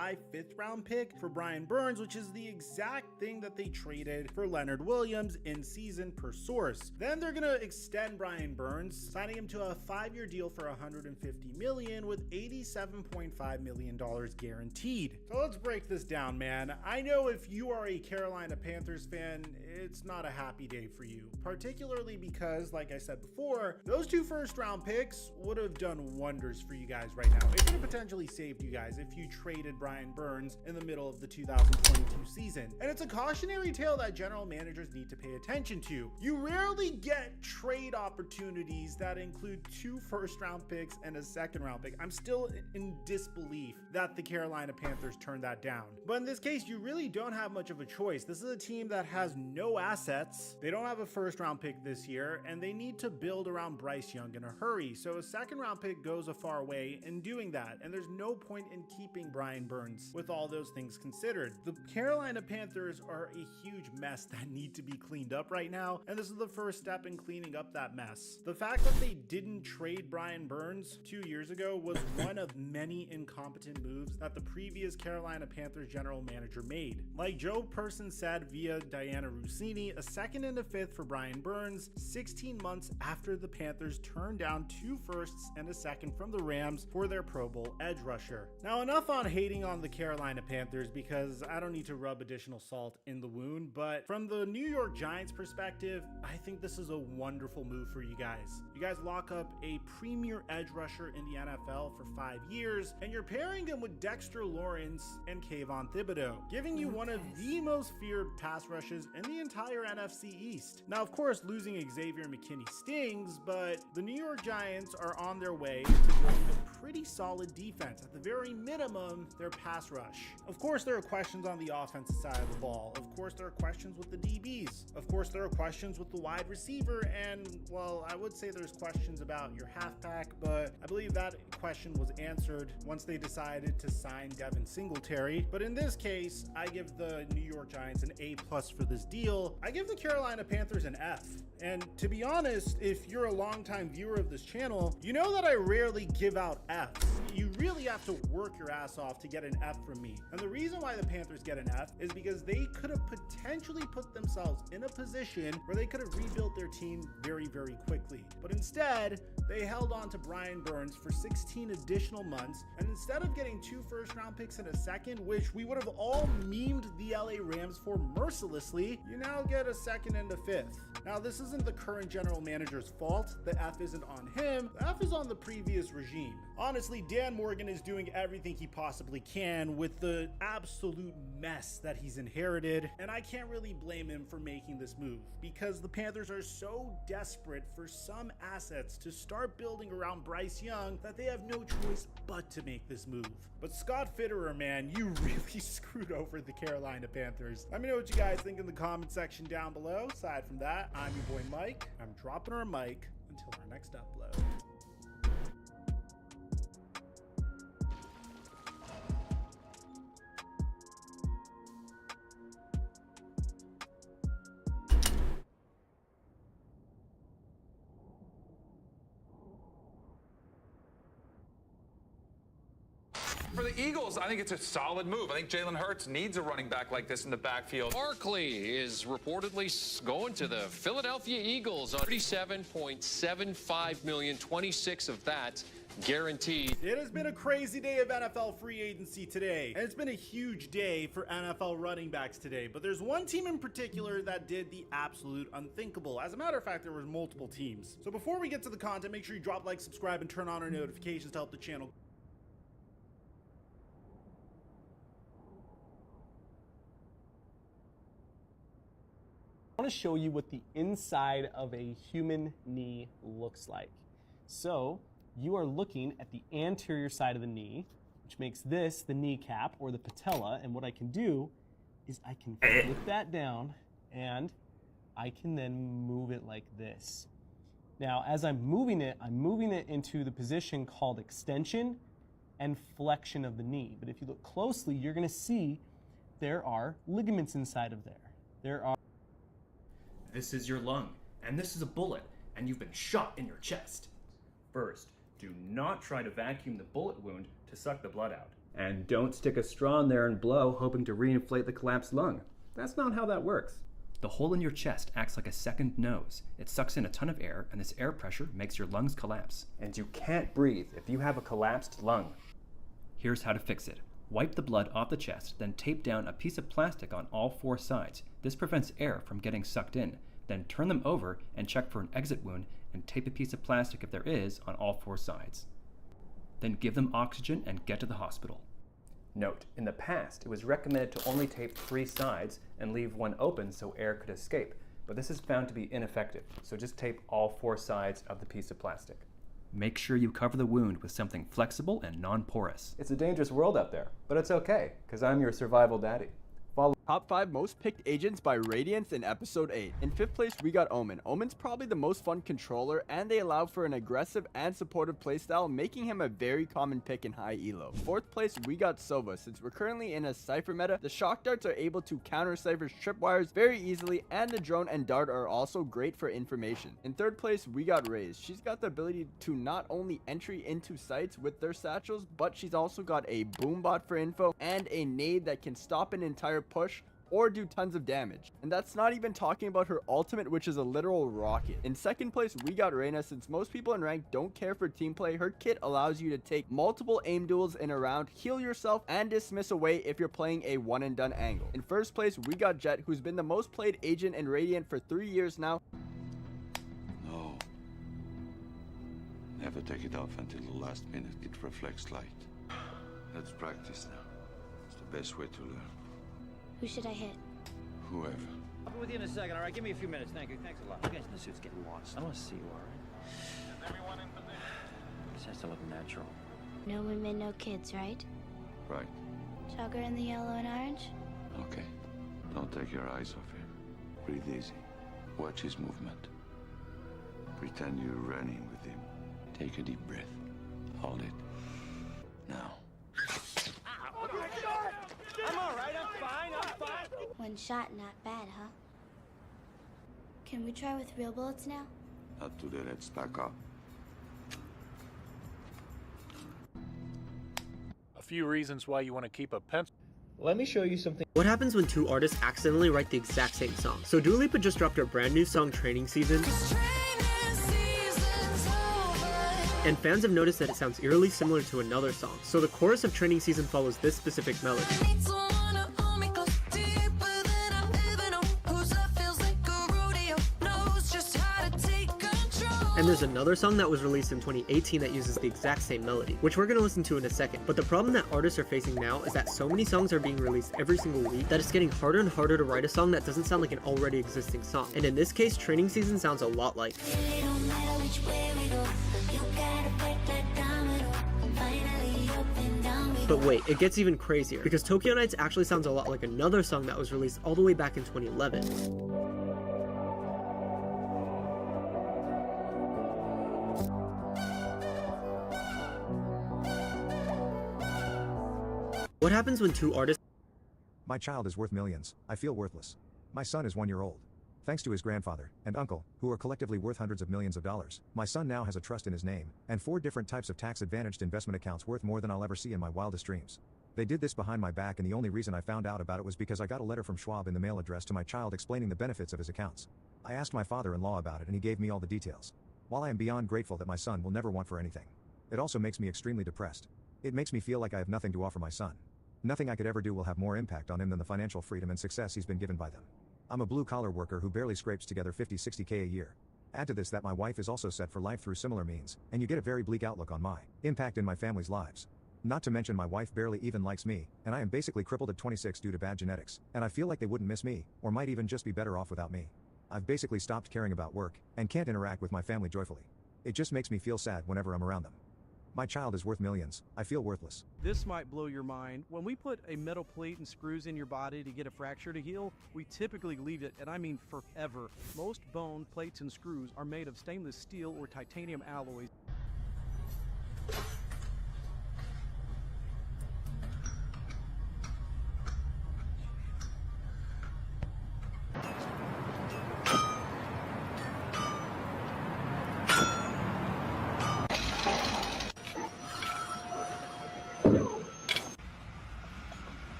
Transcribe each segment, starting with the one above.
high 5th round pick for Brian Burns, which is the exact thing that they traded for Leonard Williams in season per source. Then they're gonna extend Brian Burns, signing him to a 5-year deal for $150 million with $87.5 million guaranteed. So let's break this down, man. I know if you are a Carolina Panthers fan, it's not a happy day for you, particularly because, like I said before, those 2 first-round picks would have done wonders for you guys right now. It could have potentially saved you guys if you traded Brian Burns in the middle of the 2022 season. And it's a cautionary tale that general managers need to pay attention to. You rarely get trade opportunities that include 2 first-round picks and a 2nd-round pick. I'm still in disbelief that the Carolina Panthers turned that down. But in this case, you really don't have much of a choice. This is a team that has no assets. They don't have a 1st-round pick this year, and they need to build around Bryce Young in a hurry. So a 2nd-round pick goes a far way in doing that, and there's no point in keeping Brian Burns with all those things considered. The Carolina Panthers are a huge mess that need to be cleaned up right now, and this is the first step in cleaning up that mess. The fact that they didn't trade Brian Burns 2 years ago was one of many incompetent moves that the previous Carolina Panthers general manager made. Like Joe Person said via Diana Rossini, a 2nd and a 5th for Brian Burns 16 months after the Panthers turned down 2 firsts and a 2nd from the Rams for their Pro Bowl edge rusher. Now, enough on hating on the Carolina Panthers, because I don't need to rub additional salt in the wound, but from the New York Giants perspective, I think this is a wonderful move for you guys. You guys lock up a premier edge rusher in the NFL for 5 years, and you're pairing him with Dexter Lawrence and Kayvon Thibodeau, giving you one of the most feared pass rushes in the entire NFC East. Now, of course, losing Xavier McKinney stings, but the New York Giants are on their way to building a pretty solid defense. At the very minimum, their pass rush. Of course, there are questions on the offensive side of the ball. Of course, there are questions with the DBs. Of course, there are questions with the wide receiver, and, well, I would say there's questions about your halfback, but I believe that question was answered once they decided to sign Devin Singletary. But in this case, I give the New York Giants an A+ for this deal. I give the Carolina Panthers an F. And to be honest, if you're a longtime viewer of this channel, you know that I rarely give out Fs. You really have to work your ass off to get an F from me. And the reason why the Panthers get an F is because they could have potentially put themselves in a position where they could have rebuilt their team very, very quickly. But instead, they held on to Brian Burns for 16 additional months, and instead of getting 2 first-round picks and a 2nd, which we would have all memed the LA Rams for mercilessly, you now get a 2nd and a 5th. Now, this isn't the current general manager's fault. The F isn't on him. The F is on the previous regime. Honestly, Dan Morgan is doing everything he possibly can with the absolute mess that he's inherited, and I can't really blame him for making this move, because the Panthers are so desperate for some assets to start building around Bryce Young that they have no choice but to make this move. But Scott Fitterer, man, you really screwed over the Carolina Panthers. Let me know what you guys think in the comment section down below. Aside from that, I'm your boy Mike. I'm dropping our mic until our next upload. For the Eagles, I think it's a solid move. I think Jalen Hurts needs a running back like this in the backfield. Barkley is reportedly going to the Philadelphia Eagles on $37.75 million, 26 of that guaranteed. It has been a crazy day of NFL free agency today, and it's been a huge day for NFL running backs today, but there's one team in particular that did the absolute unthinkable. As a matter of fact, there were multiple teams. So before we get to the content, make sure you drop like, subscribe, and turn on our notifications to help the channel. I want to show you what the inside of a human knee looks like. So you are looking at the anterior side of the knee, which makes this the kneecap or the patella. And what I can do is I can flip that down and I can then move it like this. Now, as I'm moving it into the position called extension and flexion of the knee. But if you look closely, you're going to see there are ligaments inside of there. This is your lung, and this is a bullet, and you've been shot in your chest. First, do not try to vacuum the bullet wound to suck the blood out. And don't stick a straw in there and blow, hoping to reinflate the collapsed lung. That's not how that works. The hole in your chest acts like a second nose. It sucks in a ton of air, and this air pressure makes your lungs collapse. And you can't breathe if you have a collapsed lung. Here's how to fix it. Wipe the blood off the chest, then tape down a piece of plastic on all 4 sides. This prevents air from getting sucked in. Then turn them over and check for an exit wound and tape a piece of plastic if there is on all 4 sides. Then give them oxygen and get to the hospital. Note, in the past, it was recommended to only tape 3 sides and leave one open so air could escape, but this is found to be ineffective, so just tape all 4 sides of the piece of plastic. Make sure you cover the wound with something flexible and non-porous. It's a dangerous world out there, but it's okay, because I'm your survival daddy. Follow Top 5 most picked agents by Radiance in episode 8. In 5th place, we got Omen. Omen's probably the most fun controller, and they allow for an aggressive and supportive playstyle, making him a very common pick in high elo. 4th place, we got Sova. Since we're currently in a Cypher meta, the shock darts are able to counter Cypher's tripwires very easily, and the drone and dart are also great for information. In 3rd place, we got Raze. She's got the ability to not only entry into sites with their satchels, but she's also got a boombot for info and a nade that can stop an entire push or do tons of damage. And that's not even talking about her ultimate, which is a literal rocket. In 2nd place, we got Reyna. Since most people in rank don't care for team play, her kit allows you to take multiple aim duels in a round, heal yourself, and dismiss away if you're playing a one and done angle. In 1st place, we got Jet, who's been the most played agent in Radiant for 3 years now. No. Never take it off until the last minute. It reflects light. Let's practice now. It's the best way to learn. Who should I hit? Whoever. I'll be with you in a second, all right? Give me a few minutes. Thank you. Thanks a lot. You guys in the suit's getting lost. I want to see you, all right? Is everyone in position? This has to look natural. No women, no kids, right? Right. Jogger in the yellow and orange? Okay. Don't take your eyes off him. Breathe easy. Watch his movement. Pretend you're running with him. Take a deep breath. Hold it. Now. I'm all right. I'm fine. I'm fine. One shot, not bad, huh? Can we try with real bullets now? Not today. Let's back up. A few reasons why you want to keep a pencil. Let me show you something. What happens when 2 artists accidentally write the exact same song? So Dua Lipa just dropped her brand new song, Training Season. And fans have noticed that it sounds eerily similar to another song. So the chorus of Training Season follows this specific melody. And there's another song that was released in 2018 that uses the exact same melody, which we're gonna listen to in a second. But the problem that artists are facing now is that so many songs are being released every single week that it's getting harder and harder to write a song that doesn't sound like an already existing song. And in this case, Training Season sounds a lot like. But wait, it gets even crazier, because Tokyo Nights actually sounds a lot like another song that was released all the way back in 2011. What happens when 2 artists... My child is worth millions. I feel worthless. My son is 1 year old. Thanks to his grandfather and uncle, who are collectively worth hundreds of millions of dollars, my son now has a trust in his name, and 4 different types of tax-advantaged investment accounts worth more than I'll ever see in my wildest dreams. They did this behind my back, and the only reason I found out about it was because I got a letter from Schwab in the mail addressed to my child explaining the benefits of his accounts. I asked my father-in-law about it, and he gave me all the details. While I am beyond grateful that my son will never want for anything, it also makes me extremely depressed. It makes me feel like I have nothing to offer my son. Nothing I could ever do will have more impact on him than the financial freedom and success he's been given by them. I'm a blue-collar worker who barely scrapes together 50-60K a year. Add to this that my wife is also set for life through similar means, and you get a very bleak outlook on my impact in my family's lives. Not to mention my wife barely even likes me, and I am basically crippled at 26 due to bad genetics, and I feel like they wouldn't miss me, or might even just be better off without me. I've basically stopped caring about work, and can't interact with my family joyfully. It just makes me feel sad whenever I'm around them. My child is worth millions. I feel worthless. This might blow your mind. When we put a metal plate and screws in your body to get a fracture to heal, we typically leave it, and I mean forever. Most bone, plates, and screws are made of stainless steel or titanium alloys.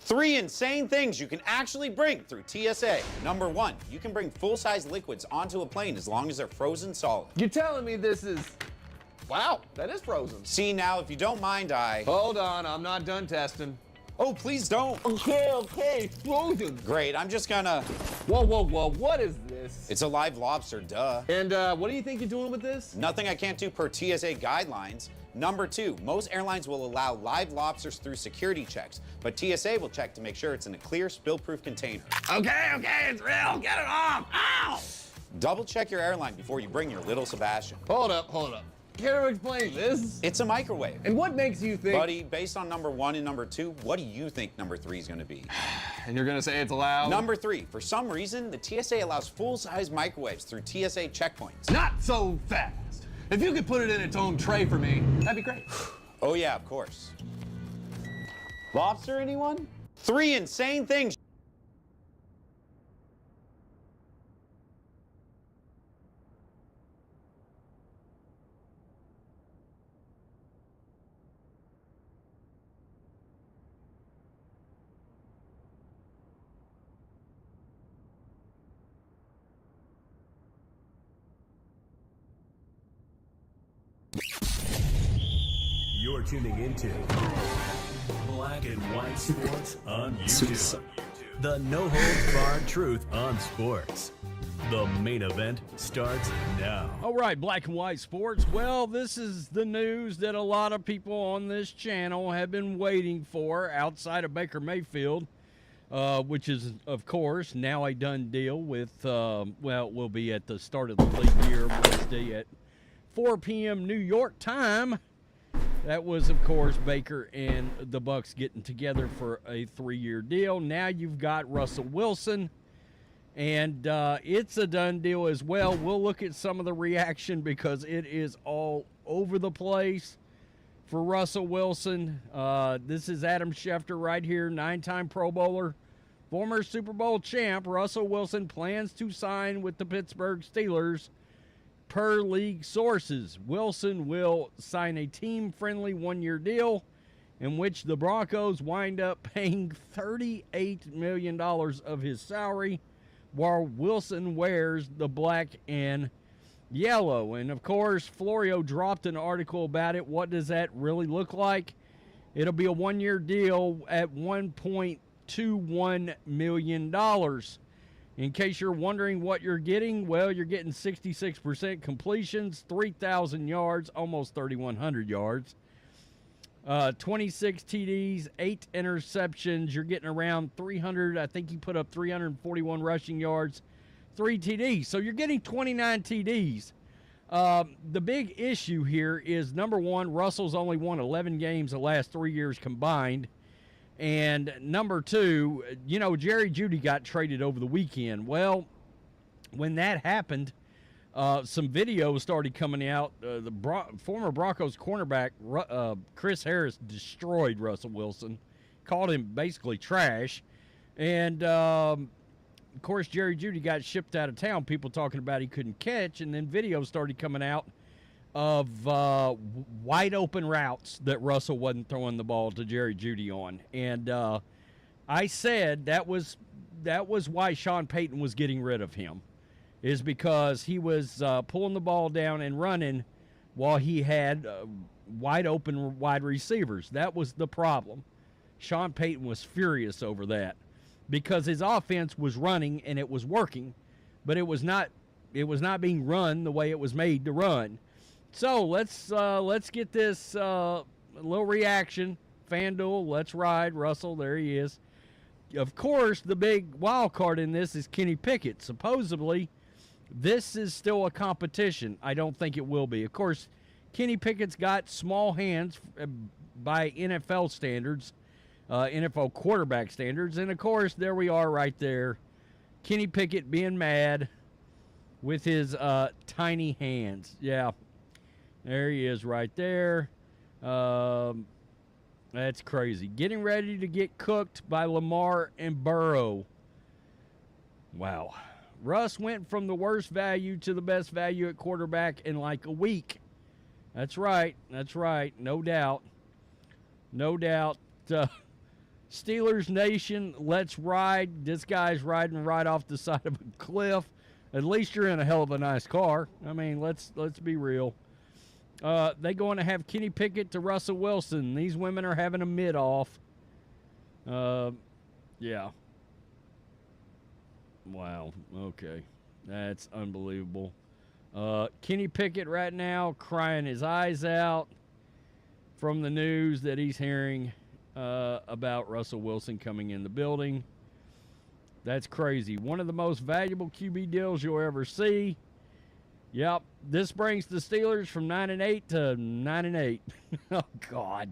3 insane things you can actually bring through TSA. Number 1, you can bring full-size liquids onto a plane as long as they're frozen solid. You're telling me this is... Wow, that is frozen. See, now, if you don't mind, Hold on, I'm not done testing. Oh, please don't. Okay, frozen. Great, I'm just gonna... Whoa, what is this? It's a live lobster, duh. And what do you think you're doing with this? Nothing I can't do per TSA guidelines. Number 2, most airlines will allow live lobsters through security checks, but TSA will check to make sure it's in a clear, spill-proof container. Okay, it's real. Get it off. Ow! Double check your airline before you bring your little Sebastian. Hold up. Care to explain this? It's a microwave. And what makes you think... Buddy, based on number 1 and number 2, what do you think number 3 is going to be? And you're going to say it's allowed? Number 3, for some reason, the TSA allows full-size microwaves through TSA checkpoints. Not so fast. If you could put it in its own tray for me, that'd be great. Oh yeah, of course. Lobster, anyone? 3 insane things. You're tuning into Black and White Sports on YouTube. The no-holds-barred truth on sports. The main event starts now. All right, Black and White Sports. Well, this is the news that a lot of people on this channel have been waiting for outside of Baker Mayfield, which is, of course, now a done deal with, well, it will be at the start of the league year Wednesday at 4 p.m. New York time. That was, of course, Baker and the Bucks getting together for a 3-year deal. Now you've got Russell Wilson, and it's a done deal as well. We'll look at some of the reaction because it is all over the place for Russell Wilson. This is Adam Schefter right here, 9-time Pro Bowler, former Super Bowl champ. Russell Wilson plans to sign with the Pittsburgh Steelers. Per league sources, Wilson will sign a team-friendly 1-year deal in which the Broncos wind up paying $38 million of his salary while Wilson wears the black and yellow. And, of course, Florio dropped an article about it. What does that really look like? It'll be a 1-year deal at $1.21 million. In case you're wondering what you're getting, well, you're getting 66% completions, 3,000 yards, almost 3,100 yards, 26 TDs, 8 interceptions. You're getting around 300. I think he put up 341 rushing yards, 3 TDs. So you're getting 29 TDs. The big issue here is, number 1, Russell's only won 11 games the last 3 years combined. And number 2, you know, Jerry Jeudy got traded over the weekend. Well, when that happened, some videos started coming out. Former Broncos cornerback Chris Harris destroyed Russell Wilson, called him basically trash. And, of course, Jerry Jeudy got shipped out of town, people talking about he couldn't catch. And then videos started coming out of wide-open routes that Russell wasn't throwing the ball to Jerry Jeudy on. And I said that was why Sean Payton was getting rid of him, is because he was pulling the ball down and running while he had wide-open wide receivers. That was the problem. Sean Payton was furious over that because his offense was running and it was working, but it was not being run the way it was made to run. So let's get this little reaction. FanDuel, let's ride. Russell, there he is. Of course, the big wild card in this is Kenny Pickett. Supposedly, this is still a competition. I don't think it will be. Of course, Kenny Pickett's got small hands by NFL standards, NFL quarterback standards. And, of course, there we are right there. Kenny Pickett being mad with his tiny hands. Yeah. There he is right there. That's crazy. Getting ready to get cooked by Lamar and Burrow. Wow. Russ went from the worst value to the best value at quarterback in like a week. That's right. That's right. No doubt. No doubt. Steelers Nation, let's ride. This guy's riding right off the side of a cliff. At least you're in a hell of a nice car. I mean, let's be real. They going to have Kenny Pickett to Russell Wilson. These women are having a mid-off. Yeah. Wow. Okay. That's unbelievable. Kenny Pickett right now crying his eyes out from the news that he's hearing about Russell Wilson coming in the building. That's crazy. One of the most valuable QB deals you'll ever see. Yep. This brings the Steelers from 9-8 to 9-8. Oh, God.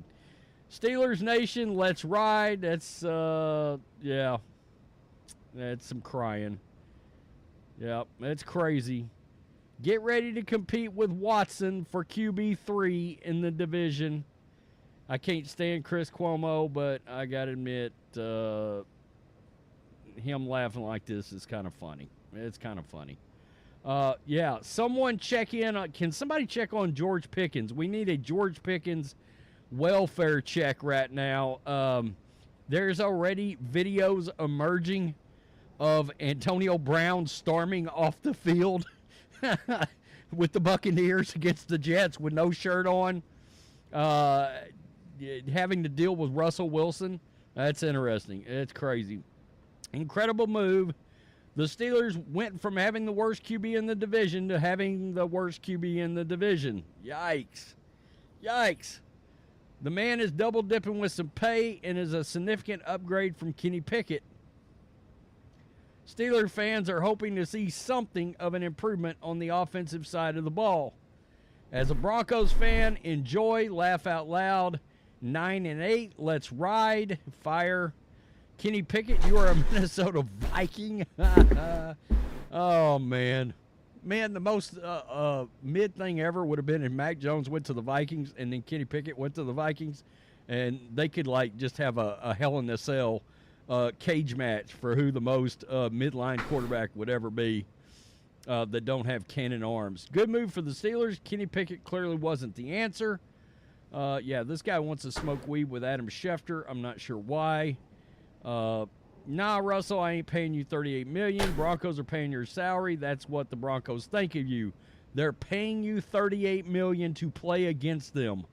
Steelers Nation, let's ride. That's, yeah. That's some crying. Yep. That's crazy. Get ready to compete with Watson for QB3 in the division. I can't stand Chris Cuomo, but I got to admit, him laughing like this is kind of funny. It's kind of funny. Yeah, someone check in. Can somebody check on George Pickens? We need a George Pickens welfare check right now. There's already videos emerging of Antonio Brown storming off the field with the Buccaneers against the Jets with no shirt on, having to deal with Russell Wilson. That's interesting. It's crazy. Incredible move. The Steelers went from having the worst QB in the division to having the worst QB in the division. Yikes. Yikes. The man is double dipping with some pay and is a significant upgrade from Kenny Pickett. Steelers fans are hoping to see something of an improvement on the offensive side of the ball. As a Broncos fan, enjoy, laugh out loud. 9-8, let's ride. Fire. Kenny Pickett, you are a Minnesota Viking. Oh, man. Man, the most mid thing ever would have been if Mac Jones went to the Vikings and then Kenny Pickett went to the Vikings, and they could, like, just have a Hell in a Cell cage match for who the most midline quarterback would ever be that don't have cannon arms. Good move for the Steelers. Kenny Pickett clearly wasn't the answer. Yeah, this guy wants to smoke weed with Adam Schefter. I'm not sure why. Nah, Russell, I ain't paying you $38 million. Broncos are paying your salary. That's what the Broncos think of you. They're paying you $38 million to play against them.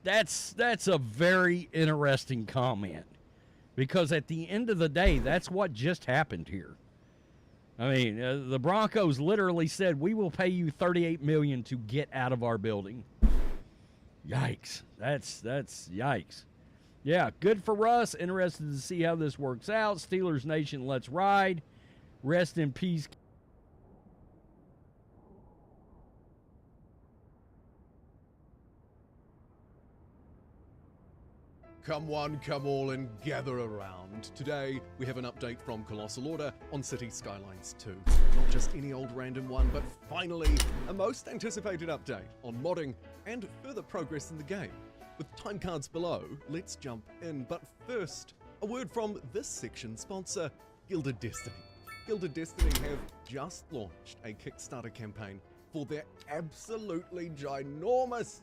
That's a very interesting comment, because at the end of the day, that's what just happened here. I mean, the Broncos literally said, we will pay you $38 million to get out of our building. Yikes. That's yikes. Yeah, good for Russ. Interested to see how this works out. Steelers Nation, let's ride. Rest in peace. Come one, come all, and gather around. Today, we have an update from Colossal Order on City Skylines 2. Not just any old random one, but finally, a most anticipated update on modding and further progress in the game. With time cards below, let's jump in. But first, a word from this section's sponsor, Gilded Destiny. Gilded Destiny have just launched a Kickstarter campaign for their absolutely ginormous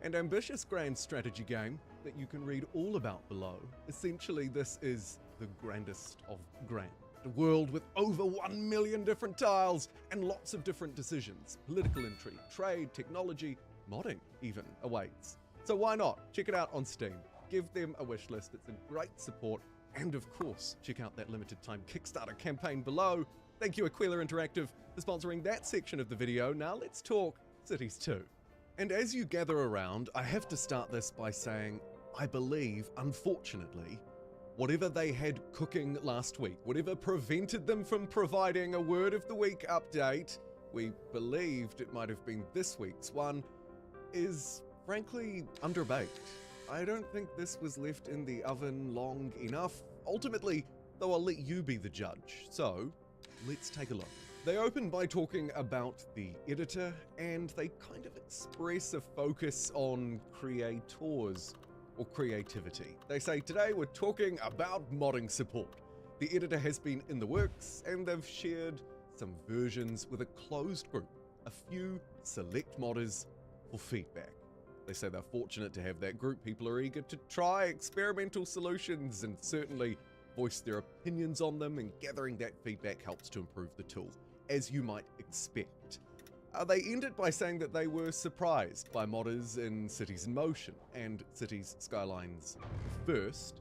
and ambitious grand strategy game that you can read all about below. Essentially, this is the grandest of grand. A world with over 1 million different tiles and lots of different decisions. Political intrigue, trade, technology, modding even awaits. So why not? Check it out on Steam. Give them a wish list. It's a great support. And of course, check out that limited time Kickstarter campaign below. Thank you, Aquila Interactive, for sponsoring that section of the video. Now let's talk Cities 2. And as you gather around, I have to start this by saying, I believe, unfortunately, whatever they had cooking last week, whatever prevented them from providing a Word of the Week update, we believed it might have been this week's one, is frankly underbaked. I don't think this was left in the oven long enough. Ultimately, though, I'll let you be the judge. So, let's take a look. They open by talking about the editor, and they kind of express a focus on creators or creativity. They say, today we're talking about modding support. The editor has been in the works, and they've shared some versions with a closed group, a few select modders for feedback. They say they're fortunate to have that group. People are eager to try experimental solutions and certainly voice their opinions on them, and gathering that feedback helps to improve the tool, as you might expect. They ended by saying that they were surprised by modders in Cities in Motion and Cities Skylines first,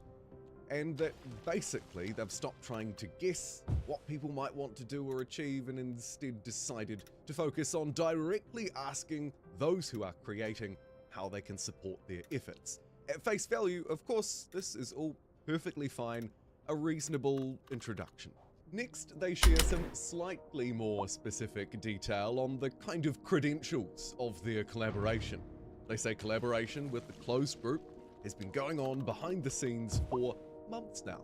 and that basically they've stopped trying to guess what people might want to do or achieve and instead decided to focus on directly asking those who are creating how they can support their efforts. At face value, of course, this is all perfectly fine, a reasonable introduction. Next, they share some slightly more specific detail on the kind of credentials of their collaboration. They say collaboration with the closed group has been going on behind the scenes for months now.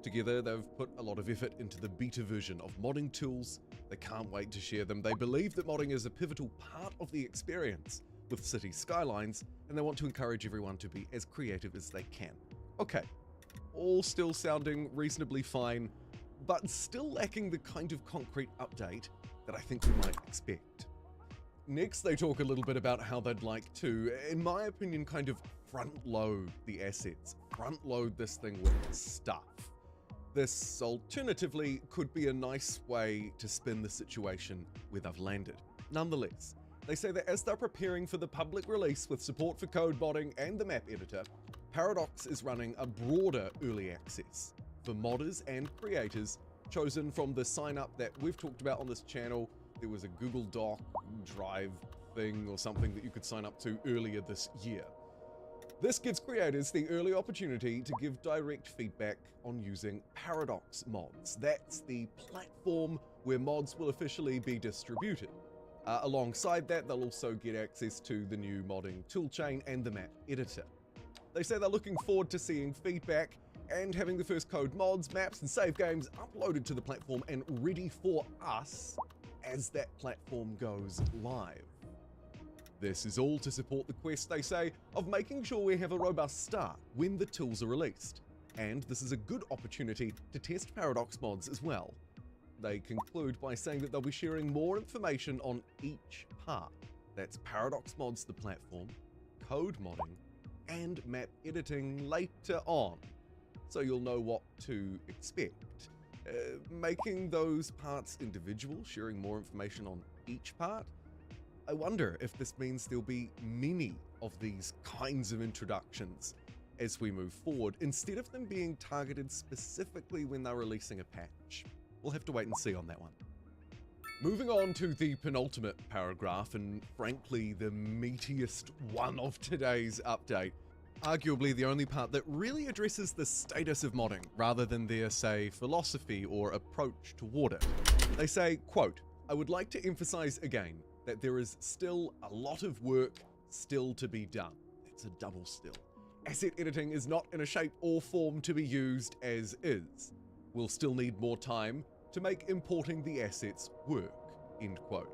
Together, they've put a lot of effort into the beta version of modding tools. They can't wait to share them. They believe that modding is a pivotal part of the experience with City Skylines, and they want to encourage everyone to be as creative as they can. Okay, all still sounding reasonably fine, but still lacking the kind of concrete update that I think we might expect. Next, they talk a little bit about how they'd like to, in my opinion, kind of front-load the assets, front-load this thing with stuff. This alternatively could be a nice way to spin the situation where they've landed. Nonetheless, they say that as they're preparing for the public release with support for code modding and the map editor, Paradox is running a broader early access for modders and creators chosen from the sign-up that we've talked about on this channel. There was a Google Doc Drive thing or something that you could sign up to earlier this year. This gives creators the early opportunity to give direct feedback on using Paradox mods. That's the platform where mods will officially be distributed. Alongside that, they'll also get access to the new modding toolchain and the map editor. They say they're looking forward to seeing feedback and having the first code mods, maps, and save games uploaded to the platform and ready for us as that platform goes live. This is all to support the quest, they say, of making sure we have a robust start when the tools are released. And this is a good opportunity to test Paradox mods as well. They conclude by saying that they'll be sharing more information on each part. That's Paradox mods, the platform, code modding, and map editing later on, so you'll know what to expect. Making those parts individual, sharing more information on each part, I wonder if this means there'll be many of these kinds of introductions as we move forward, instead of them being targeted specifically when they're releasing a patch. We'll have to wait and see on that one. Moving on to the penultimate paragraph, and frankly the meatiest one of today's update. Arguably the only part that really addresses the status of modding, rather than their, say, philosophy or approach toward it. They say, quote, "I would like to emphasize again that there is still a lot of work still to be done." It's a double still. Asset editing is not in a shape or form to be used as is. We'll still need more time to make importing the assets work, end quote.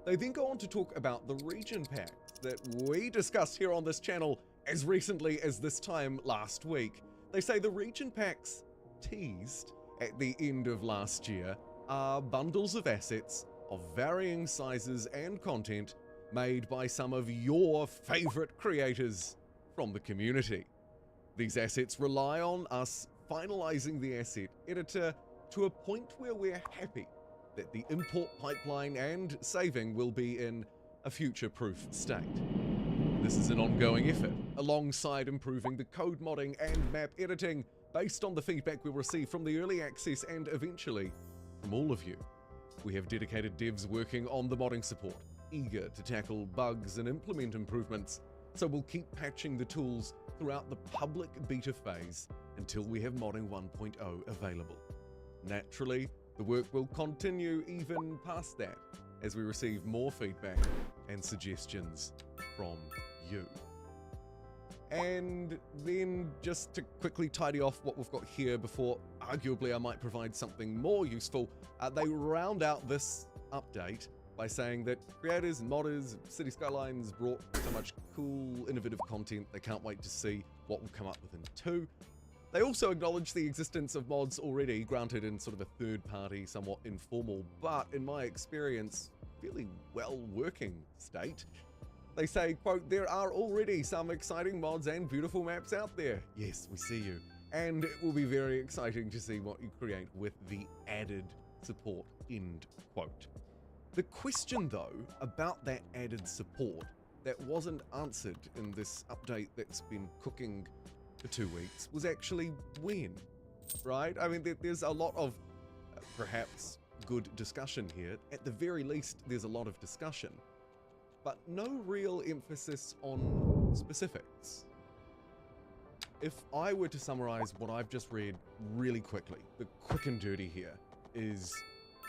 They then go on to talk about the region packs that we discussed here on this channel as recently as this time last week. They say the region packs teased at the end of last year are bundles of assets of varying sizes and content made by some of your favorite creators from the community. These assets rely on us finalizing the asset editor to a point where we're happy that the import pipeline and saving will be in a future-proof state. This is an ongoing effort, alongside improving the code modding and map editing based on the feedback we receive from the early access and eventually from all of you. We have dedicated devs working on the modding support, eager to tackle bugs and implement improvements, so we'll keep patching the tools throughout the public beta phase until we have modding 1.0 available. Naturally, the work will continue even past that as we receive more feedback and suggestions from you. And then, just to quickly tidy off what we've got here before arguably I might provide something more useful, they round out this update by saying that creators and modders of City Skylines brought so much cool, innovative content, they can't wait to see what will come up with in 2. They also acknowledge the existence of mods already, granted in sort of a third-party, somewhat informal, but in my experience, fairly well-working state. They say, quote, there are already some exciting mods and beautiful maps out there. Yes, we see you. And it will be very exciting to see what you create with the added support, end quote. The question, though, about that added support that wasn't answered in this update that's been cooking for 2 weeks was actually when, right? I mean, there's a lot of perhaps good discussion here. At the very least, there's a lot of discussion, but no real emphasis on specifics. If I were to summarize what I've just read really quickly, the quick and dirty here is,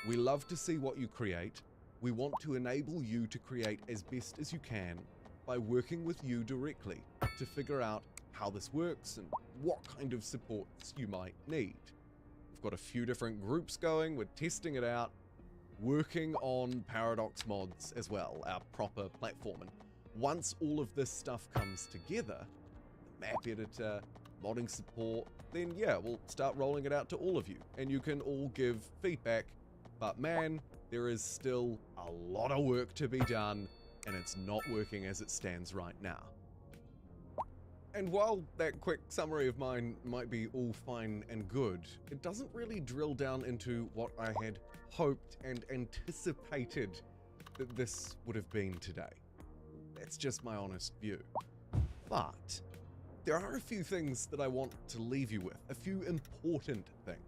we love to see what you create. We want to enable you to create as best as you can by working with you directly to figure out how this works and what kind of supports you might need. We've got a few different groups going, we're testing it out, working on Paradox mods as well, our proper platform. And once all of this stuff comes together, the map editor, modding support, then yeah, we'll start rolling it out to all of you and you can all give feedback. But man, there is still a lot of work to be done and it's not working as it stands right now. And while that quick summary of mine might be all fine and good, it doesn't really drill down into what I had hoped and anticipated that this would have been today. That's just my honest view. But there are a few things that I want to leave you with, a few important things.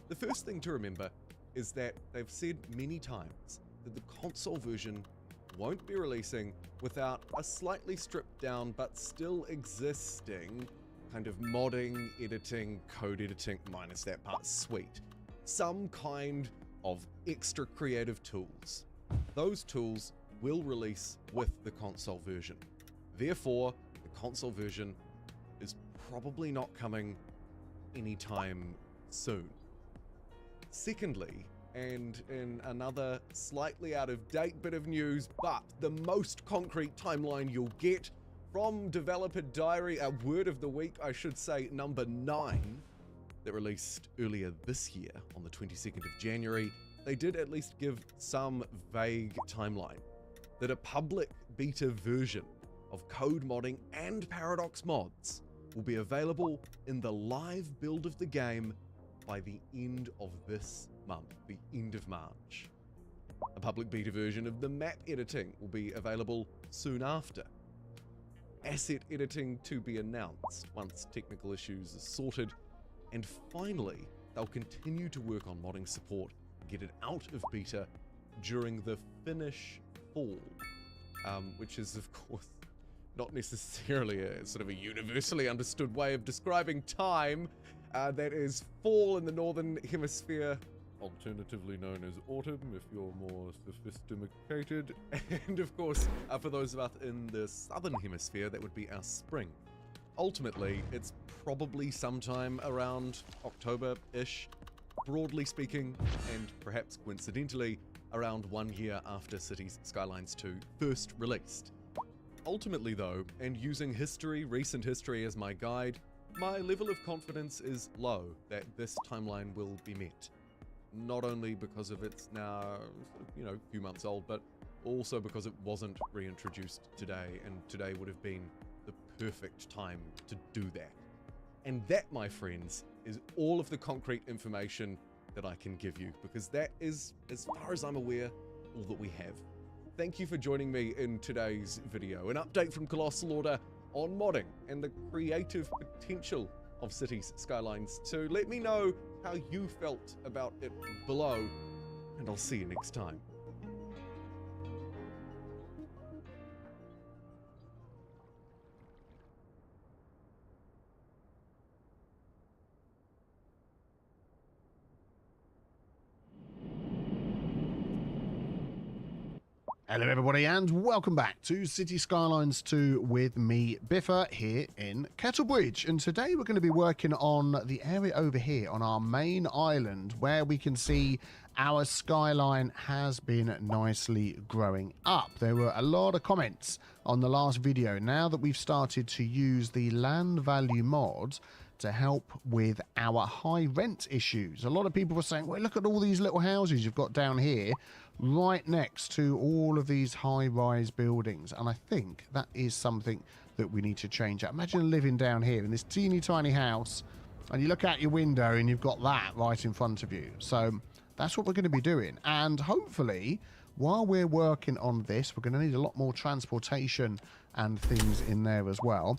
The first thing to remember is that they've said many times that the console version won't be releasing without a slightly stripped down but still existing kind of modding, editing, code editing, minus that part, suite. Some kind of extra creative tools. Those tools will release with the console version. Therefore, the console version is probably not coming anytime soon. Secondly, and in another slightly out of date bit of news, but the most concrete timeline you'll get from Developer Diary, a word of the week, I should say, number 9, that released earlier this year on the 22nd of January, they did at least give some vague timeline that a public beta version of code modding and Paradox mods will be available in the live build of the game by the end of this month, the end of March. A public beta version of the map editing will be available soon after. Asset editing to be announced once technical issues are sorted. And finally, they'll continue to work on modding support, get it out of beta during the Finnish fall, which is of course not necessarily a sort of a universally understood way of describing time. That is fall in the northern hemisphere, alternatively known as autumn if you're more sophisticated, and of course for those of us in the southern hemisphere that would be our spring. Ultimately, it's probably sometime around October-ish, broadly speaking, and perhaps coincidentally around 1 year after Cities Skylines 2 first released. Ultimately though, and using history, recent history as my guide, my level of confidence is low that this timeline will be met. Not only because of it's now, a few months old, but also because it wasn't reintroduced today, and today would have been the perfect time to do that. And that, my friends, is all of the concrete information that I can give you, because that is, as far as I'm aware, all that we have. Thank you for joining me in today's video, an update from Colossal Order on modding and the creative potential of Cities Skylines 2. Let me know how you felt about it below, and I'll see you next time. Hello everybody and welcome back to City Skylines 2 with me, Biffa, here in Kettlebridge. And today we're going to be working on the area over here on our main island where we can see our skyline has been nicely growing up. There were a lot of comments on the last video now that we've started to use the land value mod to help with our high rent issues. A lot of people were saying, well, look at all these little houses you've got down here. right next to all of these high-rise buildings, and I think that is something that we need to change. Imagine living down here in this teeny tiny house, and you look out your window and you've got that right in front of you. So that's what we're going to be doing, and hopefully while we're working on this, we're going to need a lot more transportation and things in there as well.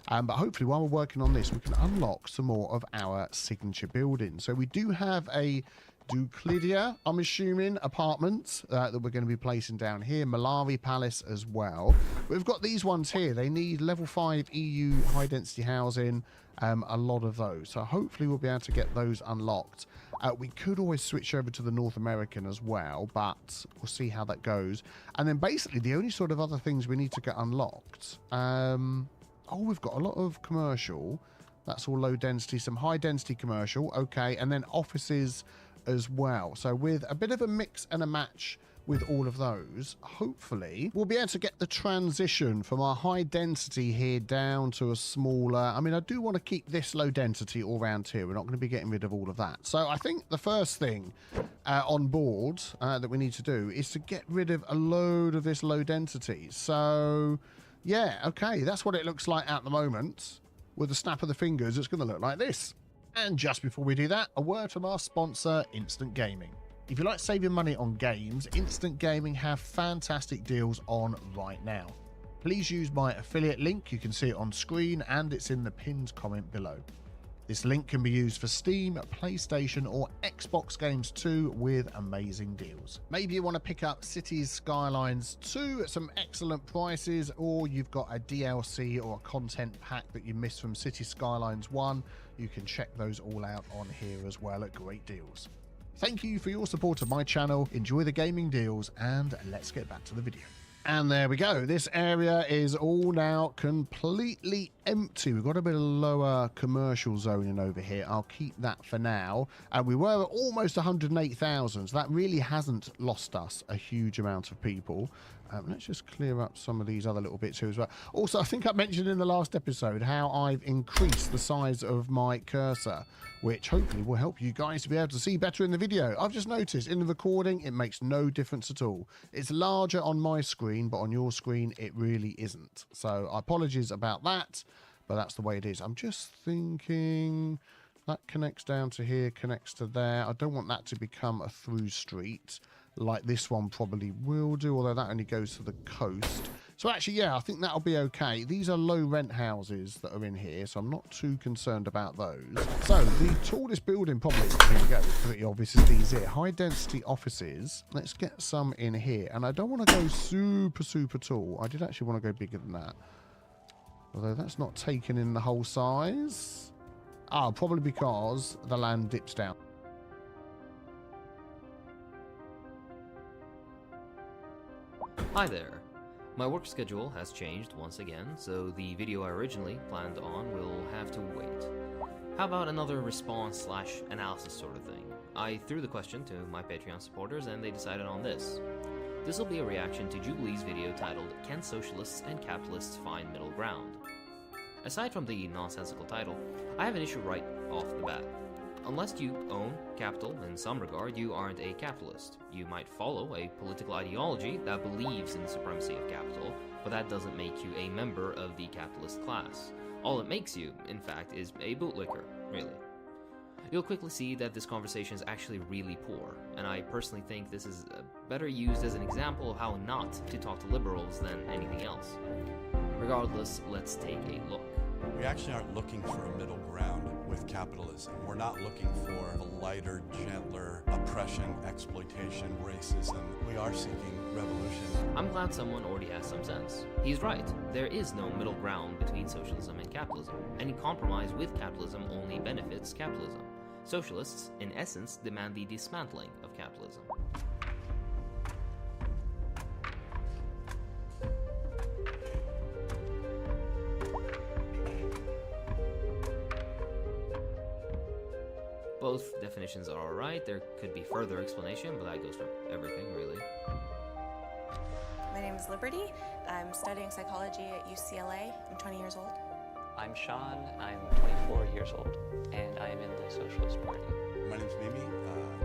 But hopefully while we're working on this, we can unlock some more of our signature buildings. So we do have a Duclidia, I'm assuming, apartments that we're going to be placing down here. Malari Palace as well. We've got these ones here. They need level 5 EU high density housing, a lot of those. So hopefully we'll be able to get those unlocked. We could always switch over to the North American as well, but we'll see how that goes. And then basically the only sort of other things we need to get unlocked. Oh, we've got a lot of commercial. That's all low density. Some high density commercial. Okay. And then offices as well. So with a bit of a mix and a match with all of those, hopefully we'll be able to get the transition from our high density here down to a smaller. I mean, I do want to keep this low density all around here. We're not going to be getting rid of all of that. So I think the first thing on board that we need to do is to get rid of a load of this low density. So yeah, okay, that's what it looks like at the moment. With the snap of the fingers, it's going to look like this. And just before we do that, a word from our sponsor, Instant Gaming. If you like saving money on games, Instant Gaming have fantastic deals on right now. Please use my affiliate link. You can see it on screen and it's in the pinned comment below. This link can be used for Steam, PlayStation or Xbox games too, with amazing deals. Maybe you want to pick up Cities Skylines 2 at some excellent prices, or you've got a DLC or a content pack that you missed from Cities Skylines 1. You can check those all out on here as well at great deals. Thank you for your support of my channel. Enjoy the gaming deals and let's get back to the video. And there we go. This area is all now completely empty. We've got a bit of lower commercial zoning over here. I'll keep that for now. And we were at almost 108,000. So that really hasn't lost us a huge amount of people. Let's just clear up some of these other little bits here as well. Also, I think I mentioned in the last episode how I've increased the size of my cursor, which hopefully will help you guys to be able to see better in the video. I've just noticed in the recording, it makes no difference at all. It's larger on my screen, but on your screen, it really isn't. So apologies about that, but that's the way it is. I'm just thinking that connects down to here, connects to there. I don't want that to become a through street like this one probably will do, although that only goes to the coast. So actually, yeah, I think that'll be okay. These are low rent houses that are in here, so I'm not too concerned about those. So the tallest building probably, here we go, pretty obvious, is these here. High density offices. Let's get some in here. And I don't want to go super tall. I did actually want to go bigger than that. Although that's not taking in the whole size. Ah, probably because the land dips down. Hi there. My work schedule has changed once again, so the video I originally planned on will have to wait. How about another response/analysis sort of thing? I threw the question to my Patreon supporters and they decided on this. This will be a reaction to Jubilee's video titled Can Socialists and Capitalists Find Middle Ground? Aside from the nonsensical title, I have an issue right off the bat. Unless you own capital in some regard, you aren't a capitalist. You might follow a political ideology that believes in the supremacy of capital, but that doesn't make you a member of the capitalist class. All it makes you, in fact, is a bootlicker, really. You'll quickly see that this conversation is actually really poor, and I personally think this is better used as an example of how not to talk to liberals than anything else. Regardless, let's take a look. We actually aren't looking for a middle ground with capitalism. We're not looking for a lighter, gentler oppression, exploitation, racism. We are seeking revolution. I'm glad someone already has some sense. He's right. There is no middle ground between socialism and capitalism. Any compromise with capitalism only benefits capitalism. Socialists, in essence, demand the dismantling of capitalism. Both definitions are alright. There could be further explanation, but that goes for everything, really. My name is Liberty. I'm studying psychology at UCLA. I'm 20 years old. I'm Sean. I'm 24 years old, and I am in the Socialist Party. My name's Mimi.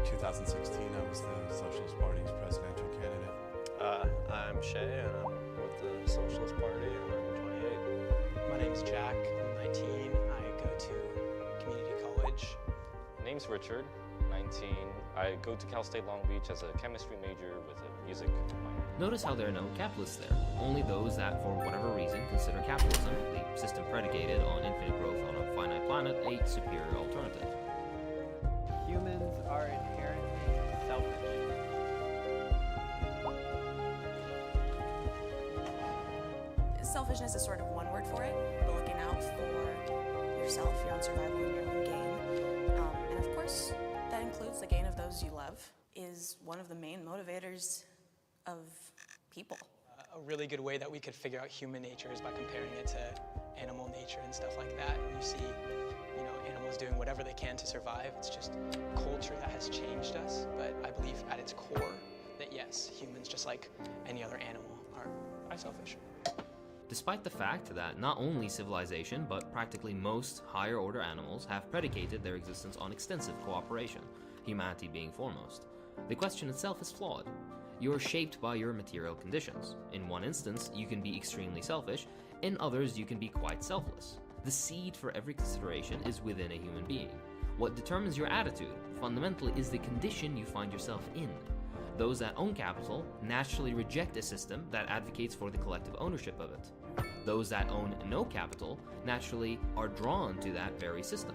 2016, I was the Socialist Party's presidential candidate. I'm Shay, and I'm with the Socialist Party, and I'm 28. My name's Jack. I'm 19. I go to community college. My name's Richard, 19. I go to Cal State Long Beach as a chemistry major with a music minor. Notice how there are no capitalists there. Only those that, for whatever reason, consider capitalism, the system predicated on infinite growth on a finite planet, a superior alternative. Humans are inherently selfish. Selfishness is sort of one word for it, but looking out for yourself, your own survival, and your own gain. And of course, that includes the gain of those you love, is one of the main motivators of people. A really good way that we could figure out human nature is by comparing it to animal nature and stuff like that. And you see, animals doing whatever they can to survive. It's just culture that has changed us. But I believe at its core that yes, humans, just like any other animal, are selfish. Despite the fact that not only civilization, but practically most higher order animals have predicated their existence on extensive cooperation, humanity being foremost. The question itself is flawed. You're shaped by your material conditions. In one instance, you can be extremely selfish, in others, you can be quite selfless. The seed for every consideration is within a human being. What determines your attitude, fundamentally, is the condition you find yourself in. Those that own capital naturally reject a system that advocates for the collective ownership of it. Those that own no capital naturally are drawn to that very system.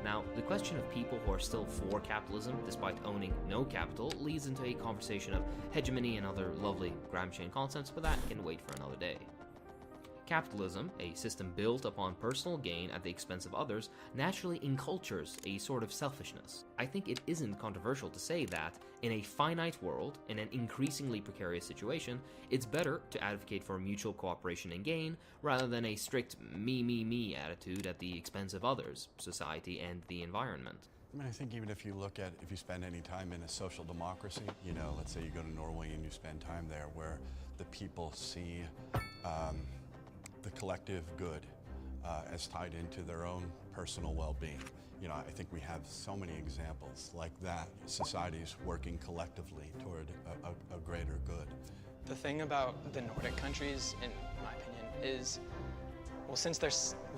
Now, the question of people who are still for capitalism despite owning no capital leads into a conversation of hegemony and other lovely Gramscian concepts, but that can wait for another day. Capitalism, a system built upon personal gain at the expense of others, naturally encultures a sort of selfishness. I think it isn't controversial to say that, in a finite world, in an increasingly precarious situation, it's better to advocate for mutual cooperation and gain, rather than a strict me attitude at the expense of others, society, and the environment. I mean, I think even if you spend any time in a social democracy, let's say you go to Norway and you spend time there where the people see the collective good as tied into their own personal well-being. I think we have so many examples like that, societies working collectively toward a greater good. The thing about the Nordic countries, in my opinion, is, well, since they're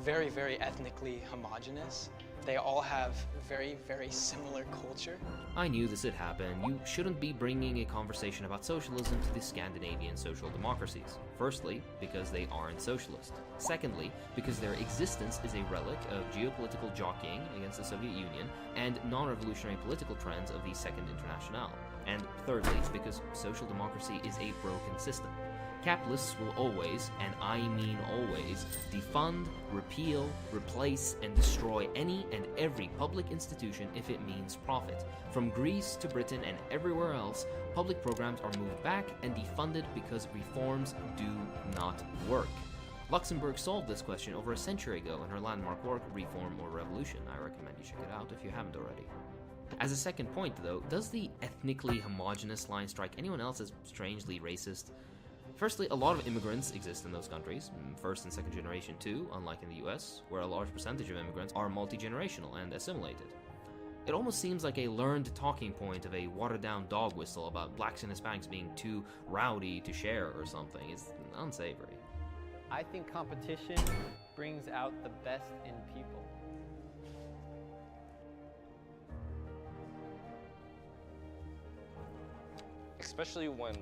very, very ethnically homogenous, they all have very, very similar culture. I knew this would happen. You shouldn't be bringing a conversation about socialism to the Scandinavian social democracies. Firstly, because they aren't socialist. Secondly, because their existence is a relic of geopolitical jockeying against the Soviet Union and non-revolutionary political trends of the Second Internationale. And thirdly, because social democracy is a broken system. Capitalists will always, and I mean always, defund, repeal, replace, and destroy any and every public institution if it means profit. From Greece to Britain and everywhere else, public programs are moved back and defunded because reforms do not work. Luxembourg solved this question over a century ago in her landmark work, Reform or Revolution. I recommend you check it out if you haven't already. As a second point, though, does the ethnically homogenous line strike anyone else as strangely racist? Firstly, a lot of immigrants exist in those countries, first and second generation too, unlike in the US, where a large percentage of immigrants are multi-generational and assimilated. It almost seems like a learned talking point of a watered-down dog whistle about blacks and Hispanics being too rowdy to share or something. It's unsavory. I think competition brings out the best in people. Especially when,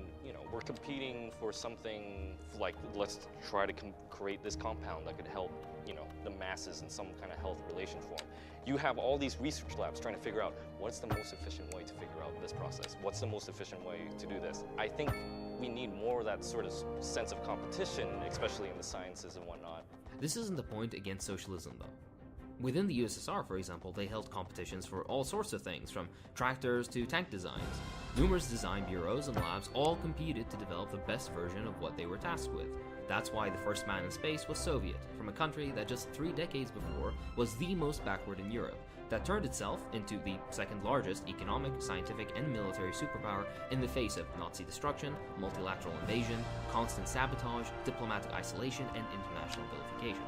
we're competing for something like, let's try to create this compound that could help, the masses in some kind of health relation form. You have all these research labs trying to figure out what's the most efficient way to figure out this process. What's the most efficient way to do this? I think we need more of that sort of sense of competition, especially in the sciences and whatnot. This isn't the point against socialism, though. Within the USSR, for example, they held competitions for all sorts of things, from tractors to tank designs. Numerous design bureaus and labs all competed to develop the best version of what they were tasked with. That's why the first man in space was Soviet, from a country that just 3 decades before was the most backward in Europe, that turned itself into the second largest economic, scientific, and military superpower in the face of Nazi destruction, multilateral invasion, constant sabotage, diplomatic isolation, and international vilification.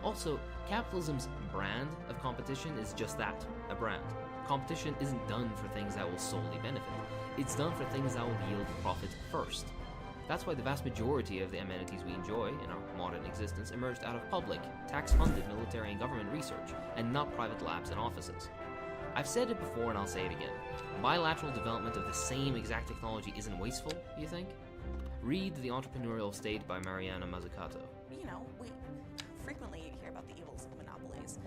Also, capitalism's brand of competition is just that, a brand. Competition isn't done for things that will solely benefit. It's done for things that will yield profit first. That's why the vast majority of the amenities we enjoy in our modern existence emerged out of public, tax-funded military and government research, and not private labs and offices. I've said it before and I'll say it again. Bilateral development of the same exact technology isn't wasteful, you think? Read The Entrepreneurial State by Mariana Mazzucato. You know, we frequently hear about the evils of monopolies.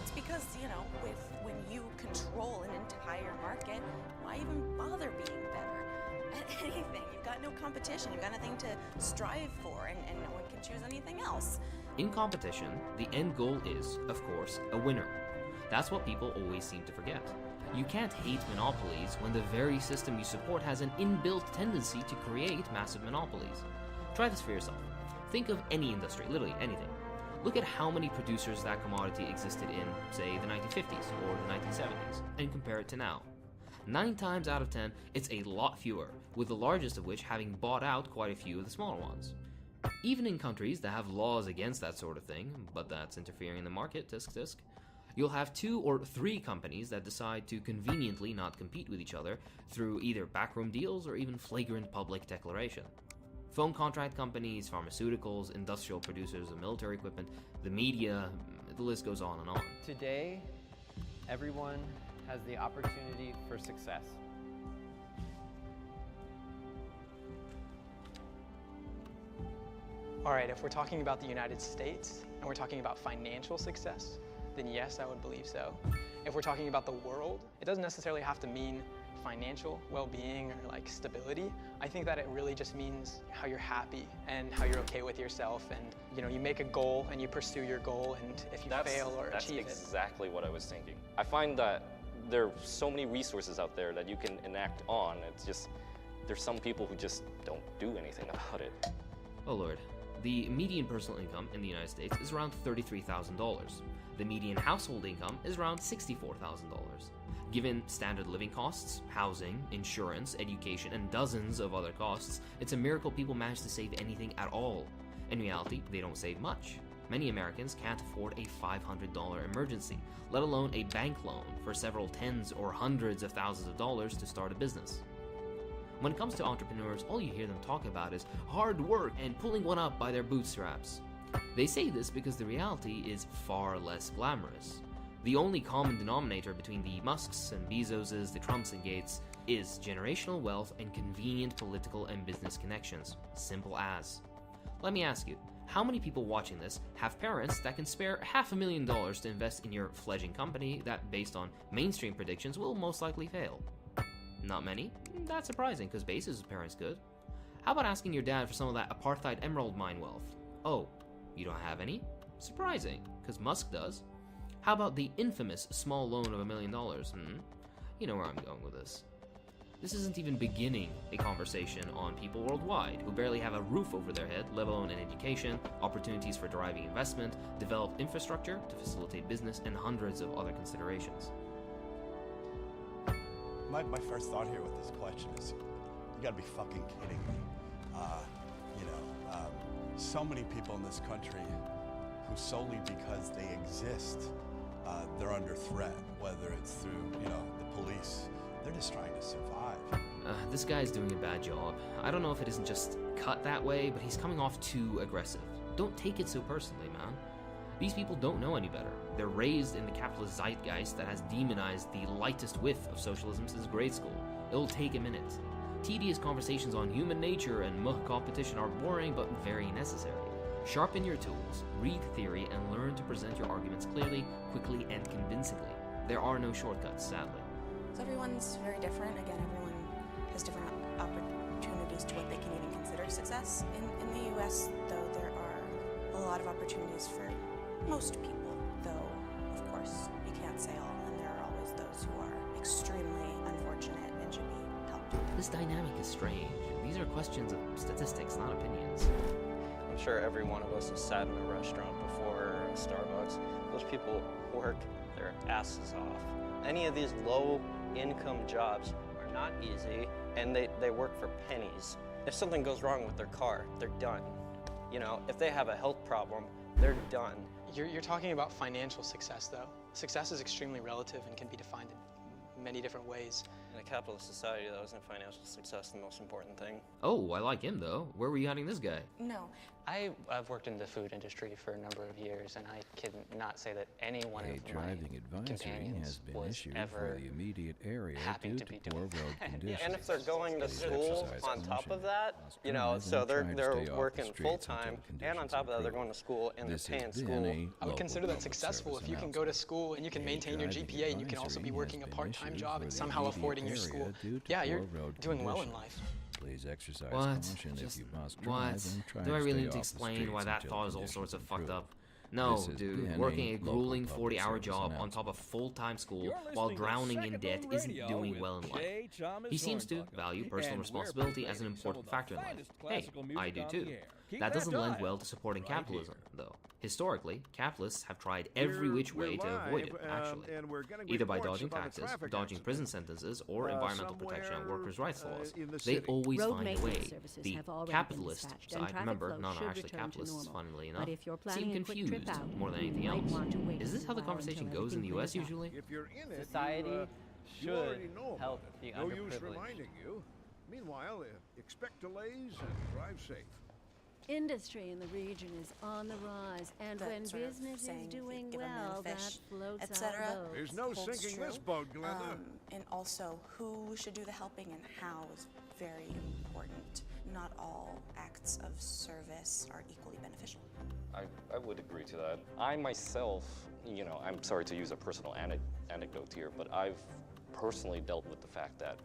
It's because, you know, when you control an entire market, why even bother being better at anything? You've got no competition, you've got nothing to strive for, and no one can choose anything else. In competition, the end goal is, of course, a winner. That's what people always seem to forget. You can't hate monopolies when the very system you support has an inbuilt tendency to create massive monopolies. Try this for yourself. Think of any industry, literally anything. Look at how many producers that commodity existed in, say, the 1950s or the 1970s, and compare it to now. 9 times out of 10, it's a lot fewer, with the largest of which having bought out quite a few of the smaller ones. Even in countries that have laws against that sort of thing, but that's interfering in the market, tisk tisk, you'll have 2 or 3 companies that decide to conveniently not compete with each other through either backroom deals or even flagrant public declaration. Phone contract companies, pharmaceuticals, industrial producers of military equipment, the media, the list goes on and on. Today, everyone has the opportunity for success. All right, if we're talking about the United States and we're talking about financial success, then yes, I would believe so. If we're talking about the world, it doesn't necessarily have to mean financial well-being or like stability. I think that it really just means how you're happy and how you're okay with yourself, and you know, you make a goal and you pursue your goal, and if you fail or achieve it. That's exactly what I was thinking. I find that there are so many resources out there that you can enact on. It's just, there's some people who just don't do anything about it. Oh Lord. The median personal income in the United States is around $33,000. The median household income is around $64,000. Given standard living costs, housing, insurance, education, and dozens of other costs, it's a miracle people manage to save anything at all. In reality, they don't save much. Many Americans can't afford a $500 emergency, let alone a bank loan for several tens or hundreds of thousands of dollars to start a business. When it comes to entrepreneurs, all you hear them talk about is hard work and pulling one up by their bootstraps. They say this because the reality is far less glamorous. The only common denominator between the Musks and Bezoses, the Trumps and Gates, is generational wealth and convenient political and business connections. Simple as. Let me ask you, how many people watching this have parents that can spare $500,000 to invest in your fledgling company that, based on mainstream predictions, will most likely fail? Not many? That's surprising, because Bezos' parents could. How about asking your dad for some of that apartheid emerald mine wealth? Oh, you don't have any? Surprising, because Musk does. How about the infamous small loan of $1 million? You know where I'm going with this. This isn't even beginning a conversation on people worldwide who barely have a roof over their head, let alone an education, opportunities for driving investment, developed infrastructure to facilitate business, and hundreds of other considerations. My first thought here with this question is, you gotta be fucking kidding me. So many people in this country who solely because they exist, they're under threat, whether it's through, the police. They're just trying to survive. This guy's doing a bad job. I don't know if it isn't just cut that way, but he's coming off too aggressive. Don't take it so personally, man. These people don't know any better. They're raised in the capitalist zeitgeist that has demonized the lightest whiff of socialism since grade school. It'll take a minute. Tedious conversations on human nature and competition are boring but very necessary. Sharpen your tools, read theory, and learn to present your arguments clearly, quickly, and convincingly. There are no shortcuts, sadly. So everyone's very different. Again, everyone has different opportunities to what they can even consider success. In the U.S., though, there are a lot of opportunities for most people, though, of course, you can't say all, and there are always those who are extremely unfortunate and should be helped. This dynamic is strange. These are questions of statistics, not opinions. I'm sure every one of us has sat in a restaurant before, or a Starbucks. Those people work their asses off. Any of these low-income jobs are not easy, and they work for pennies. If something goes wrong with their car, they're done. If they have a health problem, they're done. You're talking about financial success, though. Success is extremely relative and can be defined in many different ways. In a capitalist society, that isn't financial success the most important thing. Oh, I like him though. Where were you hiding this guy? No. I've worked in the food industry for a number of years, and I can not say that any one of my companions was ever the immediate area happy due to be poor doing road conditions. And if they're going to school on top of that, you know, so they're working full time, and on top of that, they're going to school and they're paying school. I would consider that successful if you can go to school and you can maintain your GPA and you can also be working a part-time job and somehow affording your school. Yeah, you're doing well in life. Please exercise What? caution Just, if you must what? drive and try Do I and really stay need to off the explain streets why that until thought is all sorts conditions of fucked improve. up? No, This is dude, DNA working a local grueling public 40-hour service job on top of full-time school while drowning in debt isn't doing well in life. He seems to value personal responsibility as an important factor in life. Hey, I do too. That doesn't lend well to supporting capitalism, though. Historically, capitalists have tried every which way to avoid it, actually. Either by dodging taxes, dodging prison sentences, or environmental protection and workers' rights laws. They always find a way. The capitalist side, remember, not actually capitalists, funnily enough, seem confused more than anything else. Is this how the conversation goes in the US usually? Society should help the No use underprivileged. reminding you. Meanwhile, expect delays and drive safe. Industry in the region is on the rise, and That when sort of business is saying, doing give a man a well, that fish, floats our etc. boat. There's no holds sinking true. this boat, Glenda. And also, who should do the helping and how is very important. Not all acts of service are equally beneficial. I would agree to that. I myself, you know, I'm sorry to use a personal anecdote here, but I've personally dealt with the fact that,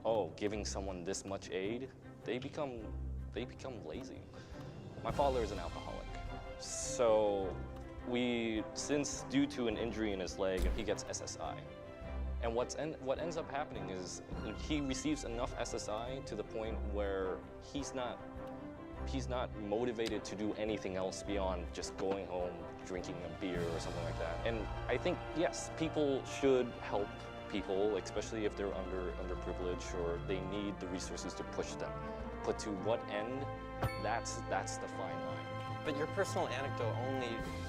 oh, giving someone this much aid, they become lazy. My father is an alcoholic, so since due to an injury in his leg, he gets SSI. And what ends up happening is he receives enough SSI to the point where he's not motivated to do anything else beyond just going home, drinking a beer or something like that. And I think, yes, people should help people, especially if they're underprivileged or they need the resources to push them. But to what end? That's the fine line. But your personal anecdote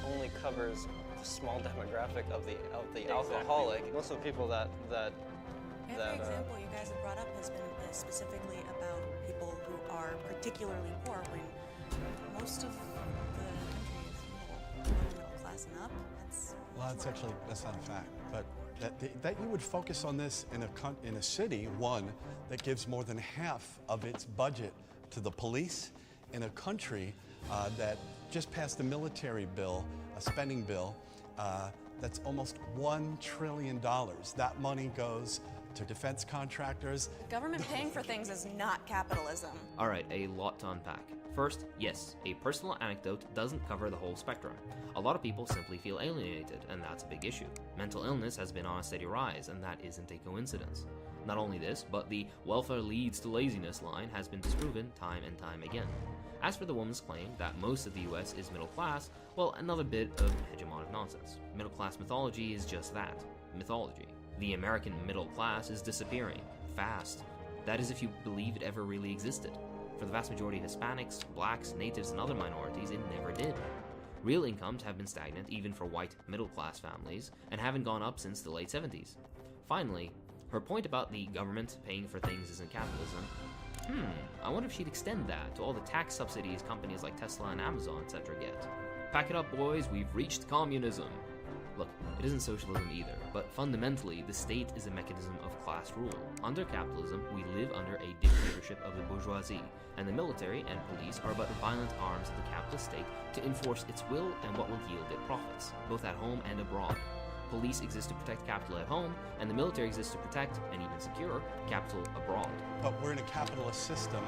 only covers the small demographic of the alcoholic. Most of the people that Every example you guys have brought up has been specifically about people who are particularly poor, when most of the country is middle class and up. Well, that's not a fact, but that you would focus on this in a city, one, that gives more than half of its budget to the police, in a country that just passed a military bill, a spending bill, that's almost $1 trillion. That money goes to defense contractors. Government paying for things is not capitalism. Alright, a lot to unpack. First, yes, a personal anecdote doesn't cover the whole spectrum. A lot of people simply feel alienated, and that's a big issue. Mental illness has been on a steady rise, and that isn't a coincidence. Not only this, but the welfare leads to laziness line has been disproven time and time again. As for the woman's claim that most of the US is middle class, well, another bit of hegemonic nonsense. Middle class mythology is just that, mythology. The American middle class is disappearing, fast. That is if you believe it ever really existed. For the vast majority of Hispanics, blacks, natives, and other minorities, it never did. Real incomes have been stagnant even for white middle-class families, and haven't gone up since the late 70s. Finally, her point about the government paying for things isn't capitalism. I wonder if she'd extend that to all the tax subsidies companies like Tesla and Amazon, etc. get. Pack it up, boys, we've reached communism. Look, it isn't socialism either, but fundamentally, the state is a mechanism of class rule. Under capitalism, we live under a dictatorship of the bourgeoisie, and the military and police are but the violent arms of the capitalist state to enforce its will and what will yield it profits, both at home and abroad. Police exist to protect capital at home, and the military exists to protect, and even secure, capital abroad. But we're in a capitalist system.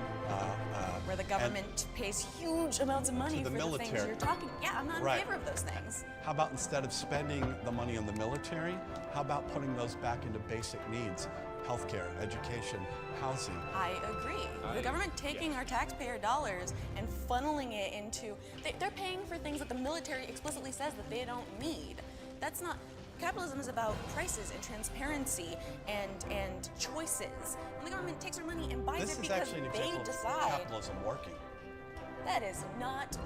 Where the government pays huge amounts of money for the things you're talking. Yeah, I'm not in favor of those things. How about instead of spending the money on the military, how about putting those back into basic needs? Healthcare, education, housing. I agree. The government taking our taxpayer dollars and funneling it into... They're paying for things that the military explicitly says that they don't need. That's not... Capitalism is about prices and transparency and choices. And the government takes our money and buys it because they decide. Capitalism working. That is not...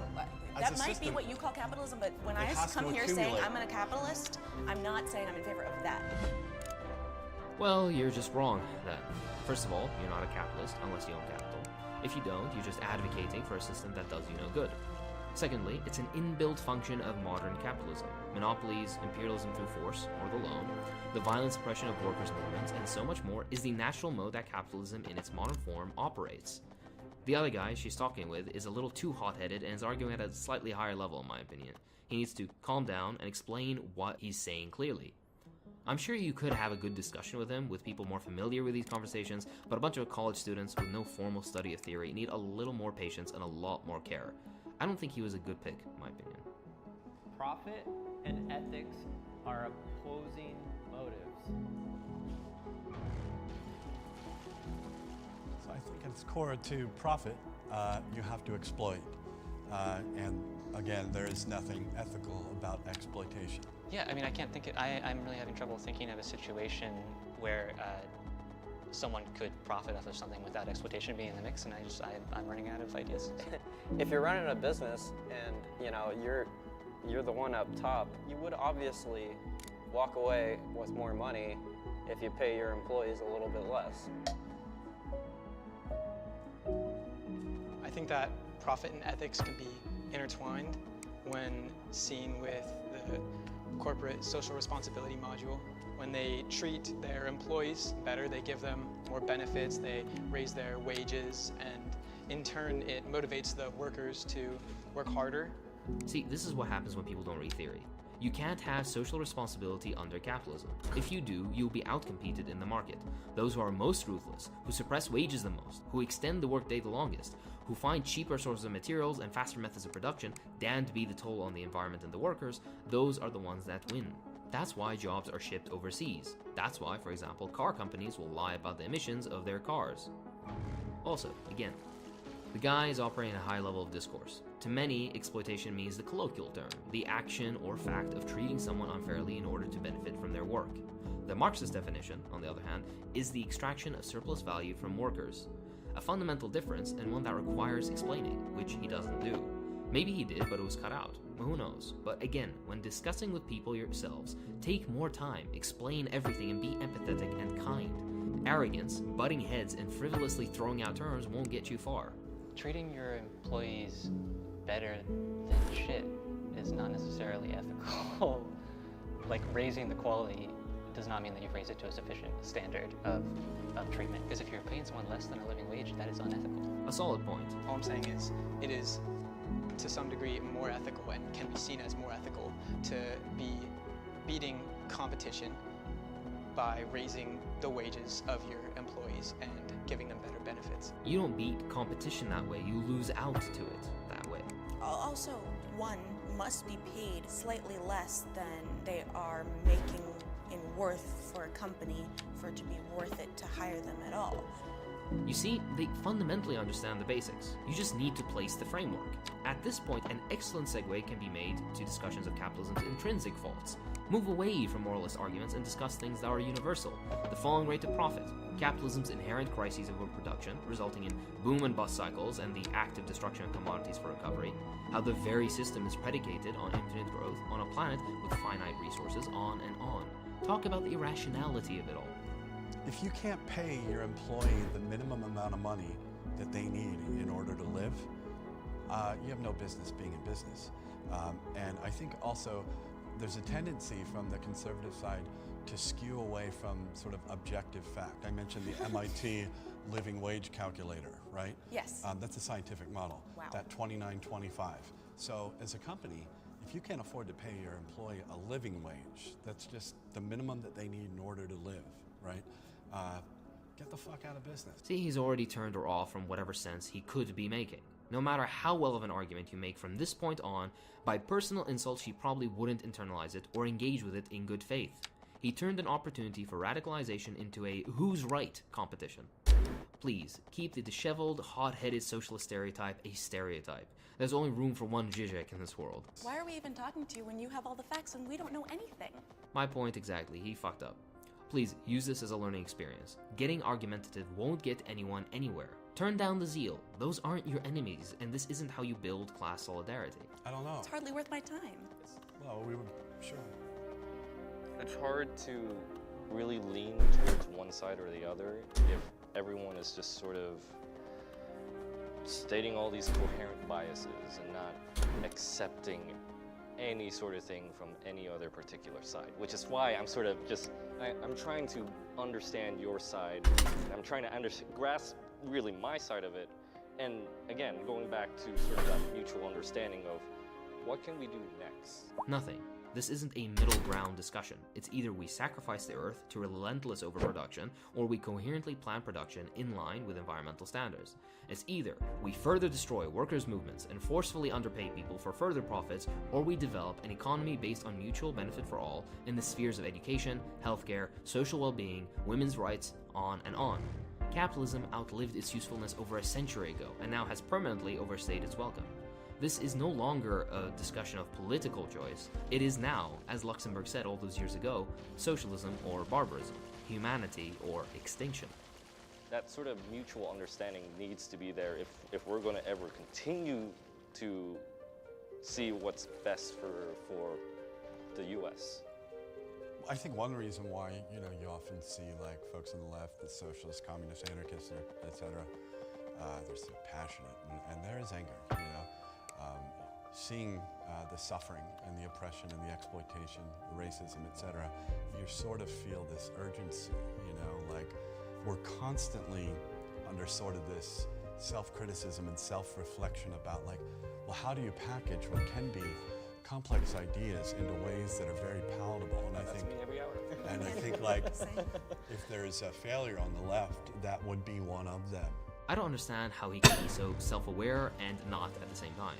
That might be what you call capitalism, but when I come here saying I'm a capitalist, I'm not saying I'm in favor of that. Well, you're just wrong, then. First of all, you're not a capitalist unless you own capital. If you don't, you're just advocating for a system that does you no good. Secondly, it's an inbuilt function of modern capitalism. Monopolies, imperialism through force, or the loan, the violent suppression of workers' movements, and so much more is the natural mode that capitalism in its modern form operates. The other guy she's talking with is a little too hot-headed and is arguing at a slightly higher level, in my opinion. He needs to calm down and explain what he's saying clearly. I'm sure you could have a good discussion with him, with people more familiar with these conversations, but a bunch of college students with no formal study of theory need a little more patience and a lot more care. I don't think he was a good pick, in my opinion. Profit and ethics are opposing motives. So I think at its core to profit, you have to exploit. And again, there is nothing ethical about exploitation. Yeah, I mean, I can't think it. I'm really having trouble thinking of a situation where someone could profit off of something without exploitation being in the mix, and I'm running out of ideas. If you're running a business and you're the one up top, you would obviously walk away with more money if you pay your employees a little bit less. I think that profit and ethics can be intertwined when seen with the corporate social responsibility module. When they treat their employees better, they give them more benefits, they raise their wages, and in turn it motivates the workers to work harder. See, this is what happens when people don't read theory. You can't have social responsibility under capitalism. If you do, you'll be outcompeted in the market. Those who are most ruthless, who suppress wages the most, who extend the workday the longest, who find cheaper sources of materials and faster methods of production, damned be the toll on the environment and the workers, those are the ones that win. That's why jobs are shipped overseas. That's why, for example, car companies will lie about the emissions of their cars. Also, again, the guy is operating at a high level of discourse. To many, exploitation means the colloquial term, the action or fact of treating someone unfairly in order to benefit from their work. The Marxist definition, on the other hand, is the extraction of surplus value from workers. A fundamental difference, and one that requires explaining, which he doesn't do. Maybe he did, but it was cut out. Who knows? But again, when discussing with people yourselves, take more time, explain everything, and be empathetic and kind. Arrogance, butting heads, and frivolously throwing out terms won't get you far. Treating your employees better than shit is not necessarily ethical. Like, raising the quality does not mean that you've raised it to a sufficient standard of treatment. Because if you're paying someone less than a living wage, that is unethical. A solid point. All I'm saying is, it is to some degree more ethical and can be seen as more ethical to be beating competition by raising the wages of your employees and giving them better benefits. You don't beat competition that way, you lose out to it that way. Also, one must be paid slightly less than they are making in worth for a company for it to be worth it to hire them at all. You see, they fundamentally understand the basics. You just need to place the framework. At this point, an excellent segue can be made to discussions of capitalism's intrinsic faults. Move away from moralist arguments and discuss things that are universal. The falling rate of profit, capitalism's inherent crises of overproduction, resulting in boom and bust cycles and the active destruction of commodities for recovery, how the very system is predicated on infinite growth on a planet with finite resources, on and on. Talk about the irrationality of it all. If you can't pay your employee the minimum amount of money that they need in order to live, you have no business being in business. And I think also there's a tendency from the conservative side to skew away from sort of objective fact. I mentioned the MIT living wage calculator, right? Yes. That's a scientific model. Wow. That 29.25. So as a company, if you can't afford to pay your employee a living wage, that's just the minimum that they need in order to live, right? Get the fuck out of business. See, he's already turned her off from whatever sense he could be making. No matter how well of an argument you make from this point on, by personal insult she probably wouldn't internalize it or engage with it in good faith. He turned an opportunity for radicalization into a who's right competition. Please, keep the disheveled, hot-headed socialist stereotype a stereotype. There's only room for one Zizek in this world. Why are we even talking to you when you have all the facts and we don't know anything? My point exactly, he fucked up. Please use this as a learning experience. Getting argumentative won't get anyone anywhere. Turn down the zeal. Those aren't your enemies, and this isn't how you build class solidarity. I don't know. It's hardly worth my time. Well, we were sure. It's hard to really lean towards one side or the other if everyone is just sort of stating all these coherent biases and not accepting any sort of thing from any other particular side, which is why I'm sort of just, I'm trying to understand your side, and I'm trying to grasp really my side of it, and again, going back to sort of that mutual understanding of what can we do next? Nothing. This isn't a middle ground discussion. It's either we sacrifice the earth to relentless overproduction, or we coherently plan production in line with environmental standards. It's either we further destroy workers' movements and forcefully underpay people for further profits, or we develop an economy based on mutual benefit for all in the spheres of education, healthcare, social well-being, women's rights, on and on. Capitalism outlived its usefulness over a century ago and now has permanently overstayed its welcome. This is no longer a discussion of political choice. It is now, as Luxemburg said all those years ago, socialism or barbarism, humanity or extinction. That sort of mutual understanding needs to be there if we're going to ever continue to see what's best for the U.S. I think one reason why, you often see like folks on the left, the socialists, communists, anarchists, etc., they're so passionate, and there is anger, seeing the suffering and the oppression and the exploitation, the racism, etc., you sort of feel this urgency, like we're constantly under sort of this self-criticism and self-reflection about like, well, how do you package what can be complex ideas into ways that are very palatable? And I think like if there's a failure on the left, that would be one of them. I don't understand how he can be so self-aware and not at the same time.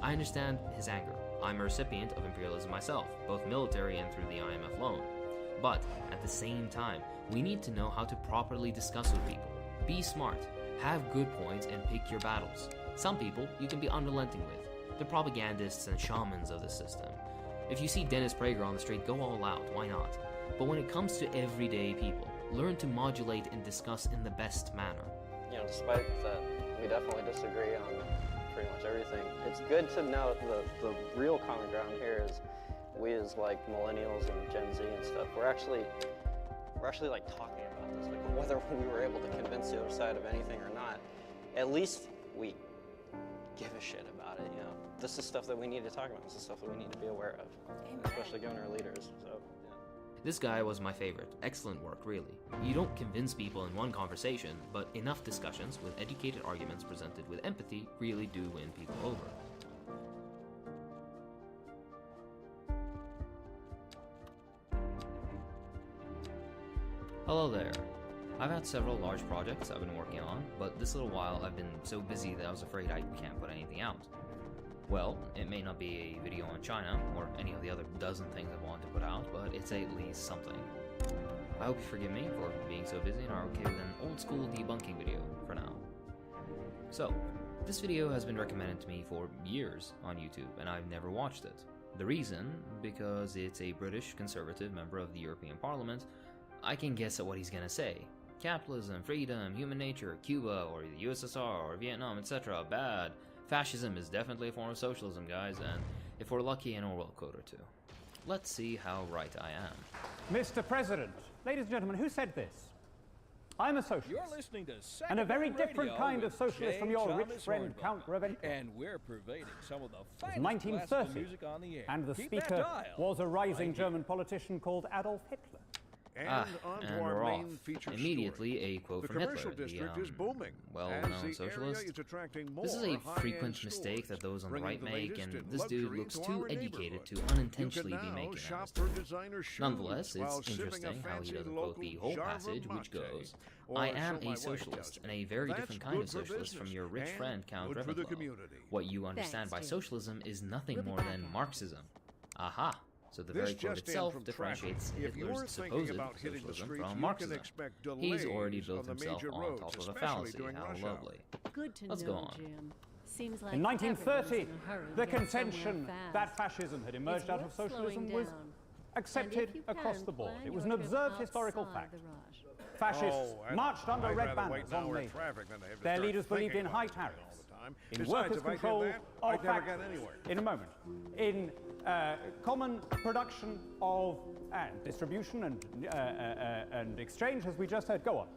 I understand his anger. I'm a recipient of imperialism myself, both military and through the IMF loan. But at the same time, we need to know how to properly discuss with people. Be smart, have good points, and pick your battles. Some people you can be unrelenting with. The propagandists and shamans of the system. If you see Dennis Prager on the street, go all out, why not? But when it comes to everyday people, learn to modulate and discuss in the best manner. Despite that we definitely disagree on pretty much everything, it's good to note the real common ground here is we as like millennials and Gen Z and stuff, we're actually like talking about this, like whether we were able to convince the other side of anything or not, at least we give a shit about it, This is stuff that we need to talk about, this is stuff that we need to be aware of, especially given our leaders, so. This guy was my favorite. Excellent work, really. You don't convince people in one conversation, but enough discussions with educated arguments presented with empathy really do win people over. Hello there. I've had several large projects I've been working on, but this little while I've been so busy that I was afraid I can't put anything out. Well, it may not be a video on China, or any of the other dozen things I want to put out, but it's at least something. I hope you forgive me for being so busy and are okay with an old school debunking video for now. So, this video has been recommended to me for years on YouTube, and I've never watched it. The reason? Because it's a British conservative member of the European Parliament. I can guess at what he's gonna say. Capitalism, freedom, human nature, Cuba, or the USSR, or Vietnam, etc. Bad. Fascism is definitely a form of socialism, guys, and if we're lucky, an Orwell quote or two. Let's see how right I am. Mr. President, ladies and gentlemen, who said this? I'm a socialist. You're listening to and a very different kind of socialist from your rich friend, Count Ravenna. And we're pervading some of the finest 1930, classical music on the air. And the Keep that speaker dial. was a rising German politician called Adolf Hitler. And we're off. Immediately a quote from Hitler, the well-known socialist. This is a frequent mistake that those on the right make, and this dude looks too educated to unintentionally be making that mistake. Nonetheless, it's interesting how he doesn't quote the whole passage, which goes, I am a socialist, and a very different kind of socialist from your rich friend Count Ravenna. What you understand by socialism is nothing more than Marxism. Aha! So the very quote itself differentiates Hitler's supposed socialism from Marxism. He's already built himself on top of a fallacy. How lovely. Good to Let's know, go on. Jim. Seems like In 1930, everyone's in a hurry the to get contention somewhere fast. that fascism had emerged It's out of worth socialism slowing was down. accepted you across can, the board. plan It was your an trip observed historical outside fact. the rush. Fascists Oh, marched under I'd red rather wait banners an on hour in May. traffic than to have to Their start leaders believed thinking in about high it all tariffs, the time. in Besides, workers' if I did control that, of I'd never get factories. anywhere. In a moment, in common production of and distribution and exchange, as we just heard. Go on.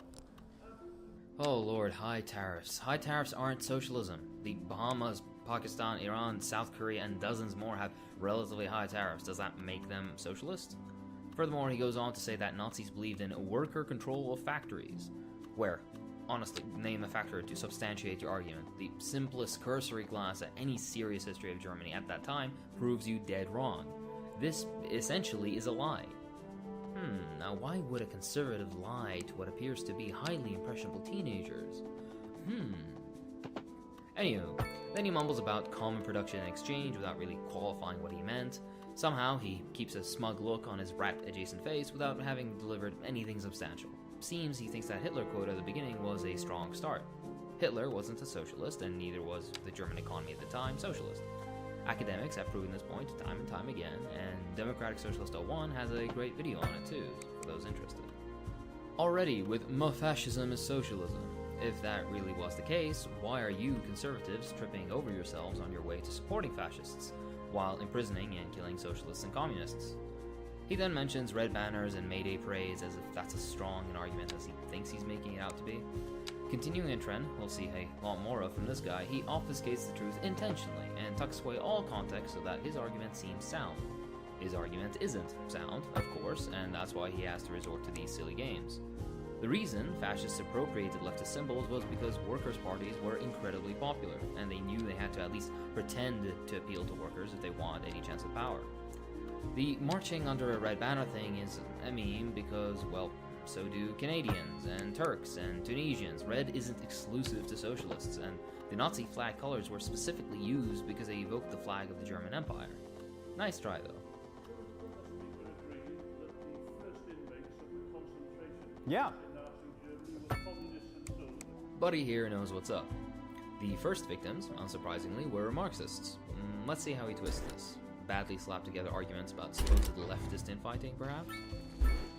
Oh lord, high tariffs. High tariffs aren't socialism. The Bahamas, Pakistan, Iran, South Korea, and dozens more have relatively high tariffs. Does that make them socialist? Furthermore, he goes on to say that Nazis believed in worker control of factories. Where? Honestly, name a factor to substantiate your argument. The simplest cursory glance at any serious history of Germany at that time proves you dead wrong. This essentially is a lie. Now why would a conservative lie to what appears to be highly impressionable teenagers? Anywho, then he mumbles about common production and exchange without really qualifying what he meant. Somehow, he keeps a smug look on his rat-adjacent face without having delivered anything substantial. Seems he thinks that Hitler quote at the beginning was a strong start. Hitler wasn't a socialist, and neither was the German economy at the time socialist. Academics have proven this point time and time again, and Democratic Socialist 01 has a great video on it too, for those interested. Already, with fascism is socialism. If that really was the case, why are you conservatives tripping over yourselves on your way to supporting fascists, while imprisoning and killing socialists and communists? He then mentions red banners and May Day parades as if that's as strong an argument as he thinks he's making it out to be. Continuing a trend we'll see a lot more of from this guy, he obfuscates the truth intentionally and tucks away all context so that his argument seems sound. His argument isn't sound, of course, and that's why he has to resort to these silly games. The reason fascists appropriated leftist symbols was because workers' parties were incredibly popular, and they knew they had to at least pretend to appeal to workers if they wanted any chance of power. The marching under a red banner thing is a meme because, well, so do Canadians and Turks and Tunisians. Red isn't exclusive to socialists, and the Nazi flag colors were specifically used because they evoked the flag of the German Empire. Nice try, though. Yeah. Buddy here knows what's up. The first victims, unsurprisingly, were Marxists. Let's see how he twists this. Badly slapped together arguments about supposed leftist infighting, perhaps?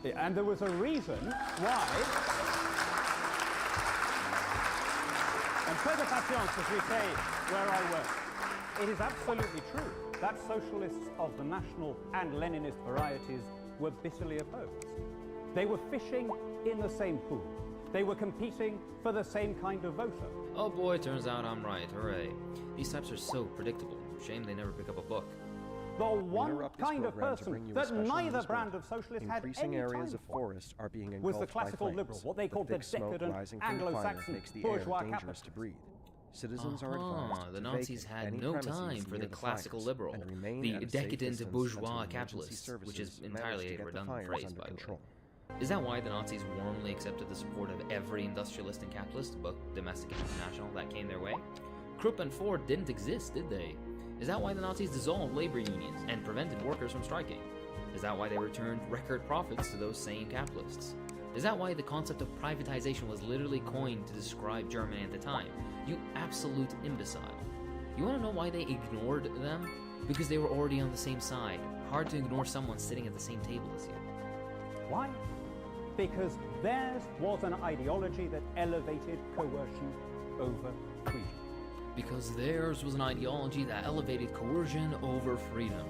Yeah, and there was a reason why. And peu de patience, as we say where I work. It is absolutely true that socialists of the national and Leninist varieties were bitterly opposed. They were fishing in the same pool. They were competing for the same kind of voter. Oh boy, turns out I'm right. Hooray. These types are so predictable. Shame they never pick up a book. The one kind of person that neither brand of socialist had any areas time of for forest are being was the engulfed by classical flames. liberal, what they called the thick smoke decadent rising from the fire Anglo-Saxon makes the air bourgeois dangerous capitalist. to breathe. Citizens are advised The to Nazis vacate had any no premises time for near the classical fires liberal, and remain the at a safe decadent distance bourgeois until emergency capitalist, which is services manage entirely to a get the redundant fires phrase, under by the control. way. Is that why the Nazis warmly accepted the support of every industrialist and capitalist, both domestic and international, that came their way? Krupp and Ford didn't exist, did they? Is that why the Nazis dissolved labor unions and prevented workers from striking? Is that why they returned record profits to those same capitalists? Is that why the concept of privatization was literally coined to describe Germany at the time? You absolute imbecile. You want to know why they ignored them? Because they were already on the same side. Hard to ignore someone sitting at the same table as you. Why? Because theirs was an ideology that elevated coercion over freedom. Because theirs was an ideology that elevated coercion over freedom.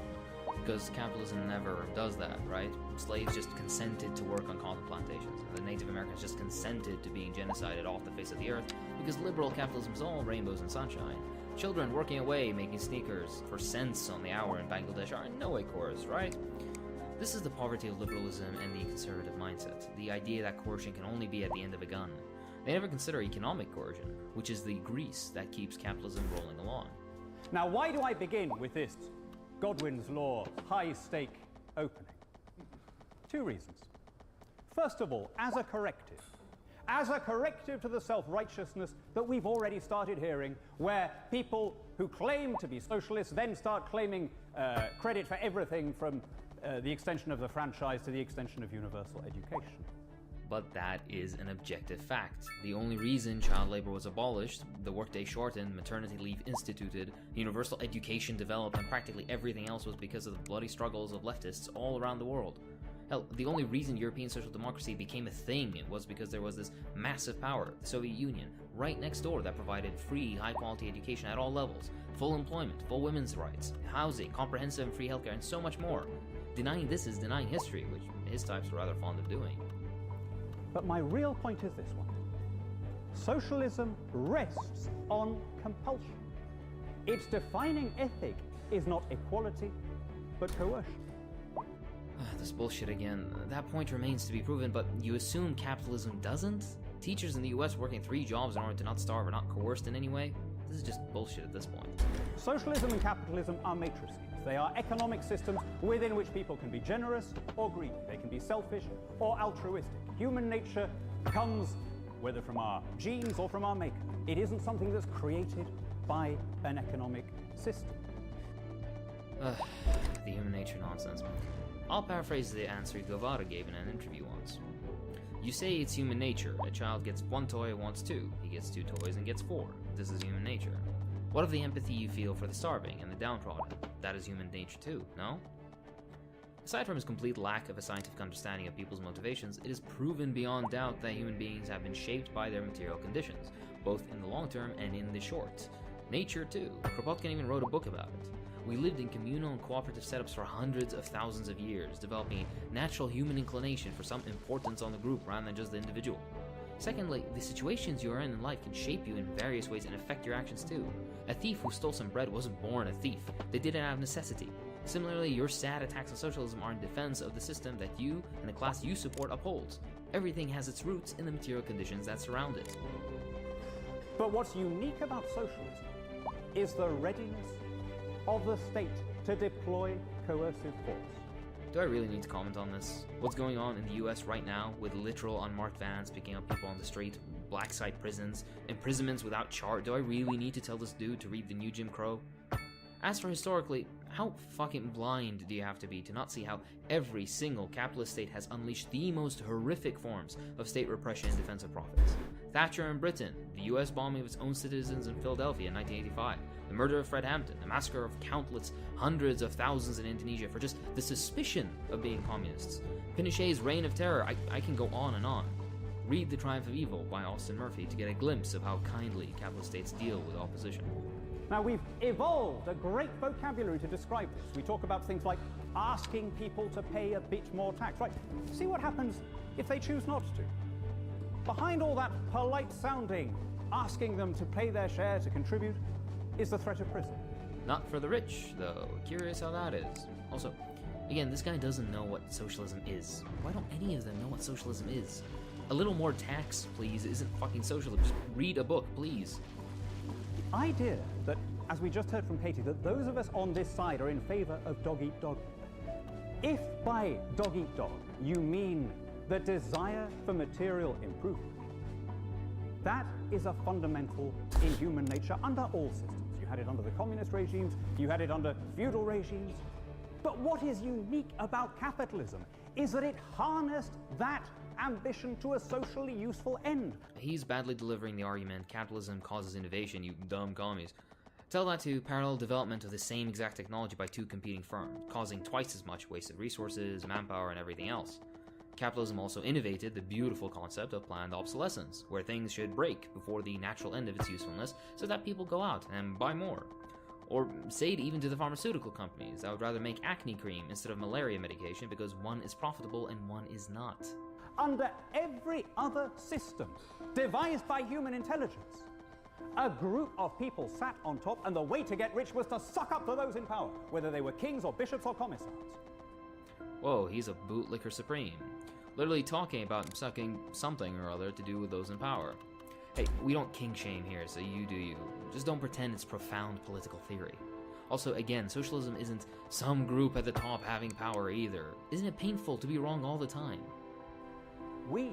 Because capitalism never does that, right? Slaves just consented to work on cotton plantations. And the Native Americans just consented to being genocided off the face of the earth because liberal capitalism is all rainbows and sunshine. Children working away making sneakers for cents on the hour in Bangladesh are in no way coerced, right? This is the poverty of liberalism and the conservative mindset. The idea that coercion can only be at the end of a gun. They never consider economic coercion, which is the grease that keeps capitalism rolling along. Now, why do I begin with this Godwin's Law high-stake opening? Two reasons. First of all, as a corrective to the self-righteousness that we've already started hearing, where people who claim to be socialists then start claiming credit for everything from the extension of the franchise to the extension of universal education. but that is an objective fact. The only reason child labor was abolished, the workday shortened, maternity leave instituted, universal education developed, and practically everything else was because of the bloody struggles of leftists all around the world. Hell, the only reason European social democracy became a thing was because there was this massive power, the Soviet Union, right next door that provided free, high-quality education at all levels, full employment, full women's rights, housing, comprehensive and free healthcare, and so much more. Denying this is denying history, which his types are rather fond of doing. But my real point is this one. Socialism rests on compulsion. Its defining ethic is not equality, but coercion. This bullshit again. That point remains to be proven, but you assume capitalism doesn't? Teachers in the US working 3 jobs in order to not starve are not coerced in any way? This is just bullshit at this point. Socialism and capitalism are matrices. They are economic systems within which people can be generous or greedy. They can be selfish or altruistic. Human nature comes whether from our genes or from our makeup. It isn't something that's created by an economic system. The human nature nonsense. I'll paraphrase the answer Guevara gave in an interview once. You say it's human nature. A child gets 1 toy, wants 2. He gets 2 toys and gets 4. This is human nature. What of the empathy you feel for the starving and the downtrodden? That is human nature too, no? Aside from his complete lack of a scientific understanding of people's motivations, it is proven beyond doubt that human beings have been shaped by their material conditions, both in the long term and in the short. Nature too. Kropotkin even wrote a book about it. We lived in communal and cooperative setups for hundreds of thousands of years, developing a natural human inclination for some importance on the group rather than just the individual. Secondly, the situations you are in life can shape you in various ways and affect your actions too. A thief who stole some bread wasn't born a thief. They did it out of necessity. Similarly, your sad attacks on socialism are in defense of the system that you and the class you support upholds. Everything has its roots in the material conditions that surround it. But what's unique about socialism is the readiness of the state to deploy coercive force. Do I really need to comment on this? What's going on in the US right now with literal unmarked vans picking up people on the street, black site prisons, imprisonments without charge? Do I really need to tell this dude to read the new Jim Crow? As for historically, how fucking blind do you have to be to not see how every single capitalist state has unleashed the most horrific forms of state repression in defense of profits? Thatcher in Britain, the US bombing of its own citizens in Philadelphia in 1985, the murder of Fred Hampton, the massacre of countless hundreds of thousands in Indonesia for just the suspicion of being communists, Pinochet's reign of terror. I can go on and on. Read The Triumph of Evil by Austin Murphy to get a glimpse of how kindly capitalist states deal with opposition. Now, we've evolved a great vocabulary to describe this. We talk about things like asking people to pay a bit more tax, right? See what happens if they choose not to. Behind all that polite sounding, asking them to pay their share, to contribute, is the threat of prison. Not for the rich, though. Curious how that is. Also, again, this guy doesn't know what socialism is. Why don't any of them know what socialism is? A little more tax, please, isn't fucking socialism. Just read a book, please. The idea that, as we just heard from Katie, that those of us on this side are in favor of dog-eat-dog. If by dog-eat-dog you mean the desire for material improvement, that is a fundamental in human nature under all systems. You had it under the communist regimes, you had it under feudal regimes. But what is unique about capitalism is that it harnessed that ambition to a socially useful end. He's badly delivering the argument, capitalism causes innovation, you dumb commies. Tell that to parallel development of the same exact technology by 2 competing firms, causing twice as much wasted resources, manpower, and everything else. Capitalism also innovated the beautiful concept of planned obsolescence, where things should break before the natural end of its usefulness so that people go out and buy more. Or say it even to the pharmaceutical companies that would rather make acne cream instead of malaria medication because one is profitable and one is not. Under every other system devised by human intelligence, a group of people sat on top, and the way to get rich was to suck up to those in power, whether they were kings or bishops or commissars. Whoa, he's a bootlicker supreme. Literally talking about sucking something or other to do with those in power. Hey, we don't king shame here, so you do you. Just don't pretend it's profound political theory. Also, again, socialism isn't some group at the top having power either. Isn't it painful to be wrong all the time? We,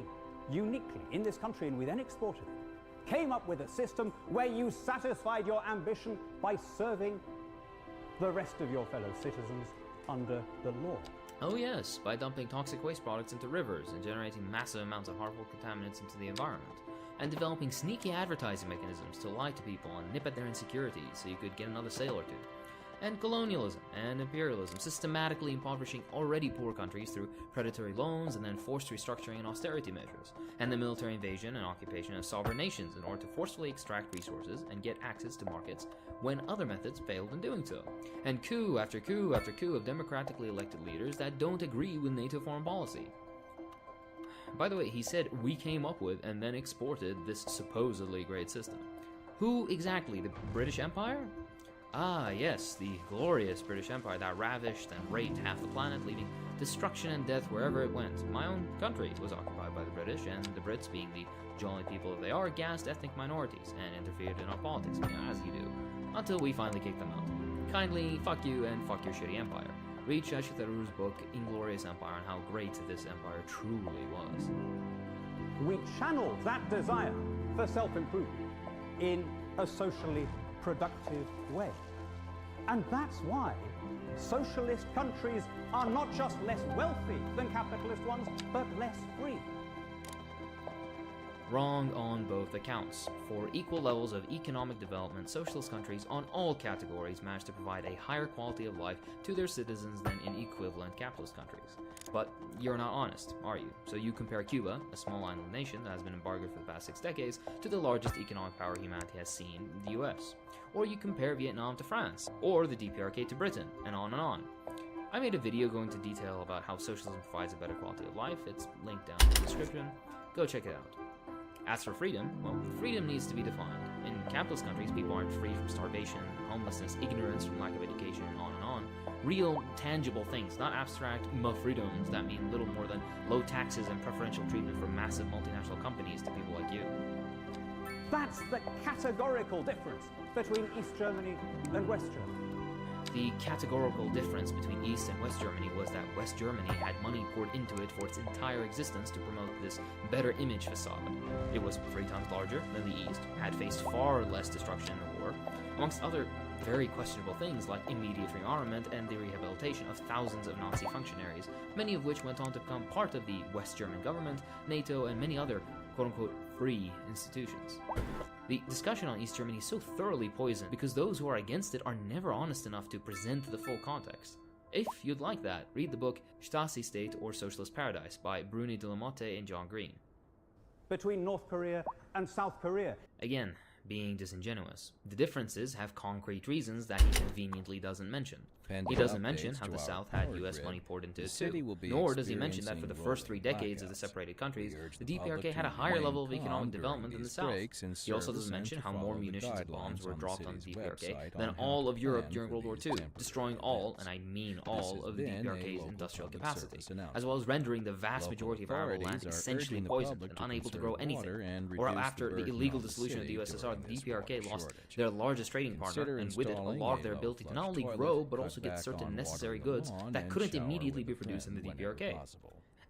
uniquely in this country, and we then exported it, came up with a system where you satisfied your ambition by serving the rest of your fellow citizens under the law. Oh yes, by dumping toxic waste products into rivers and generating massive amounts of harmful contaminants into the environment, and developing sneaky advertising mechanisms to lie to people and nip at their insecurities so you could get another sale or two. And colonialism and imperialism, systematically impoverishing already poor countries through predatory loans and then forced restructuring and austerity measures, and the military invasion and occupation of sovereign nations in order to forcefully extract resources and get access to markets when other methods failed in doing so, and coup after coup after coup of democratically elected leaders that don't agree with NATO foreign policy. By the way, he said we came up with and then exported this supposedly great system. Who exactly? The British Empire? Ah, yes, the glorious British Empire that ravished and raped half the planet, leaving destruction and death wherever it went. My own country was occupied by the British, and the Brits, being the jolly people they are, gassed ethnic minorities and interfered in our politics, as you do, until we finally kicked them out. Kindly, fuck you and fuck your shitty empire. Read Shashi Tharoor's book, Inglorious Empire, and how great this empire truly was. We channel that desire for self-improvement in a socially productive way. And that's why socialist countries are not just less wealthy than capitalist ones, but less free. Wrong on both accounts. For equal levels of economic development, socialist countries on all categories manage to provide a higher quality of life to their citizens than in equivalent capitalist countries. But you're not honest, are you? So you compare Cuba, a small island nation that has been embargoed for the past 6 decades, to the largest economic power humanity has seen, the US. Or you compare Vietnam to France, or the DPRK to Britain, and on and on. I made a video going into detail about how socialism provides a better quality of life. It's linked down in the description. Go check it out. As for freedom, well, freedom needs to be defined. In capitalist countries, people aren't free from starvation, homelessness, ignorance from lack of education, and on and on. Real, tangible things, not abstract freedoms that mean little more than low taxes and preferential treatment for massive multinational companies to people like you. That's the categorical difference between East Germany and West Germany. The categorical difference between East and West Germany was that West Germany had money poured into it for its entire existence to promote this better image facade. It was 3 times larger than the East, had faced far less destruction in the war, amongst other very questionable things like immediate rearmament and the rehabilitation of thousands of Nazi functionaries, many of which went on to become part of the West German government, NATO, and many other quote-unquote free institutions. The discussion on East Germany is so thoroughly poisoned because those who are against it are never honest enough to present the full context. If you'd like that, read the book Stasi State or Socialist Paradise by Bruni de la Motte and John Green. Between North Korea and South Korea. Again, being disingenuous. The differences have concrete reasons that he conveniently doesn't mention. He doesn't mention how the South had US money poured into it too, nor does he mention that for the first 3 decades of the separated countries, the DPRK had a higher level of economic development than the South. He also doesn't mention how more munitions and bombs were dropped on the DPRK than all of Europe during World War II, destroying all, and I mean all, of the DPRK's industrial capacity, as well as rendering the vast majority of arable land essentially poisoned and unable to grow anything. Or after the illegal dissolution of the USSR, the DPRK lost their largest trading partner, and with it a lot of their ability to not only grow, but also get certain necessary goods that couldn't immediately be produced in the DPRK.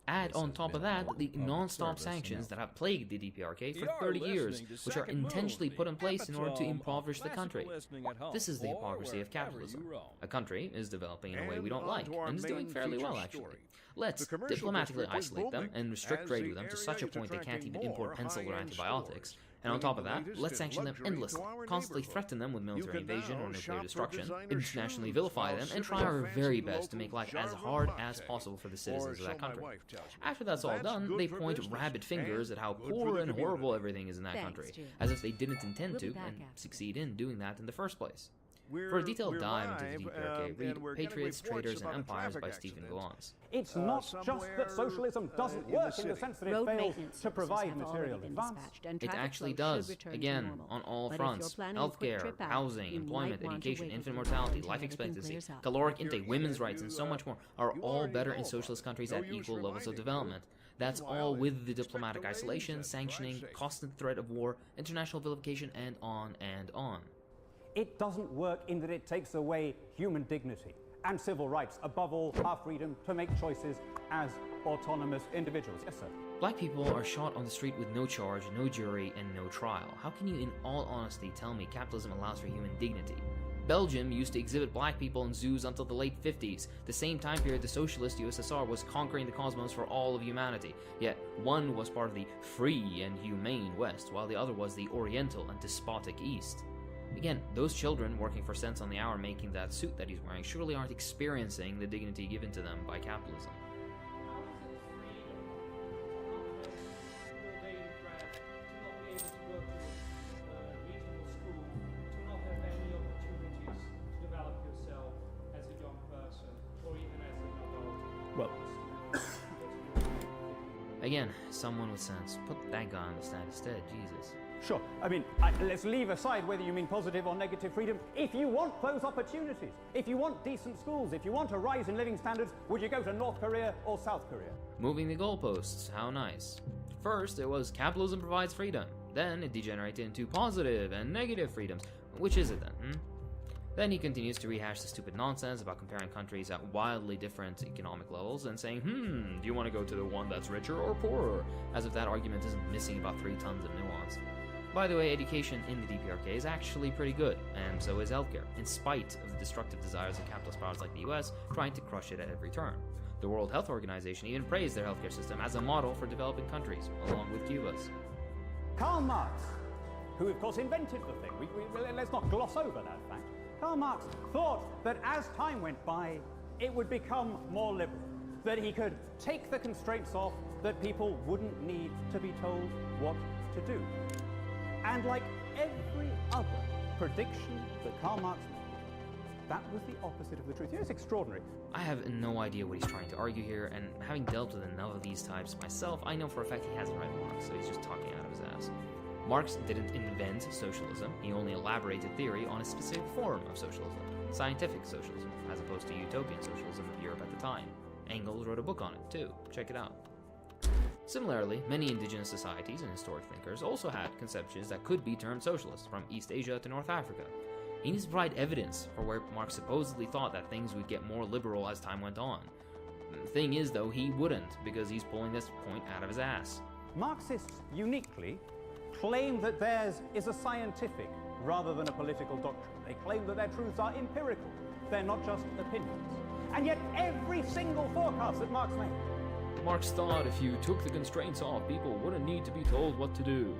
Add on top of that the non-stop sanctions that have plagued the DPRK for 30 years, which are intentionally put in place in order to impoverish the country. This is the hypocrisy of capitalism. A country is developing in a way we don't like, and is doing fairly well actually. Let's diplomatically isolate them and restrict trade with them to such a point they can't even import pencil or antibiotics. And on top of that, let's sanction them endlessly, constantly threaten them with military invasion or nuclear destruction, internationally vilify them, and try our very best to make life as hard as possible for the citizens of that country. After that's all done, they point rabid fingers at how poor and horrible everything is in that country, as if they didn't intend to and succeed in doing that in the first place. For a detailed dive into the DPRK, read Patriots, Traitors, and Empires by Stephen Gallons. It's not just that socialism doesn't work in the sense that it fails to provide material advance. It actually does. Again, on all fronts. Healthcare, housing, employment, education, infant mortality, life expectancy, caloric intake, women's rights, and so much more are all better in socialist countries at equal levels of development. That's all with the diplomatic isolation, sanctioning, constant threat of war, international vilification, and on and on. It doesn't work in that it takes away human dignity and civil rights, above all, our freedom to make choices as autonomous individuals. Yes, sir. Black people are shot on the street with no charge, no jury, and no trial. How can you in all honesty tell me capitalism allows for human dignity? Belgium used to exhibit black people in zoos until the late 50s, the same time period the socialist USSR was conquering the cosmos for all of humanity, yet one was part of the free and humane West, while the other was the oriental and despotic East. Again, those children working for cents on the hour making that suit that he's wearing surely aren't experiencing the dignity given to them by capitalism. Well, again, someone with sense. Put that guy on the stand instead, Jesus. sure. I mean, let's leave aside whether you mean positive or negative freedom. If you want those opportunities, if you want decent schools, if you want a rise in living standards, would you go to North Korea or South Korea? Moving the goalposts, how nice. First, it was capitalism provides freedom. Then it degenerated into positive and negative freedoms. Which is it then, Then he continues to rehash the stupid nonsense about comparing countries at wildly different economic levels and saying, do you want to go to the one that's richer or poorer? As if that argument isn't missing about 3 tons of nuance. By the way, education in the DPRK is actually pretty good, and so is healthcare, in spite of the destructive desires of capitalist powers like the US trying to crush it at every turn. The World Health Organization even praised their healthcare system as a model for developing countries, along with Cuba's. Karl Marx, who of course invented the thing, let's not gloss over that fact. Karl Marx thought that as time went by, it would become more liberal, that he could take the constraints off, that people wouldn't need to be told what to do. And like every other prediction that Karl Marx made, that was the opposite of the truth. You know, it's extraordinary. I have no idea what he's trying to argue here, and having dealt with enough of these types myself, I know for a fact he hasn't read Marx, so he's just talking out of his ass. Marx didn't invent socialism, he only elaborated theory on a specific form of socialism, scientific socialism, as opposed to utopian socialism of Europe at the time. Engels wrote a book on it, too. Check it out. Similarly, many indigenous societies and historic thinkers also had conceptions that could be termed socialist, from East Asia to North Africa. He needs to provide evidence for where Marx supposedly thought that things would get more liberal as time went on. The thing is, though, he wouldn't, because he's pulling this point out of his ass. Marxists uniquely claim that theirs is a scientific rather than a political doctrine. They claim that their truths are empirical. They're not just opinions. And yet every single forecast that Marx made, Marx thought if you took the constraints off, people wouldn't need to be told what to do.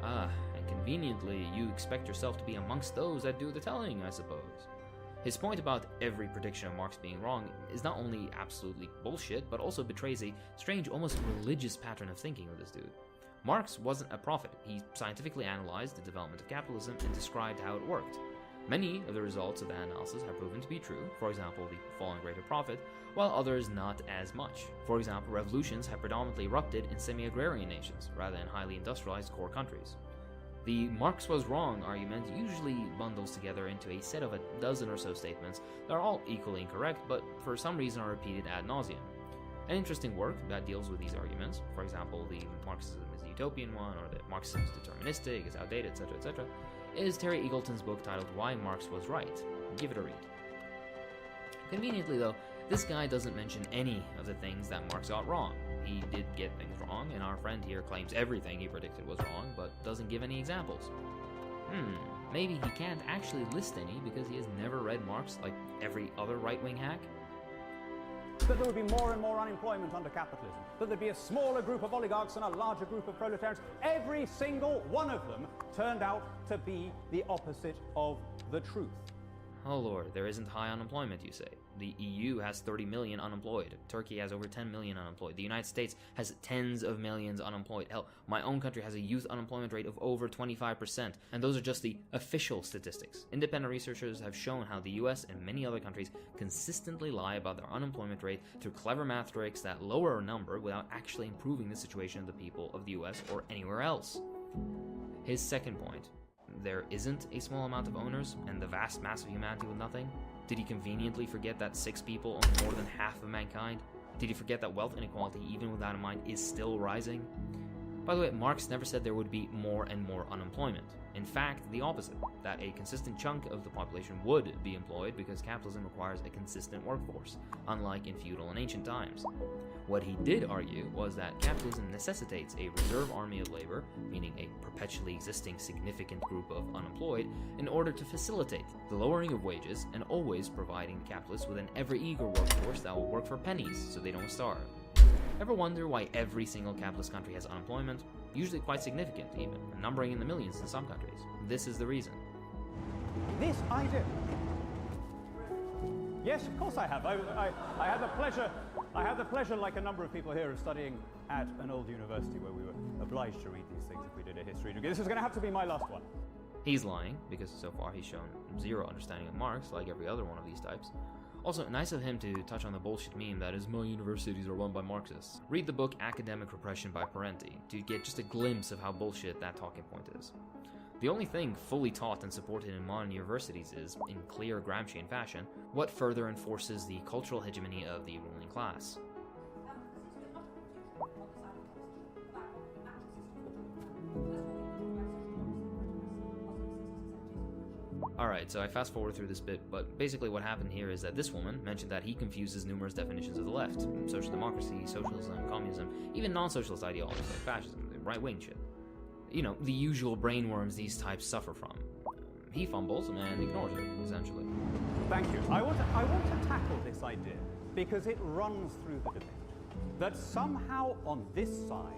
And conveniently, you expect yourself to be amongst those that do the telling, I suppose. His point about every prediction of Marx being wrong is not only absolutely bullshit, but also betrays a strange, almost religious pattern of thinking with this dude. Marx wasn't a prophet. He scientifically analyzed the development of capitalism and described how it worked. Many of the results of that analysis have proven to be true, for example, the falling rate of profit, while others not as much. For example, revolutions have predominantly erupted in semi-agrarian nations, rather than highly industrialized core countries. The Marx was wrong argument usually bundles together into a set of a dozen or so statements that are all equally incorrect, but for some reason are repeated ad nauseum. An interesting work that deals with these arguments, for example, the Marxism is the utopian one, or that Marxism is deterministic, is outdated, etc., is Terry Eagleton's book titled Why Marx Was Right. Give it a read. Conveniently, though, this guy doesn't mention any of the things that Marx got wrong. He did get things wrong, and our friend here claims everything he predicted was wrong, but doesn't give any examples. Maybe he can't actually list any because he has never read Marx like every other right-wing hack? that there would be more and more unemployment under capitalism, that there'd be a smaller group of oligarchs and a larger group of proletarians. Every single one of them turned out to be the opposite of the truth. Oh lord, there isn't high unemployment, you say. The EU has 30 million unemployed. Turkey has over 10 million unemployed. The United States has tens of millions unemployed. Hell, my own country has a youth unemployment rate of over 25%, and those are just the official statistics. Independent researchers have shown how the US and many other countries consistently lie about their unemployment rate through clever math tricks that lower a number without actually improving the situation of the people of the US or anywhere else. His second point. There isn't a small amount of owners and the vast mass of humanity with nothing? Did he conveniently forget that 6 people own more than half of mankind? Did he forget that wealth inequality, even with that in mind, is still rising? By the way, Marx never said there would be more and more unemployment. In fact, the opposite, that a consistent chunk of the population would be employed because capitalism requires a consistent workforce, unlike in feudal and ancient times. What he did argue was that capitalism necessitates a reserve army of labor, meaning a perpetually existing significant group of unemployed, in order to facilitate the lowering of wages and always providing the capitalists with an ever-eager workforce that will work for pennies so they don't starve. Ever wonder why every single capitalist country has unemployment? Usually quite significant even, numbering in the millions in some countries. This is the reason. This I do. Yes, of course I have. I had the pleasure, like a number of people here, of studying at an old university where we were obliged to read these things if we did a history degree. This is going to have to be my last one. He's lying, because so far he's shown zero understanding of Marx, like every other one of these types. Also, nice of him to touch on the bullshit meme that is, my universities are run by Marxists. Read the book Academic Repression by Parenti to get just a glimpse of how bullshit that talking point is. The only thing fully taught and supported in modern universities is, in clear Gramscian fashion, what further enforces the cultural hegemony of the ruling class. Alright, so I fast forward through this bit, but basically what happened here is that this woman mentioned that he confuses numerous definitions of the left: social democracy, socialism, communism, even non-socialist ideologies like fascism, the right-wing shit. You know, the usual brainworms these types suffer from. He fumbles and ignores it, essentially. Thank you. I want to tackle this idea because it runs through the debate that somehow on this side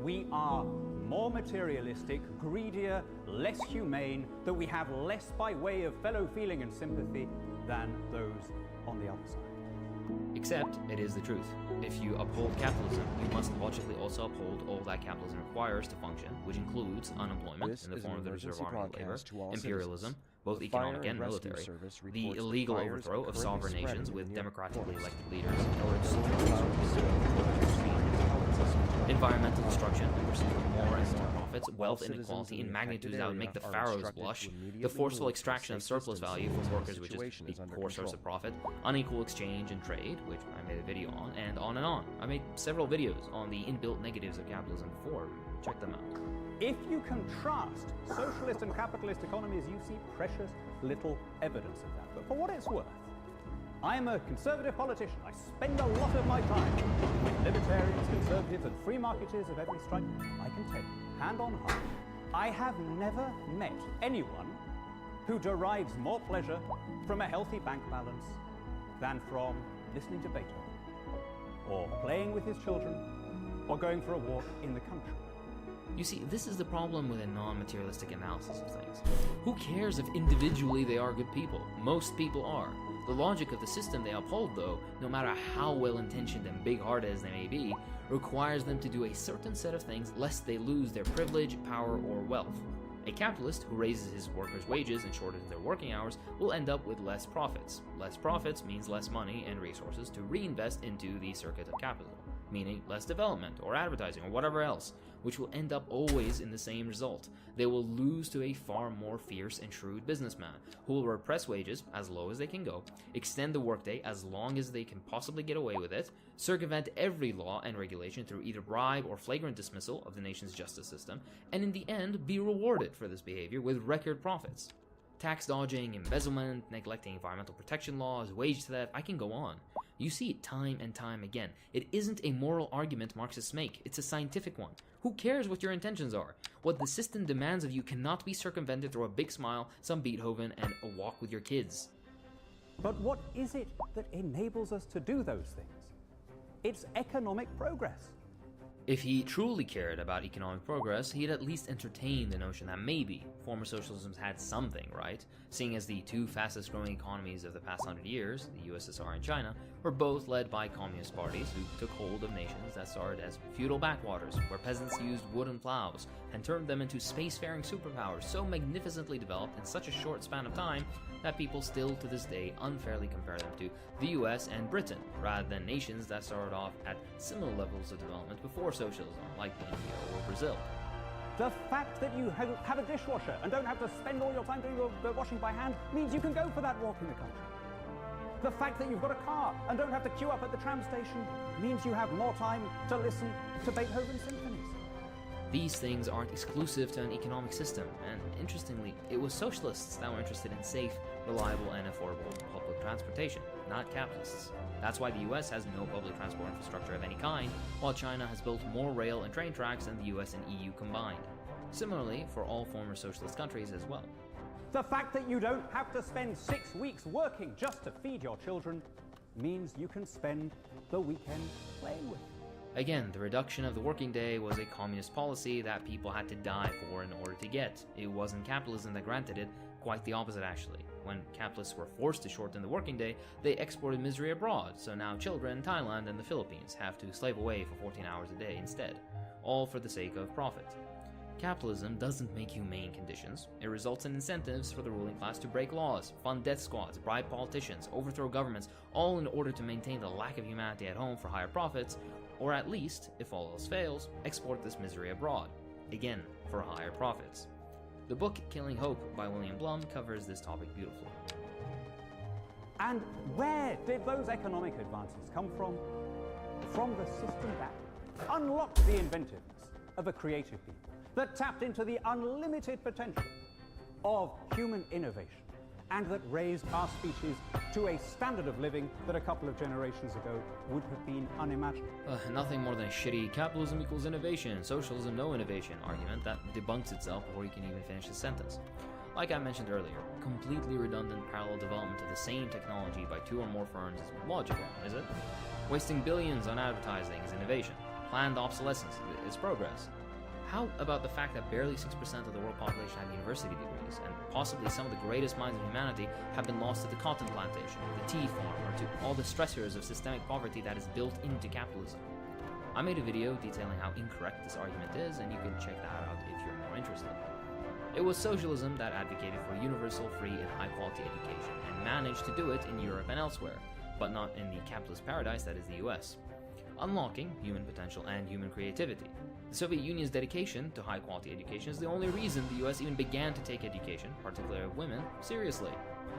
we are more materialistic, greedier, less humane, that we have less by way of fellow feeling and sympathy than those on the other side. Except, it is the truth. If you uphold capitalism, you must logically also uphold all that capitalism requires to function, which includes unemployment in the form of the reserve army of labor, imperialism, both economic and military, the illegal overthrow of sovereign nations with democratically elected leaders, environmental destruction in pursuit of more and more profits, wealth inequality in magnitudes that would make the pharaohs blush, the forceful extraction of surplus value from workers, which is the core source of profit, unequal exchange and trade, which I made a video on, and on and on. I made several videos on the inbuilt negatives of capitalism before. Check them out. If you contrast socialist and capitalist economies, you see precious little evidence of that. But for what it's worth, I am a conservative politician. I spend a lot of my time with libertarians, conservatives, and free marketers of every stripe. I can tell you, hand on heart, I have never met anyone who derives more pleasure from a healthy bank balance than from listening to Beethoven, or playing with his children, or going for a walk in the country. You see, this is the problem with a non-materialistic analysis of things. Who cares if individually they are good people? Most people are. The logic of the system they uphold, though, no matter how well-intentioned and big-hearted as they may be, requires them to do a certain set of things lest they lose their privilege, power, or wealth. A capitalist who raises his workers' wages and shortens their working hours will end up with less profits. Less profits means less money and resources to reinvest into the circuit of capital, meaning less development or advertising or whatever else, which will end up always in the same result. They will lose to a far more fierce and shrewd businessman who will repress wages as low as they can go, extend the workday as long as they can possibly get away with it, circumvent every law and regulation through either bribe or flagrant dismissal of the nation's justice system, and in the end be rewarded for this behavior with record profits. Tax dodging, embezzlement, neglecting environmental protection laws, wage theft, I can go on. You see it time and time again. It isn't a moral argument Marxists make, it's a scientific one. Who cares what your intentions are? What the system demands of you cannot be circumvented through a big smile, some Beethoven, and a walk with your kids. But what is it that enables us to do those things? It's economic progress. If he truly cared about economic progress, he'd at least entertain the notion that maybe former socialisms had something, right? Seeing as the two fastest growing economies of the past 100 years, the USSR and China, were both led by communist parties who took hold of nations that started as feudal backwaters, where peasants used wooden plows, and turned them into spacefaring superpowers so magnificently developed in such a short span of time that people still to this day unfairly compare them to the US and Britain, rather than nations that started off at similar levels of development before socialism, like India or Brazil. The fact that you have a dishwasher and don't have to spend all your time doing the washing by hand means you can go for that walk in the country. The fact that you've got a car and don't have to queue up at the tram station means you have more time to listen to Beethoven's symphonies. These things aren't exclusive to an economic system, and interestingly, it was socialists that were interested in safe, reliable, and affordable public transportation, not capitalists. That's why the US has no public transport infrastructure of any kind, while China has built more rail and train tracks than the US and EU combined. Similarly, for all former socialist countries as well. The fact that you don't have to spend 6 weeks working just to feed your children means you can spend the weekend playing with them. Again, the reduction of the working day was a communist policy that people had to die for in order to get. It wasn't capitalism that granted it, quite the opposite actually. When capitalists were forced to shorten the working day, they exported misery abroad, so now children in Thailand and the Philippines have to slave away for 14 hours a day instead, all for the sake of profit. Capitalism doesn't make humane conditions. It results in incentives for the ruling class to break laws, fund death squads, bribe politicians, overthrow governments, all in order to maintain the lack of humanity at home for higher profits, or at least, if all else fails, export this misery abroad, again, for higher profits. The book Killing Hope by William Blum covers this topic beautifully. And where did those economic advances come from? From the system that unlocked the inventiveness of a creative people, that tapped into the unlimited potential of human innovation, and that raised our species to a standard of living that a couple of generations ago would have been unimaginable. Nothing more than a shitty capitalism equals innovation, socialism no innovation argument that debunks itself before you can even finish the sentence. Like I mentioned earlier, completely redundant parallel development of the same technology by 2 or more firms is logical, is it? Wasting billions on advertising is innovation. Planned obsolescence is progress. How about the fact that barely 6% of the world population have university degrees, and possibly some of the greatest minds of humanity have been lost to the cotton plantation, the tea farm, or to all the stressors of systemic poverty that is built into capitalism? I made a video detailing how incorrect this argument is, and you can check that out if you're more interested. It was socialism that advocated for universal, free, and high-quality education, and managed to do it in Europe and elsewhere, but not in the capitalist paradise that is the US. Unlocking human potential and human creativity. The Soviet Union's dedication to high-quality education is the only reason the US even began to take education, particularly of women, seriously.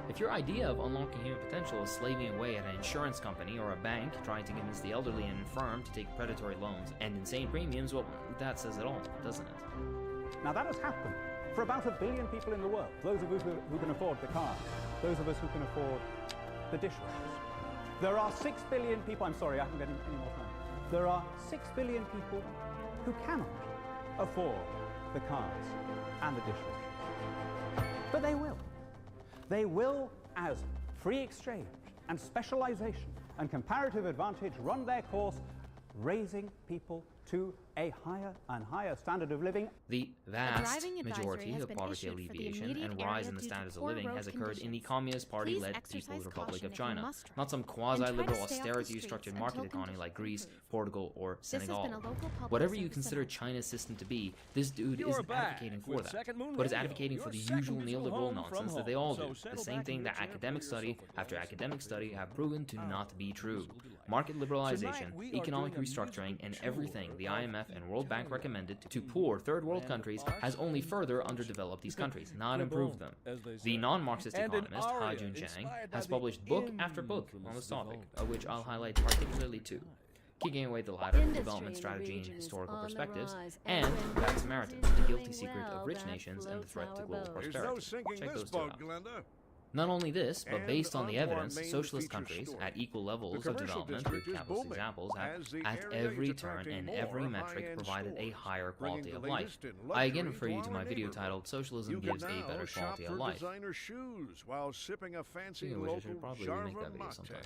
If your idea of unlocking human potential is slaving away at an insurance company or a bank trying to convince the elderly and infirm to take predatory loans and insane premiums, well, that says it all, doesn't it? Now that has happened for about 1 billion people in the world. Those of us who can afford the cars, those of us who can afford the dishwashers. There are 6 billion people, I'm sorry, I haven't got any more time. There are 6 billion people who cannot afford the cars and the dishwashers. But they will. They will as free exchange and specialization and comparative advantage run their course, raising people to a higher and higher standard of living. The vast majority of poverty alleviation and rise in the standards of living has occurred in the Communist Party-led People's Republic of China, not some quasi-liberal austerity-structured market economy like Greece, Portugal, or Senegal. Whatever you consider China's system to be, this dude isn't advocating for that, but is advocating for the usual neoliberal nonsense that they all do, the same thing that academic study after academic study have proven to not be true. Market liberalization, economic restructuring, and everything the IMF and World Bank recommended to poor third world countries has only further underdeveloped these countries, not improved them. The non-Marxist economist Ha Jun Chang has published book after book on this topic, of which I'll highlight particularly 2. Kicking Away the Ladder, Development Strategy and Historical Perspectives, and Bad Samaritans, The Guilty Secret of Rich Nations and the Threat to Global Prosperity. Check those 2 out. Not only this, but based on the evidence, socialist countries at equal levels of development with capitalist examples have at every turn and every metric provided a higher quality of life. I again refer you to my video titled Socialism Gives a Better Quality of Life. While sipping a fancy I should probably remake that video sometime.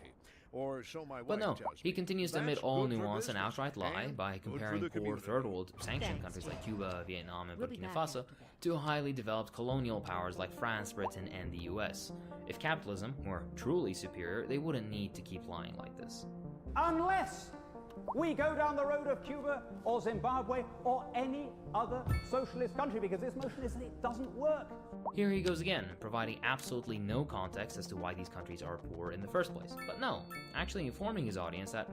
But no, he continues to admit all nuance and outright lie by comparing poor third world sanctioned countries like Cuba, Vietnam, and Burkina Faso to highly developed colonial powers like France, Britain, and the US. If capitalism were truly superior, they wouldn't need to keep lying like this. Unless we go down the road of Cuba or Zimbabwe or any other socialist country, because this motion is that it doesn't work. Here he goes again, providing absolutely no context as to why these countries are poor in the first place. But no, actually informing his audience that,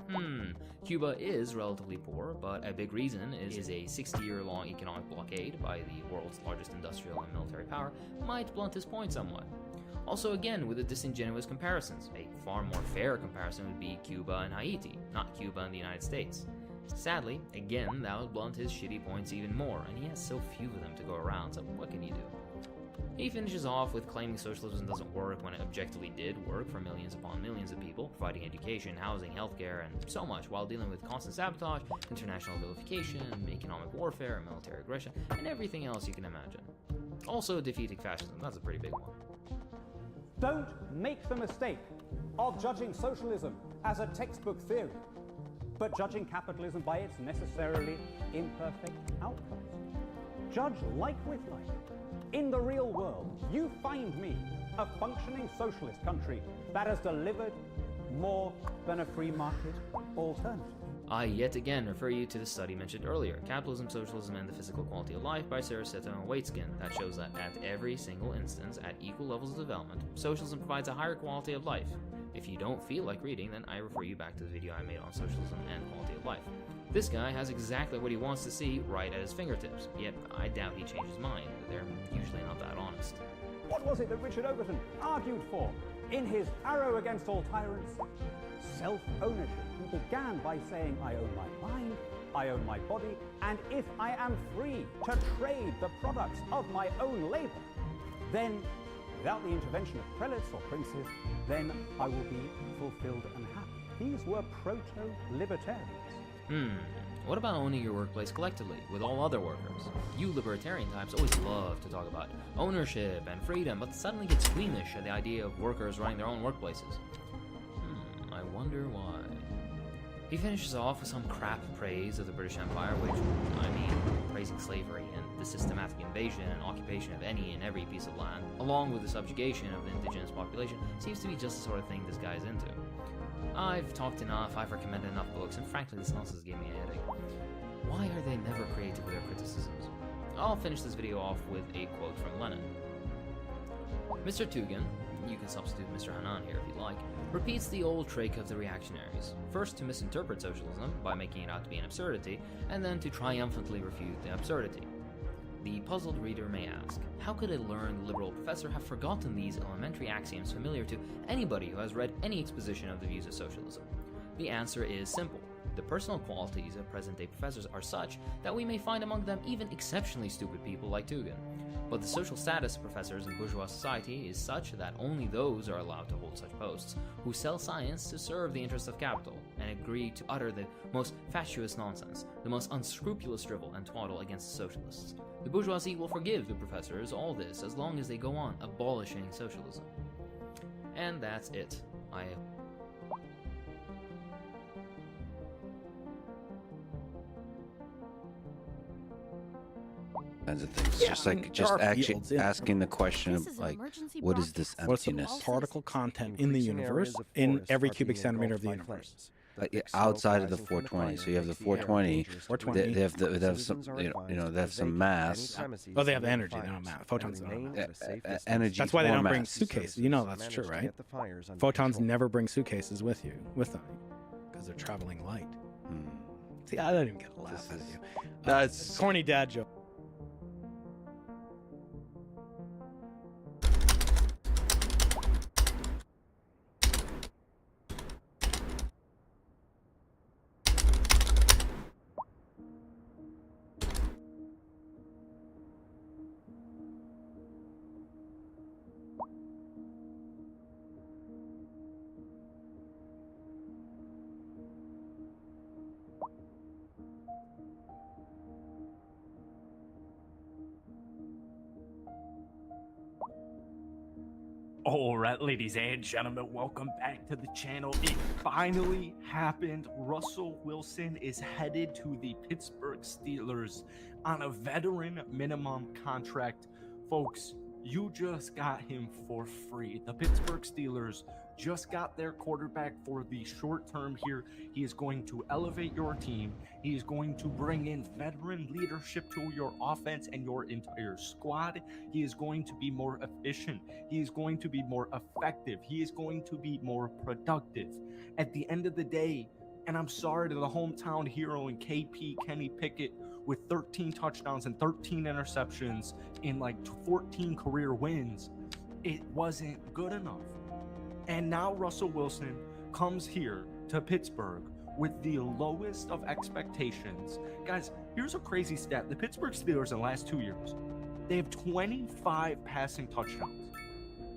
Cuba is relatively poor, but a big reason is a 60-year-long economic blockade by the world's largest industrial and military power might blunt his point somewhat. Also again with the disingenuous comparisons. A far more fair comparison would be Cuba and Haiti, not Cuba and the United States. Sadly, again, that would blunt his shitty points even more, and he has so few of them to go around, so what can you do? He finishes off with claiming socialism doesn't work when it objectively did work for millions upon millions of people, providing education, housing, healthcare, and so much, while dealing with constant sabotage, international vilification, economic warfare, and military aggression, and everything else you can imagine. Also defeating fascism, that's a pretty big one. Don't make the mistake of judging socialism as a textbook theory, but judging capitalism by its necessarily imperfect outcomes. Judge like with like. In the real world, you find me a functioning socialist country that has delivered more than a free market alternative. I yet again refer you to the study mentioned earlier, Capitalism, Socialism, and the Physical Quality of Life by Sarah Seto and Waitskin, that shows that at every single instance, at equal levels of development, socialism provides a higher quality of life. If you don't feel like reading, then I refer you back to the video I made on socialism and quality of life. This guy has exactly what he wants to see right at his fingertips, yet I doubt he changed his mind. They're usually not that honest. What was it that Richard Overton argued for in his Arrow Against All Tyrants? Self-ownership. He began by saying, I own my mind, I own my body, and if I am free to trade the products of my own labor, then, without the intervention of prelates or princes, then I will be fulfilled and happy. These were proto-libertarians. What about owning your workplace collectively, with all other workers? You libertarian types always love to talk about ownership and freedom, but suddenly get squeamish at the idea of workers running their own workplaces. I wonder why. He finishes off with some crap praise of the British Empire, which, I mean, praising slavery and the systematic invasion and occupation of any and every piece of land, along with the subjugation of the indigenous population, seems to be just the sort of thing this guy's into. I've talked enough, I've recommended enough books, and frankly this nonsense gave me a headache. Why are they never creative with their criticisms? I'll finish this video off with a quote from Lenin. Mr. Tugin, you can substitute Mr. Hanan here if you'd like, repeats the old trick of the reactionaries. First to misinterpret socialism by making it out to be an absurdity, and then to triumphantly refute the absurdity. The puzzled reader may ask, how could a learned liberal professor have forgotten these elementary axioms familiar to anybody who has read any exposition of the views of socialism? The answer is simple. The personal qualities of present-day professors are such that we may find among them even exceptionally stupid people like Tugin. But the social status of professors in bourgeois society is such that only those are allowed to hold such posts who sell science to serve the interests of capital and agree to utter the most fatuous nonsense, the most unscrupulous drivel and twaddle against the socialists. The bourgeoisie will forgive the professors all this as long as they go on abolishing socialism. And that's it. Kinds of things. Just like actually asking the question of like, what is this emptiness? What's the particle content in the universe in every cubic centimeter of the universe? Outside of the 420, so you have the 420. They have some, they have some mass. Oh, they have energy. They don't mass. Photons don't have mass. Energy. That's why they don't bring suitcases. You know that's true, right? Photons never bring suitcases with them because they're traveling light. See, I don't even get a laugh out of you. That's corny dad joke. Alright, ladies and gentlemen, welcome back to the channel. It finally happened. Russell Wilson is headed to the Pittsburgh Steelers on a veteran minimum contract. Folks, you just got him for free. The Pittsburgh Steelers just got their quarterback for the short term here. He is going to elevate your team. He is going to bring in veteran leadership to your offense and your entire squad. He is going to be more efficient. He is going to be more effective. He is going to be more productive. At the end of the day, and I'm sorry to the hometown hero in KP, Kenny Pickett, with 13 touchdowns and 13 interceptions in like 14 career wins, it wasn't good enough. And now Russell Wilson comes here to Pittsburgh with the lowest of expectations. Guys, here's a crazy stat. The Pittsburgh Steelers in the last 2 years, they have 25 passing touchdowns.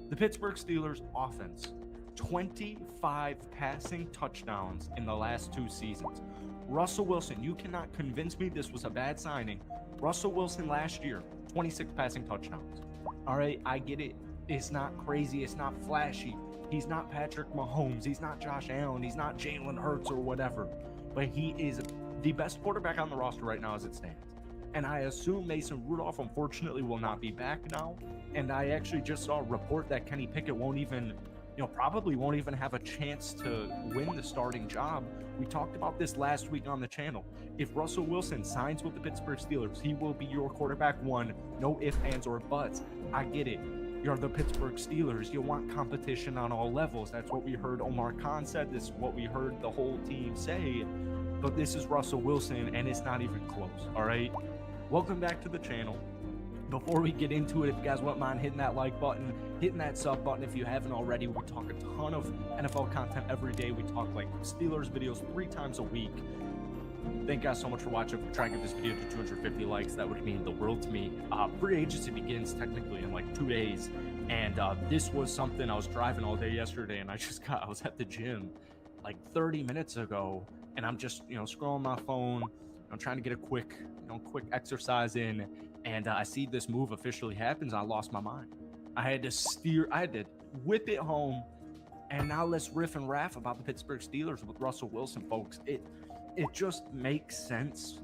The Pittsburgh Steelers offense, 25 passing touchdowns in the last 2 seasons. Russell Wilson, you cannot convince me this was a bad signing. Russell Wilson last year, 26 passing touchdowns. All right, I get it. It's not crazy. It's not flashy. He's not Patrick Mahomes. He's not Josh Allen. He's not Jalen Hurts or whatever. But he is the best quarterback on the roster right now as it stands. And I assume Mason Rudolph, unfortunately, will not be back now. And I actually just saw a report that Kenny Pickett won't even, probably won't even have a chance to win the starting job. We talked about this last week on the channel. If Russell Wilson signs with the Pittsburgh Steelers, he will be your quarterback one. No ifs, ands, or buts. I get it. You're the Pittsburgh Steelers. You want competition on all levels. That's what we heard Omar Khan said. This is what we heard the whole team say. But this is Russell Wilson, and it's not even close, all right? Welcome back to the channel. Before we get into it, if you guys wouldn't mind hitting that like button, hitting that sub button if you haven't already. We talk a ton of NFL content every day. We talk like Steelers videos 3 times a week. Thank you guys so much for watching. If we try to get this video to 250 likes, that would mean the world to me. Free agency begins technically in like 2 days. And this was something I was driving all day yesterday, and I was at the gym like 30 minutes ago, and I'm just, scrolling my phone. I'm trying to get a quick exercise in, and I see this move officially happens. I lost my mind. I had to whip it home, and now let's riff and raff about the Pittsburgh Steelers with Russell Wilson, folks. It just makes sense.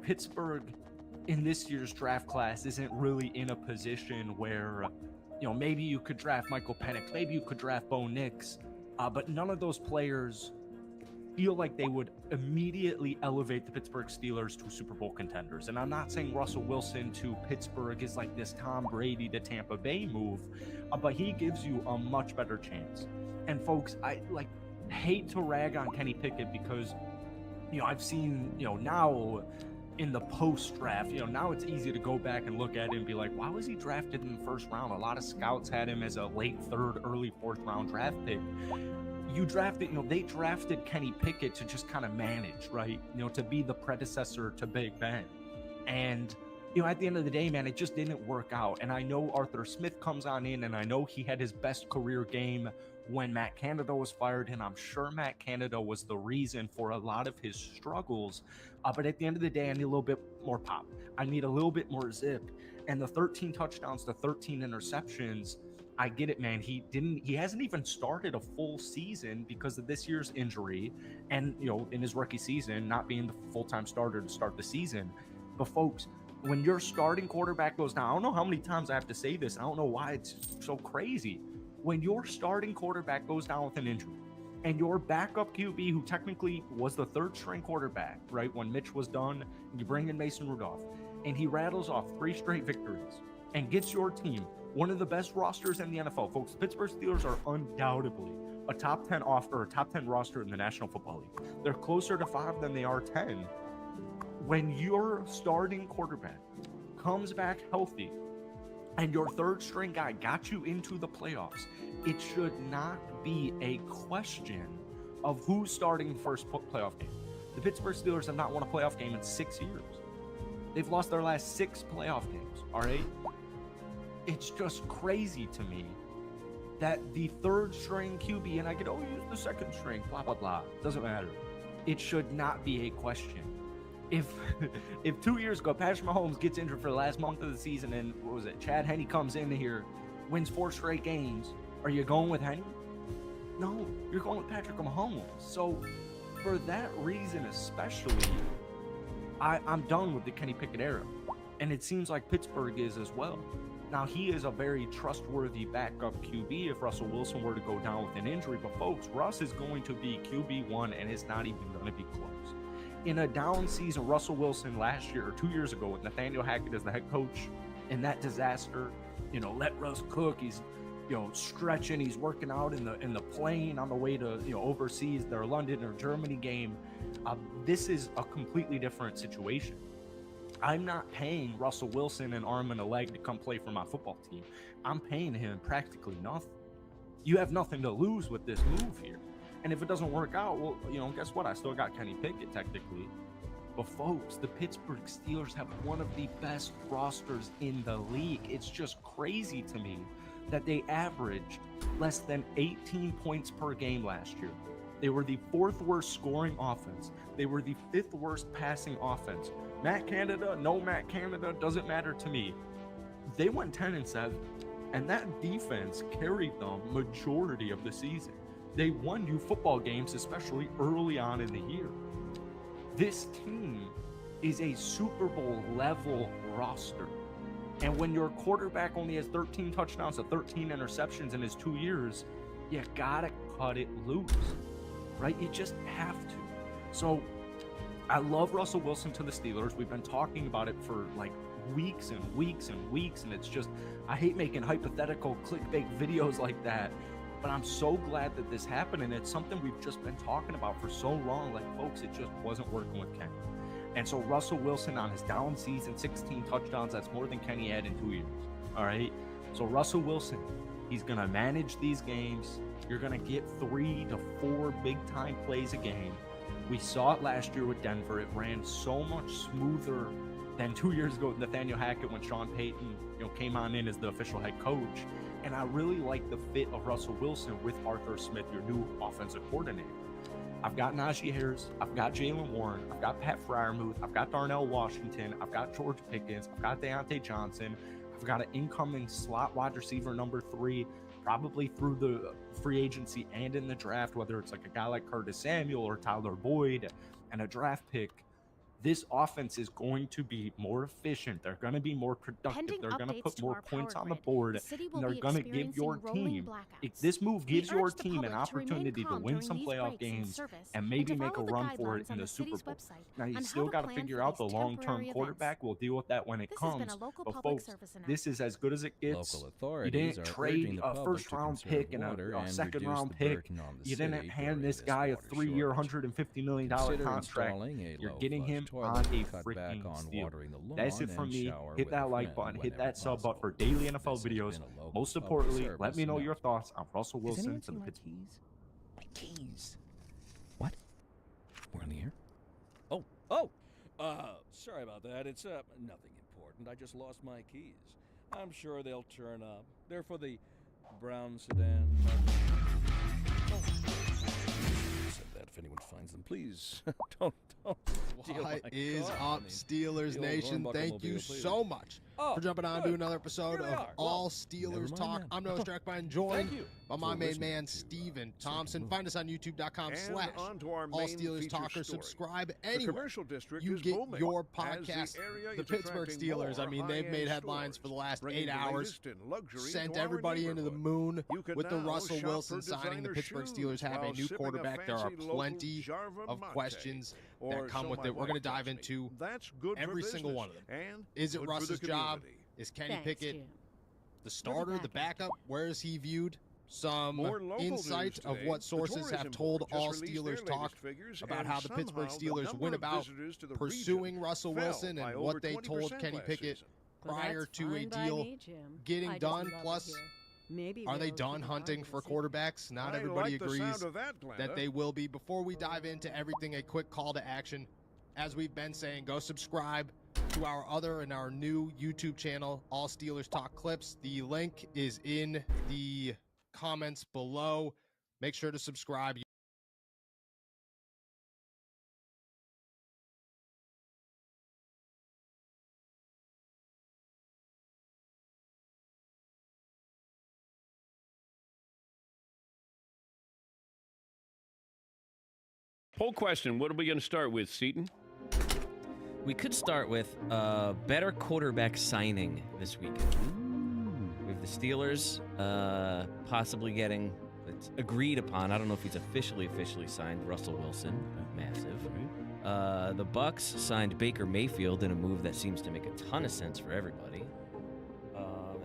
Pittsburgh in this year's draft class isn't really in a position where, maybe you could draft Michael Penix, maybe you could draft Bo Nix, but none of those players feel like they would immediately elevate the Pittsburgh Steelers to Super Bowl contenders. And I'm not saying Russell Wilson to Pittsburgh is like this Tom Brady to Tampa Bay move, but he gives you a much better chance. And folks, I hate to rag on Kenny Pickett because, I've seen, now in the post-draft, now it's easy to go back and look at it and be like, why was he drafted in the first round? A lot of scouts had him as a late 3rd, early 4th round draft pick. They drafted Kenny Pickett to just kind of manage, right? To be the predecessor to Big Ben. And, at the end of the day, man, it just didn't work out. And I know Arthur Smith comes on in, and I know he had his best career game when Matt Canada was fired, and I'm sure Matt Canada was the reason for a lot of his struggles. But at the end of the day, I need a little bit more pop. I need a little bit more zip. And the 13 touchdowns to 13 interceptions, I get it, man. He hasn't even started a full season because of this year's injury and, in his rookie season, not being the full-time starter to start the season. But folks, when your starting quarterback goes down, I don't know how many times I have to say this. I don't know why it's so crazy. When your starting quarterback goes down with an injury and your backup QB, who technically was the 3rd string quarterback, right, when Mitch was done, you bring in Mason Rudolph, and he rattles off 3 straight victories and gets your team one of the best rosters in the NFL. Folks, the Pittsburgh Steelers are undoubtedly a top 10 roster in the National Football League. They're closer to 5 than they are 10. When your starting quarterback comes back healthy and your 3rd string guy got you into the playoffs, it should not be a question of who's starting the first playoff game. The Pittsburgh Steelers have not won a playoff game in 6 years. They've lost their last 6 playoff games, all right? It's just crazy to me that the 3rd string QB, and I could use the 2nd string, blah, blah, blah. Doesn't matter. It should not be a question. If 2 years ago, Patrick Mahomes gets injured for the last month of the season and, Chad Henne comes in here, wins 4 straight games, are you going with Henne? No, you're going with Patrick Mahomes. So for that reason especially, I'm done with the Kenny Pickett era. And it seems like Pittsburgh is as well. Now, he is a very trustworthy backup QB if Russell Wilson were to go down with an injury. But folks, Russ is going to be QB1, and it's not even going to be close. In a down season, Russell Wilson last year or 2 years ago with Nathaniel Hackett as the head coach in that disaster, let Russ cook. He's, stretching. He's working out in the plane on the way to, overseas, their London or Germany game. This is a completely different situation. I'm not paying Russell Wilson an arm and a leg to come play for my football team. I'm paying him practically nothing. You have nothing to lose with this move here. And if it doesn't work out, well, you know, guess what? I still got Kenny Pickett technically. But folks, the Pittsburgh Steelers have one of the best rosters in the league. It's just crazy to me that they averaged less than 18 points per game last year. They were the 4th worst scoring offense. They were the 5th worst passing offense. Matt Canada, no Matt Canada, doesn't matter to me. They went 10-7, and that defense carried the majority of the season. They won you football games, especially early on in the year. This team is a Super Bowl level roster. And when your quarterback only has 13 touchdowns to 13 interceptions in his 2 years, you gotta cut it loose, right? You just have to. So I love Russell Wilson to the Steelers. We've been talking about it for like weeks and weeks and weeks. And it's just, I hate making hypothetical clickbait videos like that. But I'm so glad that this happened, and it's something we've just been talking about for so long. Like, folks, it just wasn't working with Kenny. And so Russell Wilson on his down season, 16 touchdowns, that's more than Kenny had in 2 years, all right? So Russell Wilson, he's going to manage these games. You're going to get 3 to 4 big-time plays a game. We saw it last year with Denver. It ran so much smoother than 2 years ago with Nathaniel Hackett when Sean Payton, came on in as the official head coach. And I really like the fit of Russell Wilson with Arthur Smith, your new offensive coordinator. I've got Najee Harris, I've got Jalen Warren, I've got Pat Freiermuth, I've got Darnell Washington, I've got George Pickens, I've got Deontay Johnson, I've got an incoming slot wide receiver number 3, probably through the free agency and in the draft, whether it's like a guy like Curtis Samuel or Tyler Boyd and a draft pick. This offense is going to be more efficient. They're going to be more productive. They're going to put more points on the board. And they're going to give your team, this move gives your team an opportunity to win some playoff games and maybe make a run for it in the Super Bowl. Now, you still got to figure out the long-term quarterback. We'll deal with that when it comes. But folks, this is as good as it gets. You didn't trade a first-round pick and a second-round pick. You didn't hand this guy a 3-year, $150 million contract. You're getting him on a freaking steal. That's it from me. Hit that like button, hit that sub button for daily NFL videos. Most importantly, let me know your thoughts on Russell Wilson to the Pittsburgh. My keys. What? We're on the air? Sorry about that. It's nothing important. I just lost my keys. I'm sure they'll turn up. They're for the brown sedan. Said that if anyone finds them, please don't. What is up, Steelers Nation? Thank you so much for jumping on to another episode of All Steelers Talk. I'm Noah Strackbein, joined by my main man, Steven Thompson. Find us on youtube.com/All Steelers Talker. Subscribe anywhere you get your podcast. The Pittsburgh Steelers, I mean, they've made headlines for the last 8 hours. Sent everybody into the moon with the Russell Wilson signing. The Pittsburgh Steelers have a new quarterback. There are plenty of questions that come with it. We're going to dive into every single one of them. Is it Russ's job? Is Kenny Pickett the starter, the backup? Where is he viewed? Some insight of what sources have told All Steelers Talk about how the Pittsburgh Steelers went about pursuing Russell Wilson and what they told Kenny Pickett prior to a deal getting done. Plus, are they done hunting for quarterbacks? Not everybody agrees that they will be. Before we dive into everything, a quick call to action. As we've been saying, go subscribe to our other and our new YouTube channel, All Steelers Talk Clips. The link is in the comments below. Make sure to subscribe. Poll question, what are we going to start with, Seaton? We could start with a better quarterback signing this weekend. We have the Steelers possibly getting, it's agreed upon, I don't know if he's officially signed, Russell Wilson, massive. The Bucks signed Baker Mayfield in a move that seems to make a ton of sense for everybody.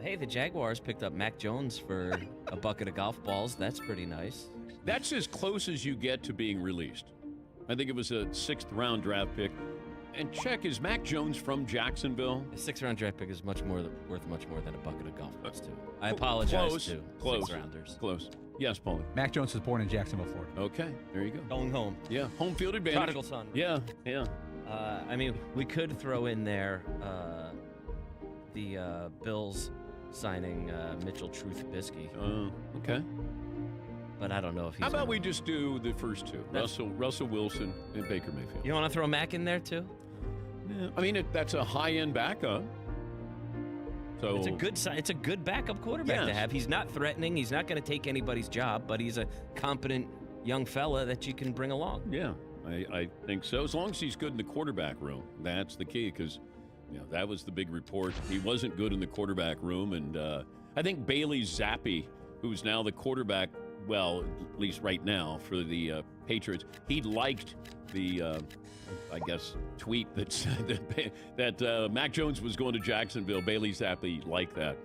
Hey, the Jaguars picked up Mac Jones for a bucket of golf balls. That's pretty nice. That's as close as you get to being released. I think it was a 6th round draft pick. And check, is Mac Jones from Jacksonville? A 6th round draft pick is worth much more than a bucket of golf balls, too. I apologize to 6th rounders. Close. Yes, Paulie. Mac Jones was born in Jacksonville, Florida. Okay, there you go. Going home. Yeah, home field advantage. Prodigal son. Yeah, yeah. I mean, we could throw in there the Bills signing Mitchell Trubisky. Okay. But I don't know if he's. How about we just do the first two? Russell Wilson and Baker Mayfield. You want to throw Mac in there too? Yeah. I mean, that's a high-end backup. So it's a good backup quarterback to have. He's not threatening. He's not going to take anybody's job, but he's a competent young fella that you can bring along. Yeah, I think so. As long as he's good in the quarterback room, that's the key. Because that was the big report. He wasn't good in the quarterback room, and I think Bailey Zappi, who's now the quarterback, well, at least right now for the Patriots, he liked the. I guess, tweet that said that Mac Jones was going to Jacksonville. Bailey Zappi liked that.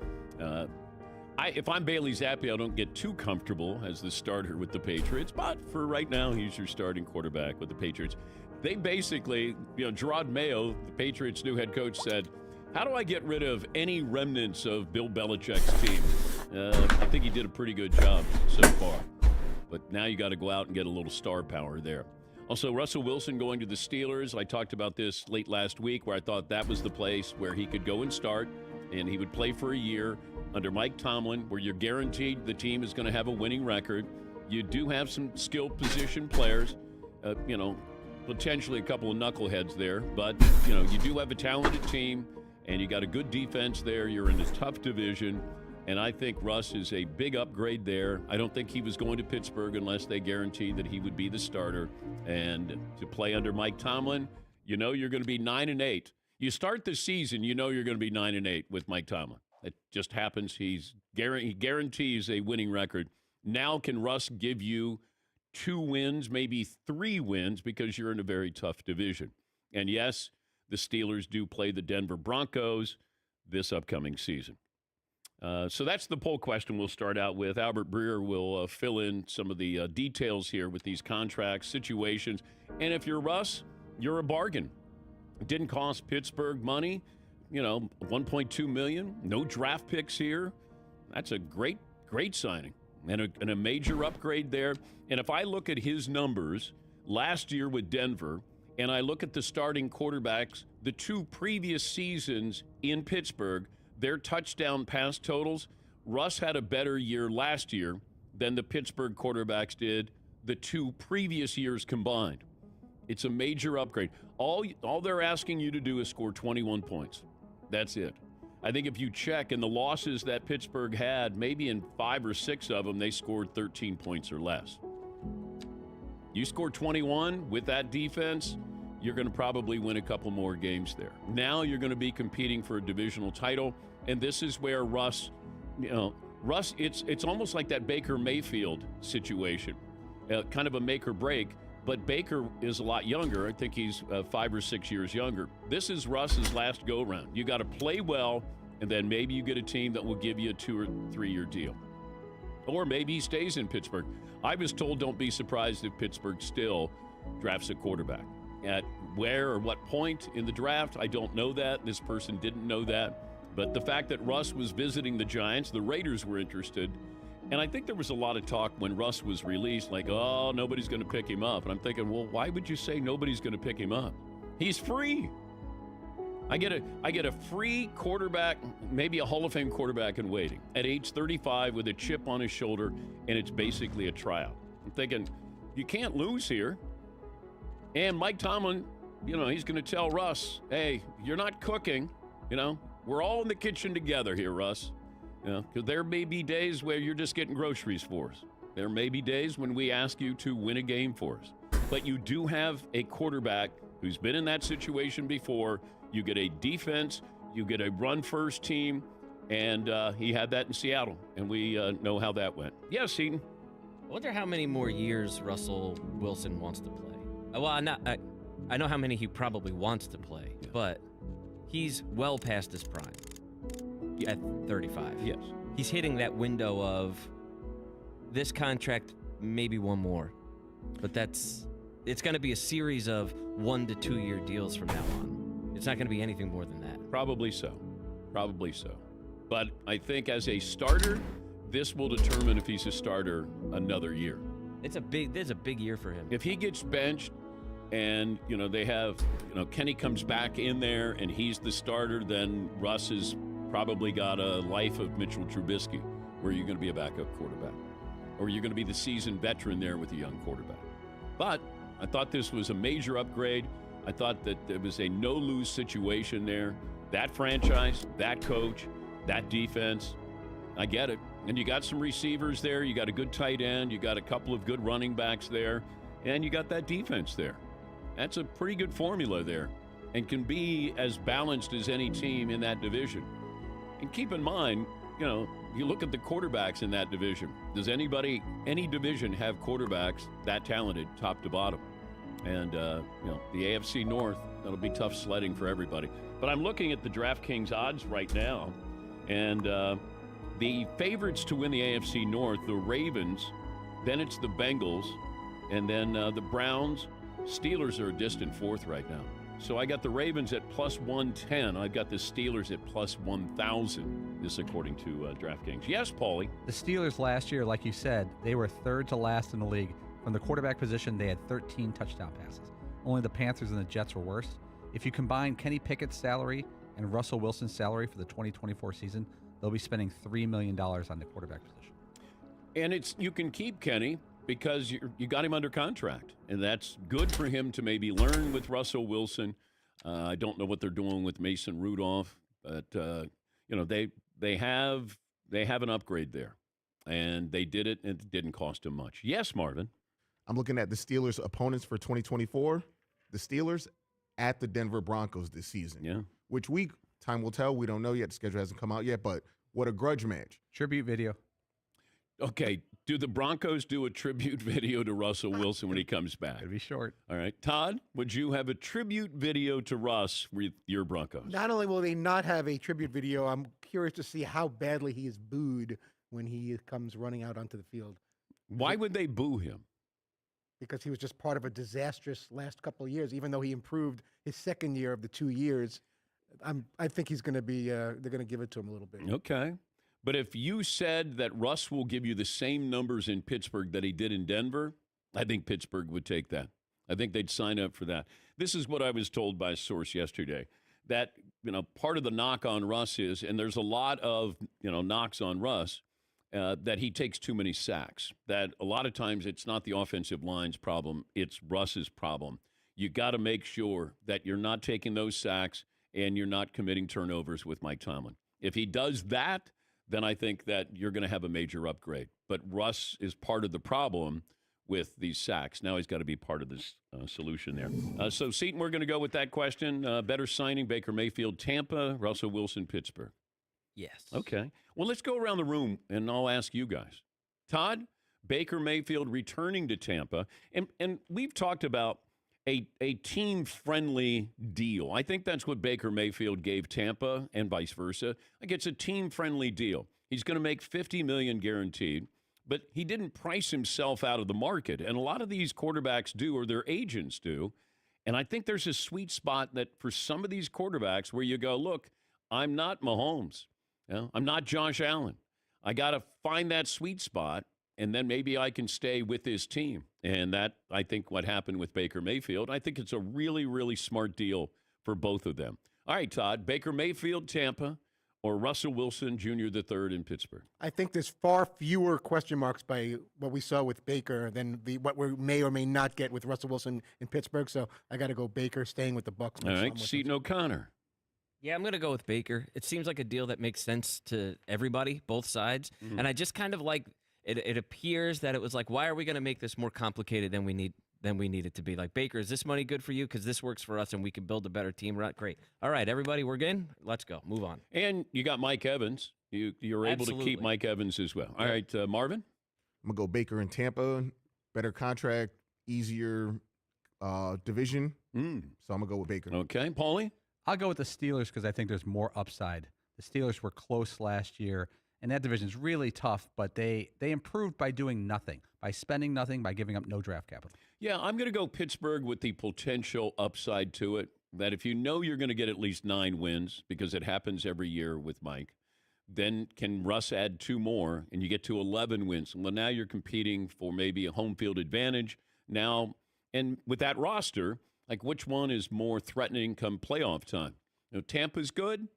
If I'm Bailey Zappi, I don't get too comfortable as the starter with the Patriots. But for right now, he's your starting quarterback with the Patriots. They basically, Gerard Mayo, the Patriots' new head coach, said, how do I get rid of any remnants of Bill Belichick's team? I think he did a pretty good job so far. But now you got to go out and get a little star power there. Also, Russell Wilson going to the Steelers. I talked about this late last week where I thought that was the place where he could go and start, and he would play for a year under Mike Tomlin, where you're guaranteed the team is going to have a winning record. You do have some skilled position players, potentially a couple of knuckleheads there, but, you do have a talented team, and you got a good defense there. You're in a tough division. And I think Russ is a big upgrade there. I don't think he was going to Pittsburgh unless they guaranteed that he would be the starter. And to play under Mike Tomlin, you're going to be 9-8. You start the season, you're going to be 9-8 with Mike Tomlin. It just happens. He guarantees a winning record. Now can Russ give you 2 wins, maybe 3 wins, because you're in a very tough division. And yes, the Steelers do play the Denver Broncos this upcoming season. So that's the poll question we'll start out with. Albert Breer will fill in some of the details here with these contracts, situations. And if you're Russ, you're a bargain. It didn't cost Pittsburgh money, $1.2 million. No draft picks here. That's a great signing and a major upgrade there. And if I look at his numbers last year with Denver, and I look at the starting quarterbacks, the 2 previous seasons in Pittsburgh, their touchdown pass totals, Russ had a better year last year than the Pittsburgh quarterbacks did the 2 previous years combined. It's a major upgrade. All they're asking you to do is score 21 points. That's it. I think if you check in the losses that Pittsburgh had, maybe in 5 or 6 of them, they scored 13 points or less. You score 21 with that defense, you're going to probably win a couple more games there. Now you're going to be competing for a divisional title, and this is where Russ, it's almost like that Baker Mayfield situation, kind of a make or break, but Baker is a lot younger. I think he's 5 or 6 years younger. This is Russ's last go-round. You got to play well, and then maybe you get a team that will give you a 2 or 3 year deal. Or maybe he stays in Pittsburgh. I was told don't be surprised if Pittsburgh still drafts a quarterback. At where or what point in the draft, I don't know that. This person didn't know that. But the fact that Russ was visiting the Giants, the Raiders were interested. And I think there was a lot of talk when Russ was released, like, oh, nobody's going to pick him up. And I'm thinking, well, why would you say nobody's going to pick him up? He's free. I get a free quarterback, maybe a Hall of Fame quarterback in waiting at age 35 with a chip on his shoulder, and it's basically a tryout. I'm thinking, you can't lose here. And Mike Tomlin, he's going to tell Russ, hey, you're not cooking. We're all in the kitchen together here, Russ. Because there may be days where you're just getting groceries for us. There may be days when we ask you to win a game for us. But you do have a quarterback who's been in that situation before. You get a defense, you get a run-first team, and he had that in Seattle, and we know how that went. Yes, Seton? I wonder how many more years Russell Wilson wants to play. Well, I know how many he probably wants to play, but he's well past his prime at 35. Yes. He's hitting that window of this contract, maybe one more. But it's going to be a series of 1 to 2 year deals from now on. It's not going to be anything more than that. Probably so. But I think as a starter, this will determine if he's a starter another year. There's a big year for him. If he gets benched and, they have, Kenny comes back in there and he's the starter, then Russ has probably got a life of Mitchell Trubisky, where you're going to be a backup quarterback. Or you're going to be the seasoned veteran there with a young quarterback. But I thought this was a major upgrade. I thought that there was a no-lose situation there. That franchise, that coach, that defense, I get it. And you got some receivers there. You got a good tight end. You got a couple of good running backs there. And you got that defense there. That's a pretty good formula there and can be as balanced as any team in that division. And keep in mind, you look at the quarterbacks in that division. Does any division have quarterbacks that talented top to bottom? And, the AFC North, that'll be tough sledding for everybody. But I'm looking at the DraftKings odds right now, and the favorites to win the AFC North, the Ravens, then it's the Bengals, and then the Browns. Steelers are a distant fourth right now. So I got the Ravens at plus 110. I've got the Steelers at plus 1,000. This according to DraftKings. Yes, Paulie. The Steelers last year, like you said, they were third to last in the league. From the quarterback position, they had 13 touchdown passes. Only the Panthers and the Jets were worse. If you combine Kenny Pickett's salary and Russell Wilson's salary for the 2024 season, they'll be spending $3 million on the quarterback position. And you can keep Kenny because you got him under contract, and that's good for him to maybe learn with Russell Wilson. I don't know what they're doing with Mason Rudolph, but they have an upgrade there, and they did it, and it didn't cost him much. Yes, Marvin. I'm looking at the Steelers' opponents for 2024. The Steelers at the Denver Broncos this season. Yeah. Which week? Time will tell. We don't know yet. The schedule hasn't come out yet, but what a grudge match. Tribute video. Okay, do the Broncos do a tribute video to Russell Wilson when he comes back? It'll be short. All right. Todd, would you have a tribute video to Russ with your Broncos? Not only will they not have a tribute video, I'm curious to see how badly he is booed when he comes running out onto the field. Why would they boo him? Because he was just part of a disastrous last couple of years, even though he improved his second year of the 2 years. I think he's going to be, they're going to give it to him a little bit. Okay. But if you said that Russ will give you the same numbers in Pittsburgh that he did in Denver, I think Pittsburgh would take that. I think they'd sign up for that. This is what I was told by a source yesterday, that, part of the knock on Russ is, and there's a lot of, knocks on Russ, that he takes too many sacks, that a lot of times it's not the offensive line's problem, it's Russ's problem. You got to make sure that you're not taking those sacks and you're not committing turnovers with Mike Tomlin. If he does that, then I think that you're going to have a major upgrade. But Russ is part of the problem with these sacks. Now he's got to be part of this solution there. So, Seton, we're going to go with that question. Better signing, Baker Mayfield, Tampa, Russell Wilson, Pittsburgh. Yes. Okay. Well, let's go around the room, and I'll ask you guys. Todd, Baker Mayfield returning to Tampa. And we've talked about a team-friendly deal. I think that's what Baker Mayfield gave Tampa and vice versa. Like, it's a team-friendly deal. He's going to make $50 million guaranteed, but he didn't price himself out of the market. And a lot of these quarterbacks do, or their agents do. And I think there's a sweet spot that for some of these quarterbacks where you go, look, I'm not Mahomes. I'm not Josh Allen. I got to find that sweet spot, and then maybe I can stay with this team. And that, I think, what happened with Baker Mayfield. I think it's a really, really smart deal for both of them. All right, Todd, Baker Mayfield, Tampa, or Russell Wilson Jr. III in Pittsburgh? I think there's far fewer question marks by what we saw with Baker than what we may or may not get with Russell Wilson in Pittsburgh. So I got to go Baker, staying with the Bucs. All right, Seton O'Connor. Yeah, I'm going to go with Baker. It seems like a deal that makes sense to everybody, both sides. Mm-hmm. And I just kind of like it appears that it was like, why are we going to make this more complicated than we need it to be? Like, Baker, is this money good for you? Because this works for us and we can build a better team. Right? Great. All right, everybody, we're good? Let's go. Move on. And you got Mike Evans. You're able to keep Mike Evans as well. All right, Marvin? I'm going to go Baker in Tampa. Better contract, easier division. So I'm going to go with Baker. Okay. Paulie? I'll go with the Steelers because I think there's more upside. The Steelers were close last year, and that division is really tough, but they improved by doing nothing, by spending nothing, by giving up no draft capital. Yeah, I'm going to go Pittsburgh with the potential upside to it, that if you know you're going to get at least 9 wins, because it happens every year with Mike, Then can Russ add 2 more and you get to 11 wins? Well, now you're competing for maybe a home field advantage now. And with that roster, like which one is more threatening come playoff time? Tampa's good.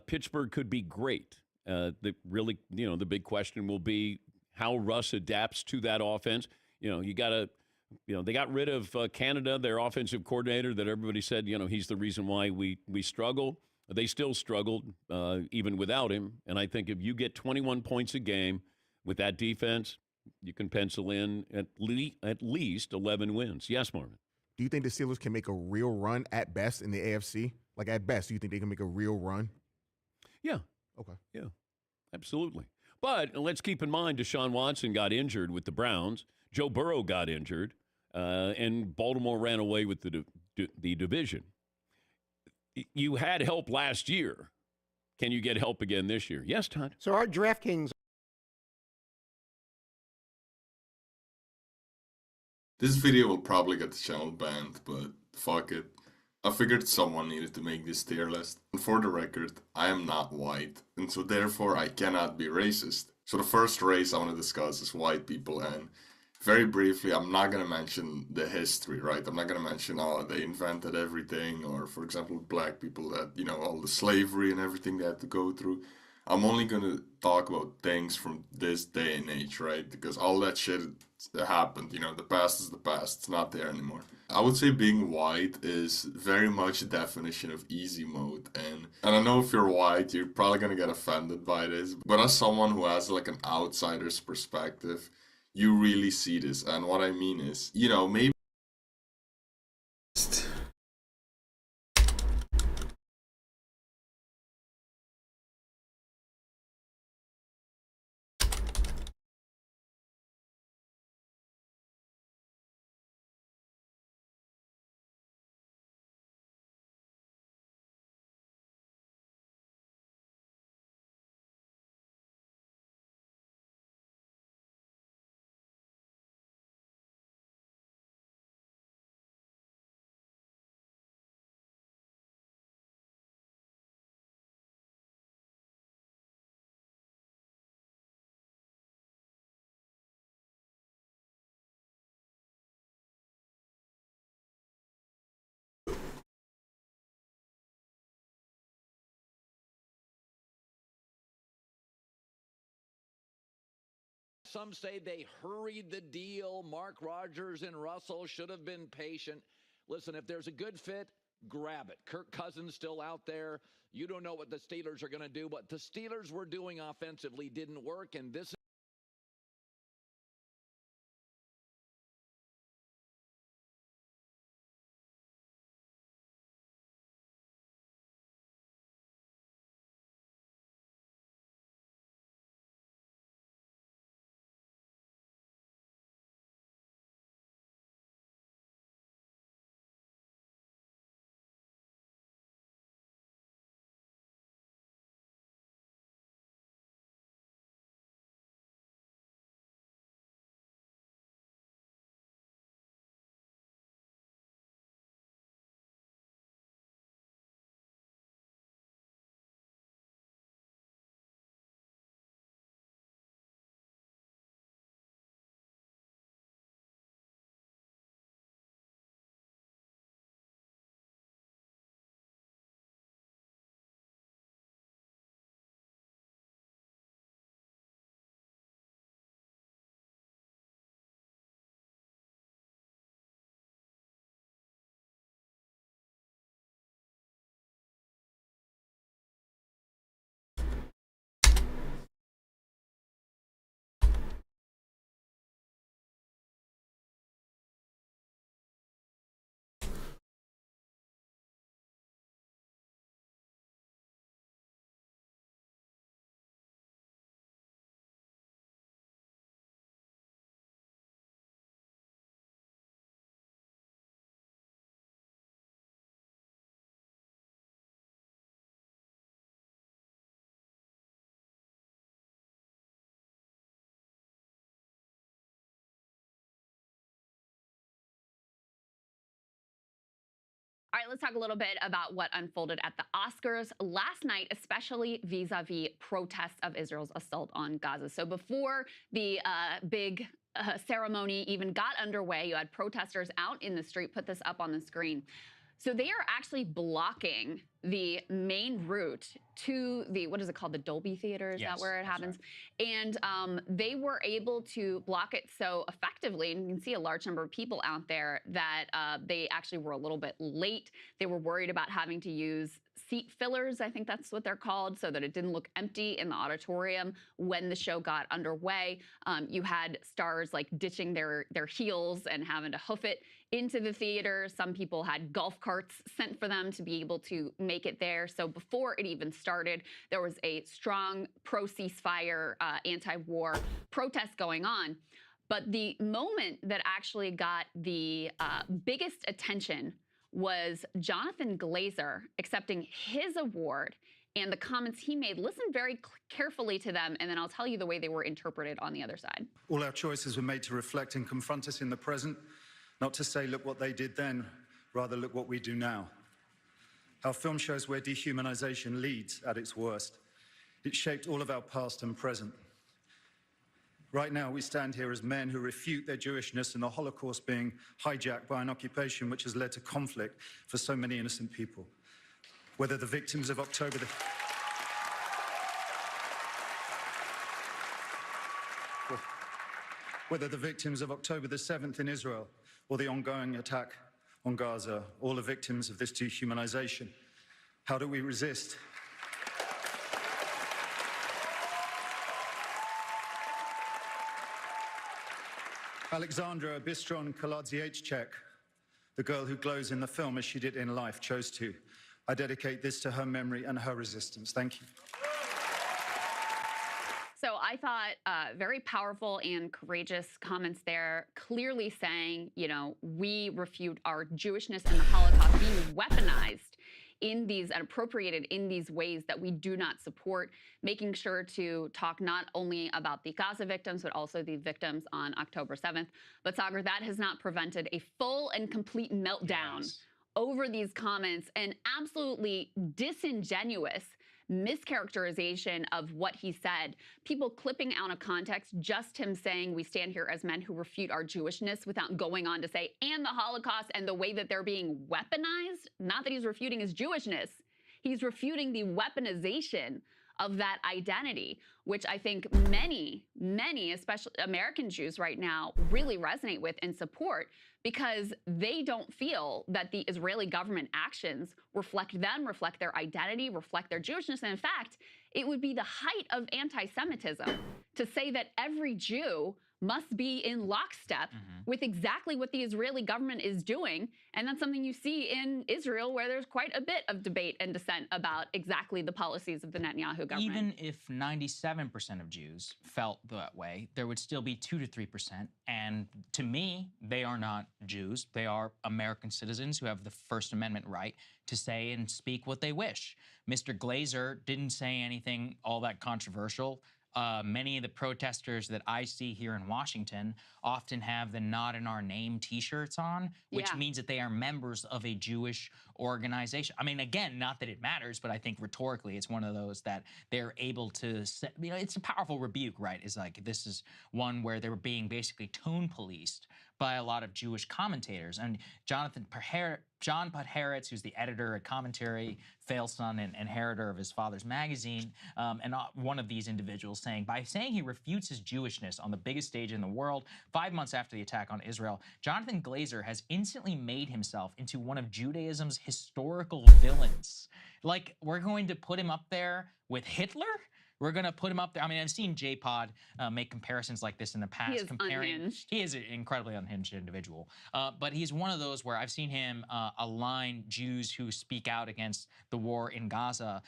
Pittsburgh could be great. The big question will be how Russ adapts to that offense. You got to, they got rid of Canada, their offensive coordinator that everybody said, he's the reason why we struggle. They still struggled even without him. And I think if you get 21 points a game with that defense, you can pencil in at least 11 wins. Yes, Marvin. Do you think the Steelers can make a real run at best in the AFC? Like at best, do you think they can make a real run? Yeah. Okay. Yeah, absolutely. But let's keep in mind Deshaun Watson got injured with the Browns. Joe Burrow got injured, and Baltimore ran away with the division. You had help last year. Can you get help again this year? Yes, Todd. So our DraftKings. This video will probably get the channel banned, but fuck it. I figured someone needed to make this tier list. And for the record, I am not white, and so therefore I cannot be racist. So the first race I want to discuss is white people, and very briefly, I'm not going to mention the history, right? I'm not going to mention, they invented everything, or for example, black people that, all the slavery and everything they had to go through. I'm only going to talk about things from this day and age, right? Because all that shit happened, the past is the past. It's not there anymore. I would say being white is very much a definition of easy mode. And I know if you're white, you're probably going to get offended by this. But as someone who has like an outsider's perspective, you really see this. And what I mean is, maybe Some say they hurried the deal. Mark Rodgers and Russell should have been patient. Listen, if there's a good fit, grab it. Kirk Cousins still out there. You don't know what the Steelers are going to do. What the Steelers were doing offensively didn't work, and this All right, let's talk a little bit about what unfolded at the Oscars last night, especially vis-a-vis protests of Israel's assault on Gaza. So before the big ceremony even got underway, you had protesters out in the street. Put this up on the screen. So they are actually blocking the main route to the, what is it called, the Dolby Theater? Is that where it happens? And they were able to block it so effectively, and you can see a large number of people out there, that they actually were a little bit late. They were worried about having to use seat fillers, I think that's what they're called, so that it didn't look empty in the auditorium when the show got underway. You had stars like ditching their heels and having to hoof it into the theater. Some people had golf carts sent for them to be able to make it there. So before it even started, there was a strong pro-ceasefire, anti-war protest going on. But the moment that actually got the biggest attention was Jonathan Glazer accepting his award and the comments he made. Listen very carefully to them, and then I'll tell you the way they were interpreted on the other side. All our choices were made to reflect and confront us in the present, not to say, look what they did then, rather look what we do now. Our film shows where dehumanization leads at its worst. It shaped all of our past and present. Right now, we stand here as men who refute their Jewishness and the Holocaust being hijacked by an occupation which has led to conflict for so many innocent people. Whether the victims of October the... Whether the victims of October the 7th in Israel or the ongoing attack on Gaza, all are victims of this dehumanization. How do we resist? Alexandra Bistron Kaladziejczak, the girl who glows in the film as she did in life, chose to. I dedicate this to her memory and her resistance. Thank you. So I thought very powerful and courageous comments there, clearly saying, you know, we refute our Jewishness and the Holocaust being weaponized in these and appropriated in these ways that we do not support, making sure to talk not only about the Gaza victims, but also the victims on October 7th. But Sagar, that has not prevented a full and complete meltdown over these comments and absolutely disingenuous mischaracterization of what he said. People clipping out of context just him saying, we stand here as men who refute our Jewishness, without going on to say, and the Holocaust and the way that they're being weaponized. Not that he's refuting his Jewishness. He's refuting the weaponization of that identity, which I think many, especially American Jews right now, really resonate with and support, because they don't feel that the Israeli government actions reflect them, reflect their identity, reflect their Jewishness. And in fact, it would be the height of anti-Semitism to say that every Jew must be in lockstep with exactly what the Israeli government is doing. And that's something you see in Israel, where there's quite a bit of debate and dissent about exactly the policies of the Netanyahu government. Even if 97% of Jews felt that way, there would still be 2 to 3%. And to me, they are not Jews. They are American citizens who have the First Amendment right to say and speak what they wish. Mr. Glazer didn't say anything all that controversial. Many of the protesters that I see here in Washington often have the Not in Our Name t-shirts on, which means that they are members of a Jewish organization. I mean, again, not that it matters, but I think rhetorically it's one of those that they're able to, you know, it's a powerful rebuke, right? It's like, this is one where they were being basically tone policed by a lot of Jewish commentators. And John Podhoretz, who's the editor at Commentary, fail son and inheritor of his father's magazine, and one of these individuals saying, by saying he refutes his Jewishness on the biggest stage in the world, 5 months after the attack on Israel, Jonathan Glazer has instantly made himself into one of Judaism's historical villains. Like, we're going to put him up there with Hitler? We're going to put him up there. I mean, I've seen J-Pod make comparisons like this in the past. He is unhinged. He is an incredibly unhinged individual. But he's one of those where I've seen him align Jews who speak out against the war in Gaza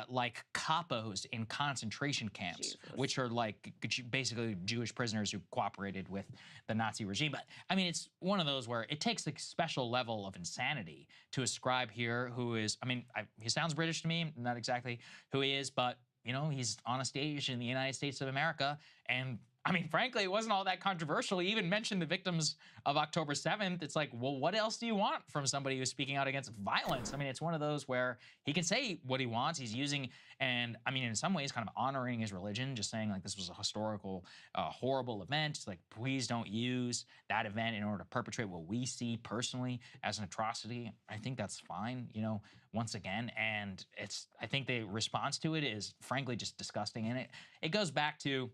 like capos in concentration camps, which are like basically Jewish prisoners who cooperated with the Nazi regime. But I mean, it's one of those where it takes a special level of insanity to ascribe here who is, I mean, he sounds British to me, not exactly who he is, but you know, he's on a stage in the United States of America, and I mean, frankly, it wasn't all that controversial. He even mentioned the victims of October 7th. It's like, well, what else do you want from somebody who's speaking out against violence? I mean, it's one of those where he can say what he wants. He's using, and I mean, in some ways, kind of honoring his religion, just saying like this was a historical, horrible event. It's like, please don't use that event in order to perpetrate what we see personally as an atrocity. I think that's fine, you know, once again. And I think the response to it is frankly just disgusting. And it goes back to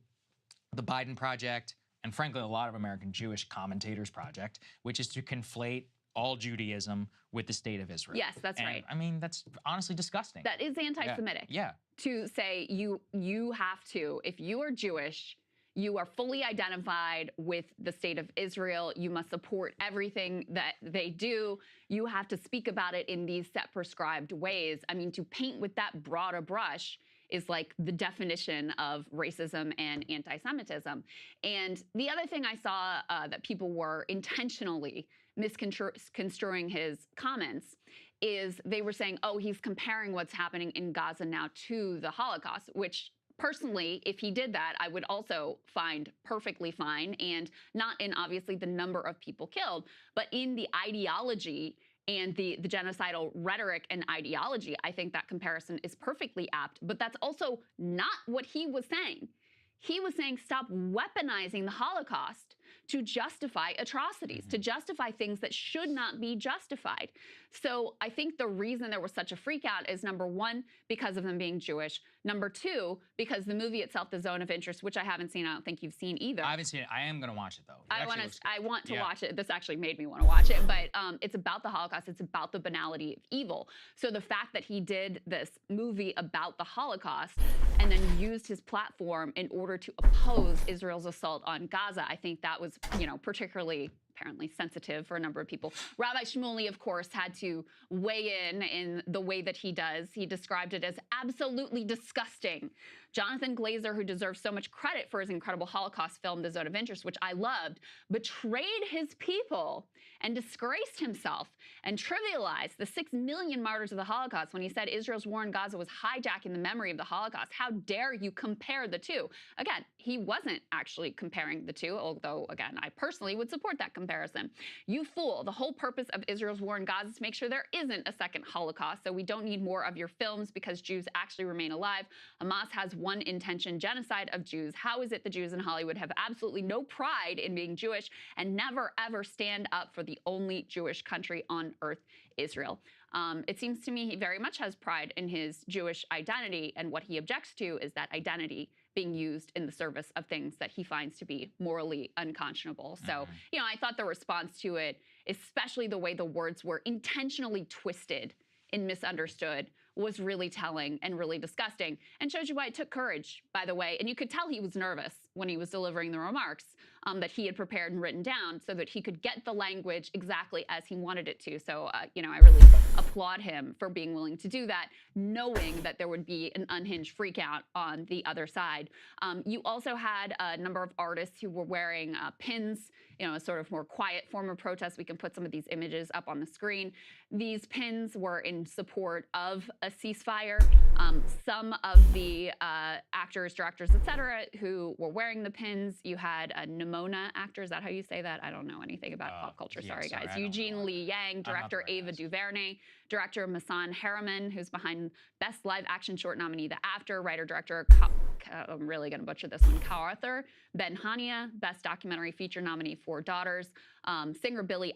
the Biden project, and frankly, a lot of American Jewish commentators' project, which is to conflate all Judaism with the state of Israel. Yes, that's right. I mean, that's honestly disgusting. That is anti-Semitic. Yeah. To say you have to, if you are Jewish, you are fully identified with the state of Israel. You must support everything that they do. You have to speak about it in these set prescribed ways. I mean, to paint with that broader brush is like the definition of racism and anti-Semitism. And the other thing I saw that people were intentionally misconstruing his comments is they were saying, oh, he's comparing what's happening in Gaza now to the Holocaust, which personally, if he did that, I would also find perfectly fine, and not in obviously the number of people killed, but in the ideology and the genocidal rhetoric and ideology. I think that comparison is perfectly apt, but that's also not what he was saying. He was saying stop weaponizing the Holocaust to justify atrocities, to justify things that should not be justified. So I think the reason there was such a freak out is, number one, because of them being Jewish. Number two, because the movie itself, The Zone of Interest, which I haven't seen, I don't think you've seen either. I haven't seen it. I am going to watch it, though. I want to watch it. This actually made me want to watch it. But it's about the Holocaust. It's about the banality of evil. So the fact that he did this movie about the Holocaust and then used his platform in order to oppose Israel's assault on Gaza, I think that was, you know, particularly apparently sensitive for a number of people. Rabbi Shmuley, of course, had to weigh in the way that he does. He described it as absolutely disgusting. Jonathan Glazer, who deserves so much credit for his incredible Holocaust film, The Zone of Interest, which I loved, betrayed his people and disgraced himself and trivialized the 6 million martyrs of the Holocaust when he said Israel's war in Gaza was hijacking the memory of the Holocaust. How dare you compare the two? Again, he wasn't actually comparing the two, although, again, I personally would support that comparison. You fool. The whole purpose of Israel's war in Gaza is to make sure there isn't a second Holocaust, so we don't need more of your films because Jews actually remain alive. Hamas has one intention: genocide of Jews. How is it the Jews in Hollywood have absolutely no pride in being Jewish and never, ever stand up for the only Jewish country on earth, Israel? It seems to me he very much has pride in his Jewish identity, and what he objects to is that identity being used in the service of things that he finds to be morally unconscionable. So, you know, I thought the response to it, especially the way the words were intentionally twisted and misunderstood, was really telling and really disgusting, and shows you why it took courage, by the way. And you could tell he was nervous when he was delivering the remarks that he had prepared and written down so that he could get the language exactly as he wanted it to. So, you know, I really applaud him for being willing to do that, knowing that there would be an unhinged freakout on the other side. You also had a number of artists who were wearing pins, you know, a sort of more quiet form of protest. We can put some of these images up on the screen. These pins were in support of a ceasefire. Some of the actors, directors, etc., who were wearing the pins, you had a Nimona actor. Is that how you say that? I don't know anything about pop culture. Yeah, sorry, sorry, guys. I don't Eugene Lee Yang, director Ava DuVernay, director Masan Harriman, who's behind Best Live Action Short nominee The After, writer-director, I'm really going to butcher this one, Arthur Ben Hania, Best Documentary Feature nominee for Daughters, singer Billie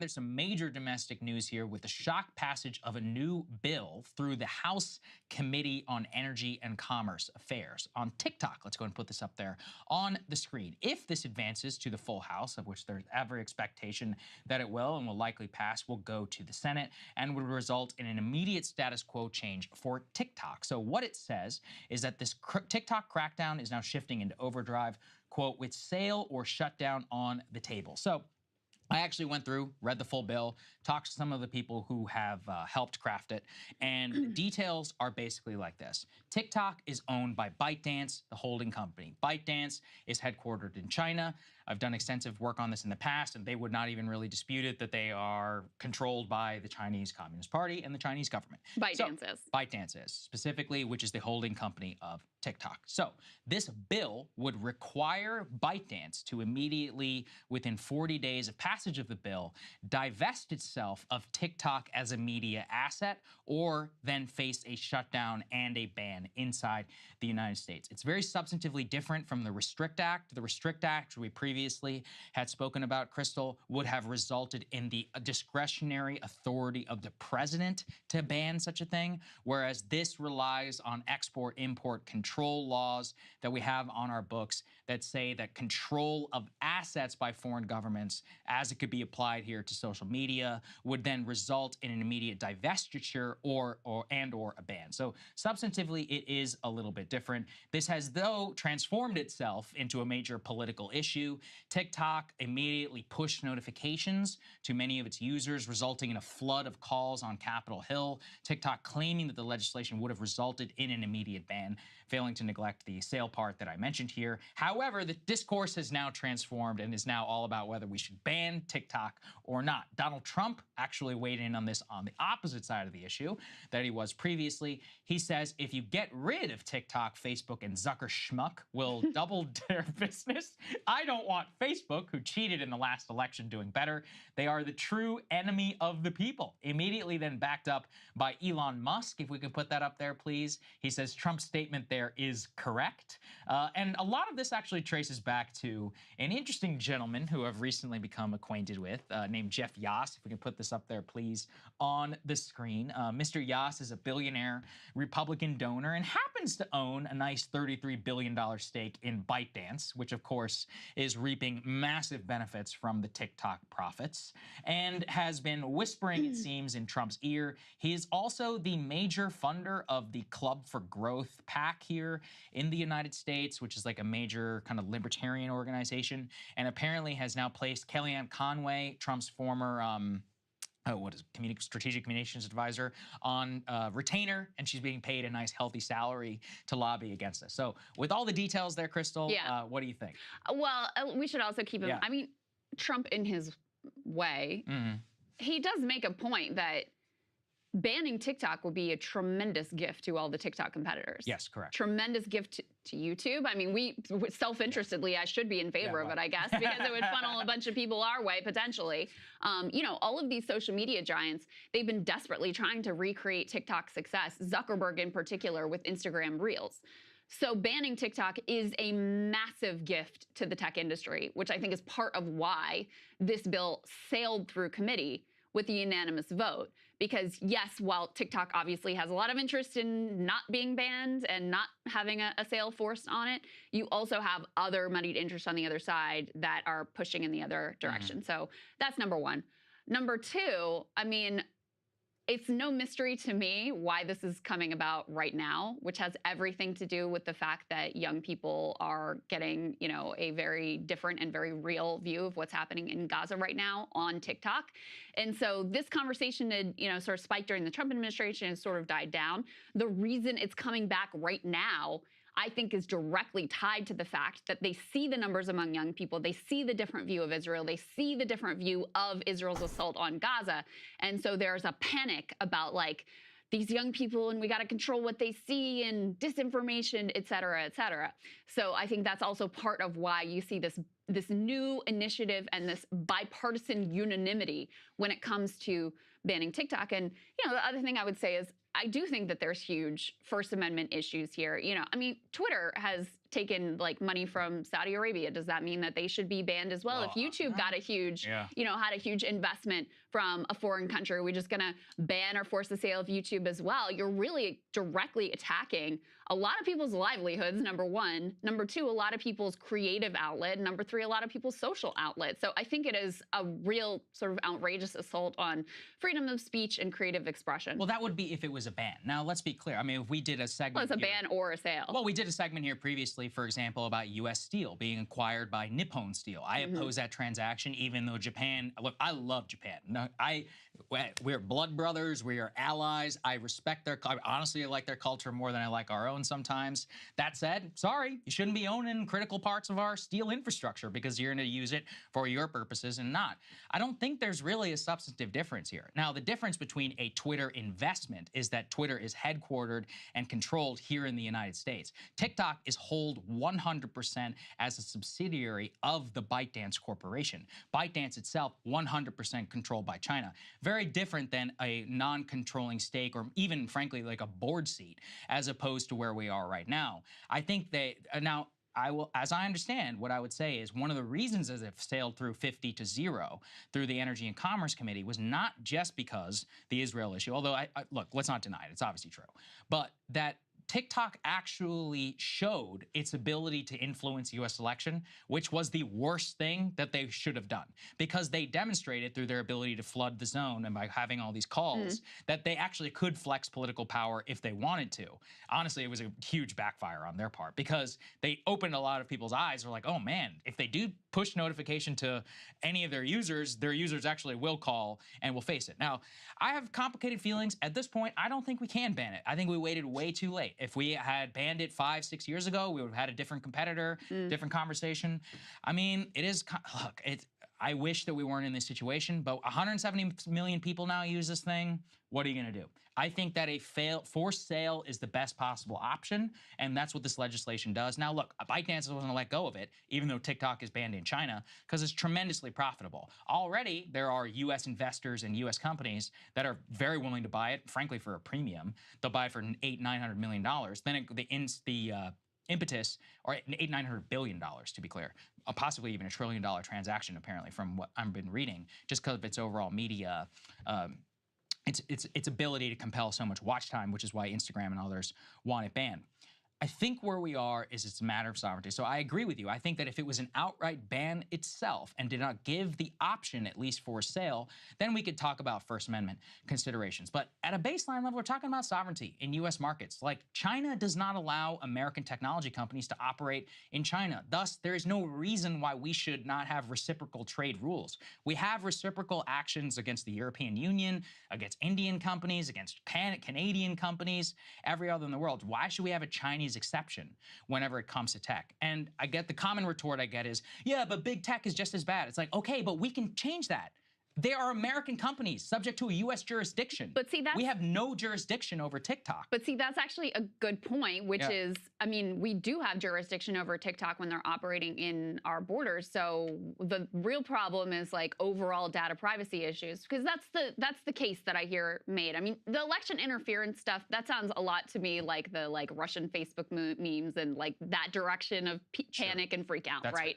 There's some major domestic news here with the shock passage of a new bill through the House Committee on Energy and Commerce Affairs on TikTok. Let's go and put this up there on the screen. If this advances to the full House, of which there's every expectation that it will and will likely pass, will go to the Senate and would result in an immediate status quo change for TikTok. So what it says is that this TikTok crackdown is now shifting into overdrive, quote, with sale or shutdown on the table. So I actually went through, read the full bill, talked to some of the people who have helped craft it, and the details are basically like this. TikTok is owned by ByteDance, the holding company. ByteDance is headquartered in China. I've done extensive work on this in the past, and they would not even really dispute it that they are controlled by the Chinese Communist Party and the Chinese government. ByteDance is. ByteDance is, specifically, which is the holding company of TikTok. So this bill would require ByteDance to immediately, within 40 days of passage of the bill, divest itself of TikTok as a media asset, or then face a shutdown and a ban inside the United States. It's very substantively different from the Restrict Act. The Restrict Act, we previously had spoken about, Crystal, would have resulted in the discretionary authority of the president to ban such a thing, whereas this relies on export-import control laws that we have on our books that say that control of assets by foreign governments, as it could be applied here to social media, would then result in an immediate divestiture or a ban. So substantively, it is a little bit different. This has, though, transformed itself into a major political issue. TikTok immediately pushed notifications to many of its users, resulting in a flood of calls on Capitol Hill. TikTok claiming that the legislation would have resulted in an immediate ban, failing to neglect the sale part that I mentioned here. However, the discourse has now transformed and is now all about whether we should ban TikTok or not. Donald Trump actually weighed in on this on the opposite side of the issue that he was previously. He says if you get rid of TikTok, Facebook and Zucker Schmuck will double their business. I don't want Facebook, who cheated in the last election, doing better. They are the true enemy of the people. Immediately then backed up by Elon Musk. If we could put that up there, please. He says Trump's statement there is correct. And a lot of this actually traces back to an interesting gentleman who I've recently become acquainted with, named Jeff Yass. If we can put this up there, please, on the screen. Mr. Yass is a billionaire Republican donor and happens to own a nice $33 billion stake in ByteDance, which of course is reaping massive benefits from the TikTok profits, and has been whispering, it seems, in Trump's ear. He is also the major funder of the Club for Growth PAC here in the United States, which is like a major kind of libertarian organization, and apparently has now placed Kellyanne Conway, Trump's former strategic communications advisor, on retainer, and she's being paid a nice healthy salary to lobby against this. So with all the details there, Crystal, what do you think? Well, we should also keep I mean, Trump in his way, he does make a point that banning TikTok would be a tremendous gift to all the TikTok competitors. Yes, correct. Tremendous gift to YouTube. I mean, we self-interestedly, I should be in favor of it, I guess, because it would funnel a bunch of people our way, potentially. You know, all of these social media giants, they've been desperately trying to recreate TikTok success, Zuckerberg in particular with Instagram Reels. So banning TikTok is a massive gift to the tech industry, which I think is part of why this bill sailed through committee with a unanimous vote. Because yes, while TikTok obviously has a lot of interest in not being banned and not having a sale forced on it, you also have other moneyed interests on the other side that are pushing in the other direction. So that's number one. Number two, I mean, it's no mystery to me why this is coming about right now, which has everything to do with the fact that young people are getting, you know, a very different and very real view of what's happening in Gaza right now on TikTok. And so this conversation had, you know, sort of spiked during the Trump administration and sort of died down. The reason it's coming back right now, I think, is directly tied to the fact that they see the numbers among young people. They see the different view of Israel. They see the different view of Israel's assault on Gaza. And so there's a panic about, like, these young people, and we got to control what they see, and disinformation, et cetera, et cetera. So I think that's also part of why you see this new initiative and this bipartisan unanimity when it comes to banning TikTok. And, you know, the other thing I would say is, I do think that there's huge First Amendment issues here. You know, I mean, Twitter has taken like money from Saudi Arabia. Does that mean that they should be banned as well? If YouTube got a huge, had a huge investment from a foreign country, are we just gonna ban or force the sale of YouTube as well? You're really directly attacking a lot of people's livelihoods, number one. Number two, a lot of people's creative outlet. Number three, a lot of people's social outlet. So I think it is a real sort of outrageous assault on freedom of speech and creative expression. Well, that would be if it was a ban. Now, let's be clear. I mean, if we did a segment... Well, it's a ban or a sale. Well, we did a segment here previously, for example, about U.S. Steel being acquired by Nippon Steel. I oppose that transaction, even though Japan... Look, I love Japan. No, we're blood brothers. We are allies. I respect their... Honestly, I like their culture more than I like our own sometimes. That said, sorry, you shouldn't be owning critical parts of our steel infrastructure because you're going to use it for your purposes and not. I don't think there's really a substantive difference here. Now, the difference between a Twitter investment is that Twitter is headquartered and controlled here in the United States. TikTok is held 100% as a subsidiary of the ByteDance Corporation. ByteDance itself, 100% controlled by China. Very different than a non-controlling stake or even, frankly, like a board seat, as opposed to where we are right now. I think they, now, as I understand, what I would say is one of the reasons as it sailed through 50-0 through the Energy and Commerce Committee was not just because the Israel issue, although, look, let's not deny it, it's obviously true, but that TikTok actually showed its ability to influence U.S. election, which was the worst thing that they should have done, because they demonstrated through their ability to flood the zone and by having all these calls that they actually could flex political power if they wanted to. Honestly, it was a huge backfire on their part because they opened a lot of people's eyes. They're like, oh man, if they do push notification to any of their users actually will call and will face it. Now, I have complicated feelings. At this point, I don't think we can ban it. I think we waited way too late. If we had banned it 5-6 years ago, we would have had a different competitor, different conversation. I mean, it is, look, I wish that we weren't in this situation, but 170 million people now use this thing. What are you going to do? I think that a forced sale is the best possible option, and that's what this legislation does. Now, look, ByteDance doesn't want to let go of it, even though TikTok is banned in China, because it's tremendously profitable. Already, there are U.S. investors and U.S. companies that are very willing to buy it, frankly, for a premium. They'll buy it for $800-900 million. Then the impetus, or $800-900 billion, to be clear, possibly even $1 trillion transaction, apparently, from what I've been reading, just because of its overall media, its ability to compel so much watch time, which is why Instagram and others want it banned. I think where we are is it's a matter of sovereignty. So I agree with you. I think that if it was an outright ban itself and did not give the option, at least for sale, then we could talk about First Amendment considerations. But at a baseline level, we're talking about sovereignty in U.S. markets. Like, China does not allow American technology companies to operate in China. Thus, there is no reason why we should not have reciprocal trade rules. We have reciprocal actions against the European Union, against Indian companies, against Canadian companies, every other in the world. Why should we have a Chinese exception whenever it comes to tech? And I get the common retort I get is, yeah, but big tech is just as bad. It's like, okay, but we can change that. They are American companies subject to a U.S. jurisdiction. But see, we have no jurisdiction over TikTok. But see, that's actually a good point, which is, I mean, we do have jurisdiction over TikTok when they're operating in our borders. So the real problem is like overall data privacy issues, because that's the case that I hear made. I mean, the election interference stuff, that sounds a lot to me like the Russian Facebook memes and like that direction of panic and freak out, right?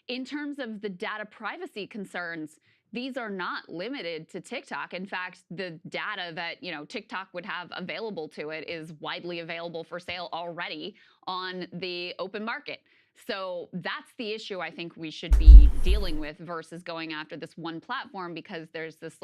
In terms of the data privacy concerns, these are not limited to TikTok. In fact, the data that TikTok would have available to it is widely available for sale already on the open market. So that's the issue I think we should be dealing with versus going after this one platform, because there's this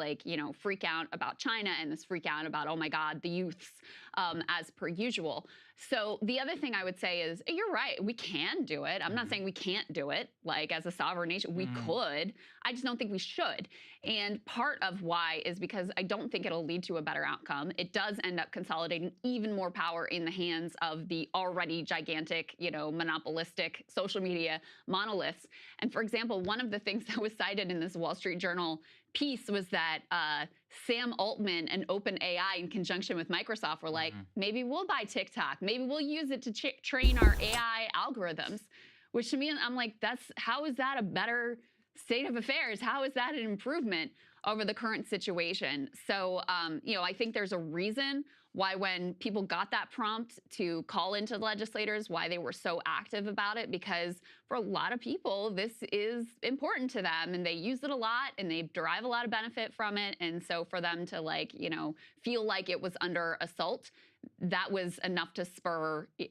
freak out about China and this freak out about, oh my God, the youths, as per usual. So the other thing I would say is, you're right, we can do it. I'm not saying we can't do it, like as a sovereign nation, we could. I just don't think we should. And part of why is because I don't think it'll lead to a better outcome. It does end up consolidating even more power in the hands of the already gigantic, monopolistic social media monoliths. And for example, one of the things that was cited in this Wall Street Journal piece was that Sam Altman and OpenAI in conjunction with Microsoft were like, maybe we'll buy TikTok. Maybe we'll use it to train our AI algorithms, which to me, I'm like, how is that a better state of affairs. How is that an improvement over the current situation? So, I think there's a reason why when people got that prompt to call into legislators, why they were so active about it, because for a lot of people, this is important to them and they use it a lot and they derive a lot of benefit from it. And so for them to feel like it was under assault, that was enough to spur to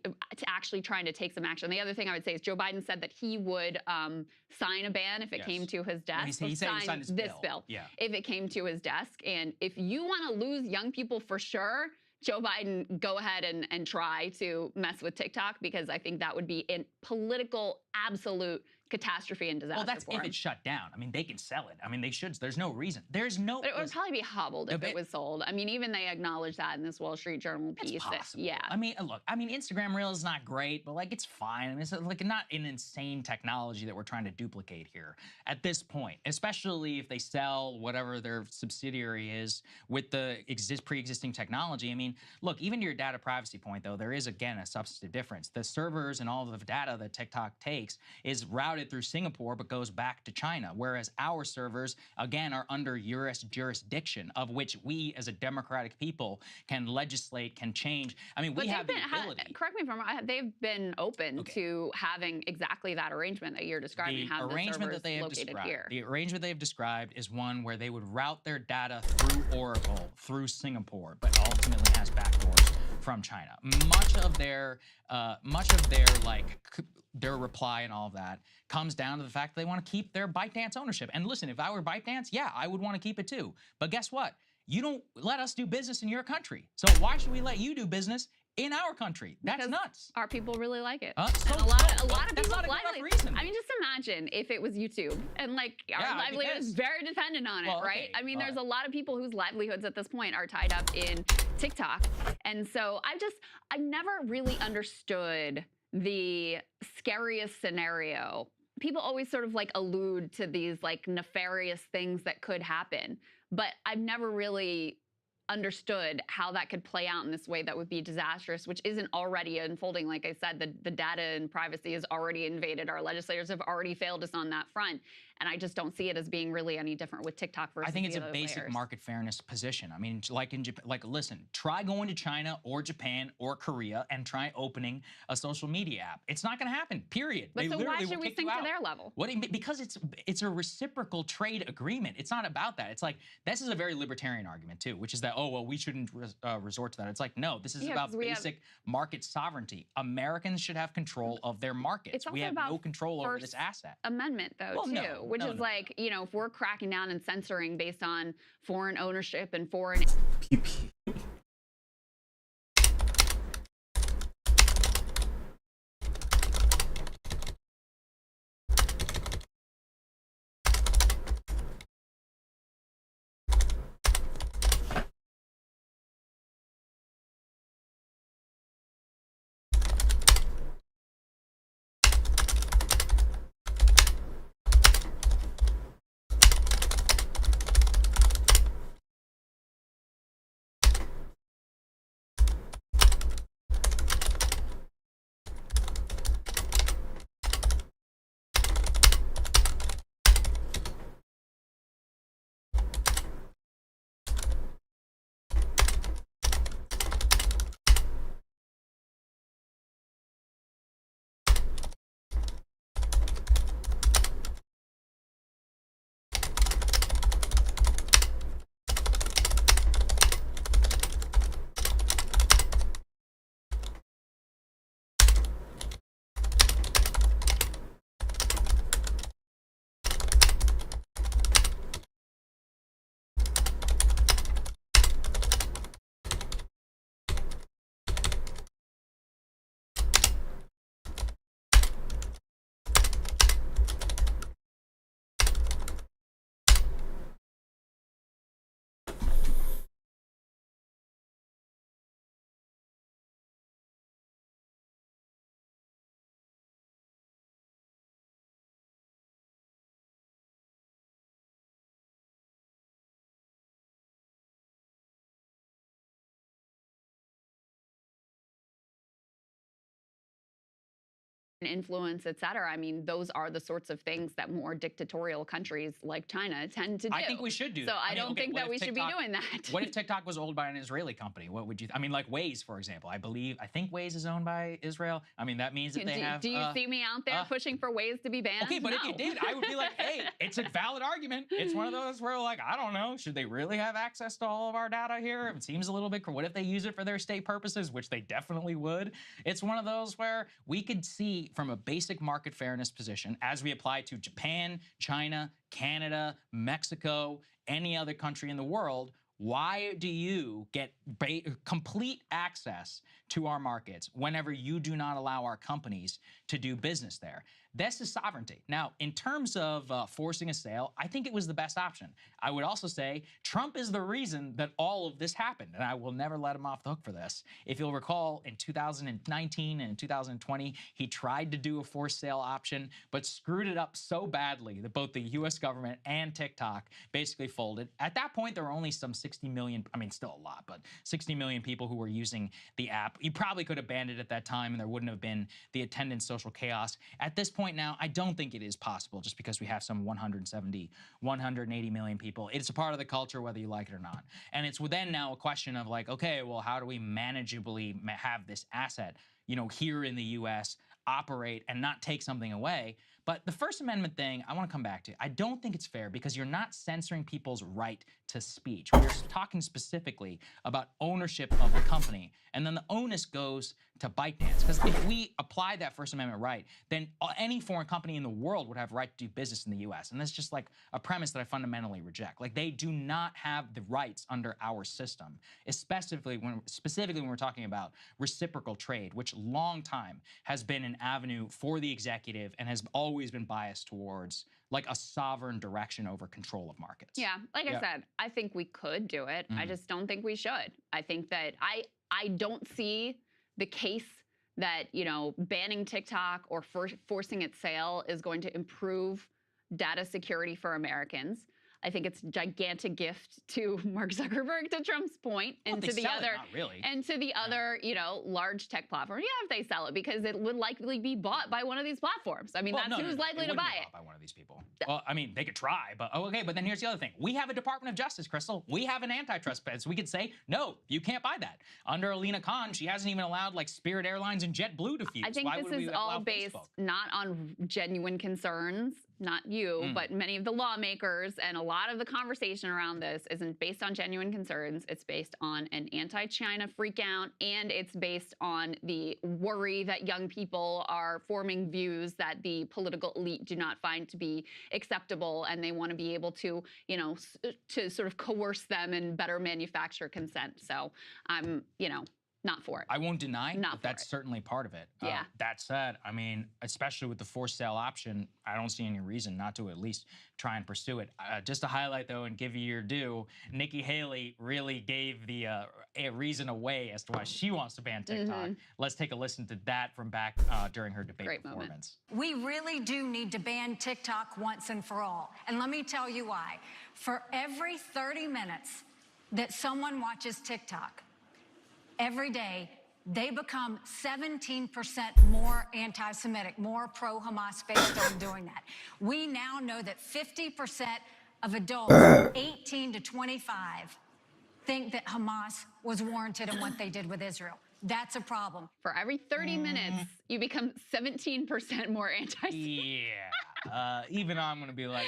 actually trying to take some action. The other thing I would say is Joe Biden said that he would sign a ban if it came to his desk. He said he signed this bill. Yeah. If it came to his desk. And if you want to lose young people for sure, Joe Biden, go ahead and try to mess with TikTok, because I think that would be a political absolute catastrophe and disaster. Well, that's for if him. it's shut down. I mean, they can sell it. I mean, they should. There's no reason. But it would probably be hobbled if it was sold. I mean, even they acknowledge that in this Wall Street Journal piece. It's possible. Yeah. I mean, look. I mean, Instagram Reels is not great, but it's fine. I mean, it's not an insane technology that we're trying to duplicate here at this point. Especially if they sell whatever their subsidiary is with the pre-existing technology. I mean, look. Even to your data privacy point, though, there is again a substantive difference. The servers and all of the data that TikTok takes is routed through Singapore, but goes back to China, whereas our servers, again, are under U.S. jurisdiction, of which we, as a democratic people, can legislate, can change. I mean, we have the ability. Correct me if I'm wrong. They've been open to having exactly that arrangement that you're describing. The arrangement that they have described. The arrangement they have described is one where they would route their data through Oracle, through Singapore, but ultimately has backdoors from China. Much of their their reply and all of that comes down to the fact that they want to keep their ByteDance ownership. And listen, if I were ByteDance, yeah, I would want to keep it too. But guess what? You don't let us do business in your country. So why should we let you do business in our country? That's nuts. Our people really like it. So and a lot of that's people's not a good enough livelihood. reason. I mean, just imagine if it was YouTube and our livelihood is very dependent on it, right? I mean, there's a lot of people whose livelihoods at this point are tied up in TikTok. And so I've never really understood the scariest scenario. People always sort of allude to these nefarious things that could happen, but I've never really understood how that could play out in this way that would be disastrous, which isn't already unfolding. Like I said, the data and privacy is already invaded. Our legislators have already failed us on that front. And I just don't see it as being really any different with TikTok versus I think it's the a other basic players. market fairness position. I mean, in Japan, listen, try going to China or Japan or Korea and try opening a social media app. It's not going to happen, period. But so why should we sink to their level? Because it's a reciprocal trade agreement. It's not about that. It's this is a very libertarian argument too, which is that, oh, well, we shouldn't resort to that. It's no, this is about basic market sovereignty. Americans should have control of their markets. We have no control over this asset. Amendment, though, which is if we're cracking down and censoring based on foreign ownership and foreign influence, et cetera. I mean, those are the sorts of things that more dictatorial countries like China tend to do. I think we should do So that. I don't think that we should be doing that. What if TikTok was owned by an Israeli company? What would you? I mean, like Waze, for example. I think Waze is owned by Israel. I mean, that means that they have. Do you see me out there pushing for Waze to be banned? Okay, but if you No. did, I would be like, hey, it's a valid argument. It's one of those where, like, I don't know, should they really have access to all of our data here? It seems a little bit. What if they use it for their state purposes, which they definitely would? It's one of those where we could see from a basic market fairness position, as we apply to Japan, China, Canada, Mexico, any other country in the world, why do you get complete access to our markets whenever you do not allow our companies to do business there? This is sovereignty. Now, in terms of forcing a sale, I think it was the best option. I would also say Trump is the reason that all of this happened, and I will never let him off the hook for this. If you'll recall, in 2019 and 2020, he tried to do a forced sale option, but screwed it up so badly that both the US government and TikTok basically folded. At that point, there were only some 60 million, I mean, still a lot, but 60 million people who were using the app. You probably could have banned it at that time, and there wouldn't have been the attendant social chaos. At this point now, I don't think it is possible just because we have some 170, 180 million people. It's a part of the culture whether you like it or not. And it's then now a question of like, okay, well, how do we manageably have this asset, you know, here in the US operate and not take something away? But the First Amendment thing, I want to come back to. I don't think it's fair because you're not censoring people's right to speech. We're talking specifically about ownership of a company, and then the onus goes to ByteDance. Because if we apply that First Amendment right, then any foreign company in the world would have a right to do business in the US. And that's just like a premise that I fundamentally reject. Like, they do not have the rights under our system, specifically when we're talking about reciprocal trade, which long time has been an avenue for the executive and has always been biased towards like a sovereign direction over control of markets. Yeah, like I said, I think we could do it. I just don't think we should. I think that I don't see the case that, you know, banning TikTok or forcing its sale is going to improve data security for Americans. I think it's a gigantic gift to Mark Zuckerberg, to Trump's point, and to the other, you know, large tech platforms. Yeah, if they sell it, because it would likely be bought by one of these platforms. I mean, that's who's likely to buy it. By one of these people. Well, I mean, they could try, but okay. But then here's the other thing: we have a Department of Justice, Crystal. We have an antitrust fed, so we could say, no, you can't buy that. Under Alina Khan, she hasn't even allowed like Spirit Airlines and JetBlue to fuse. I think this is all based not on genuine concerns. Not you, but many of the lawmakers, and a lot of the conversation around this isn't based on genuine concerns. It's based on an anti-China freakout, and it's based on the worry that young people are forming views that the political elite do not find to be acceptable, and they want to be able to, you know, to sort of coerce them and better manufacture consent. So I'm, you know, not for it. I won't deny that that's certainly part of it. Yeah. That said, I mean, especially with the forced sale option, I don't see any reason not to at least try and pursue it. Just to highlight, though, and give you your due, Nikki Haley really gave the a reason away as to why she wants to ban TikTok. Let's take a listen to that from back during her debate performance. We really do need to ban TikTok once and for all. And let me tell you why. For every 30 minutes that someone watches TikTok, every day, they become 17% more anti-Semitic, more pro-Hamas based on doing that. We now know that 50% of adults 18 to 25 think that Hamas was warranted in what they did with Israel. That's a problem. For every 30 minutes, you become 17% more anti-Semitic. Yeah. Even I'm going to be like,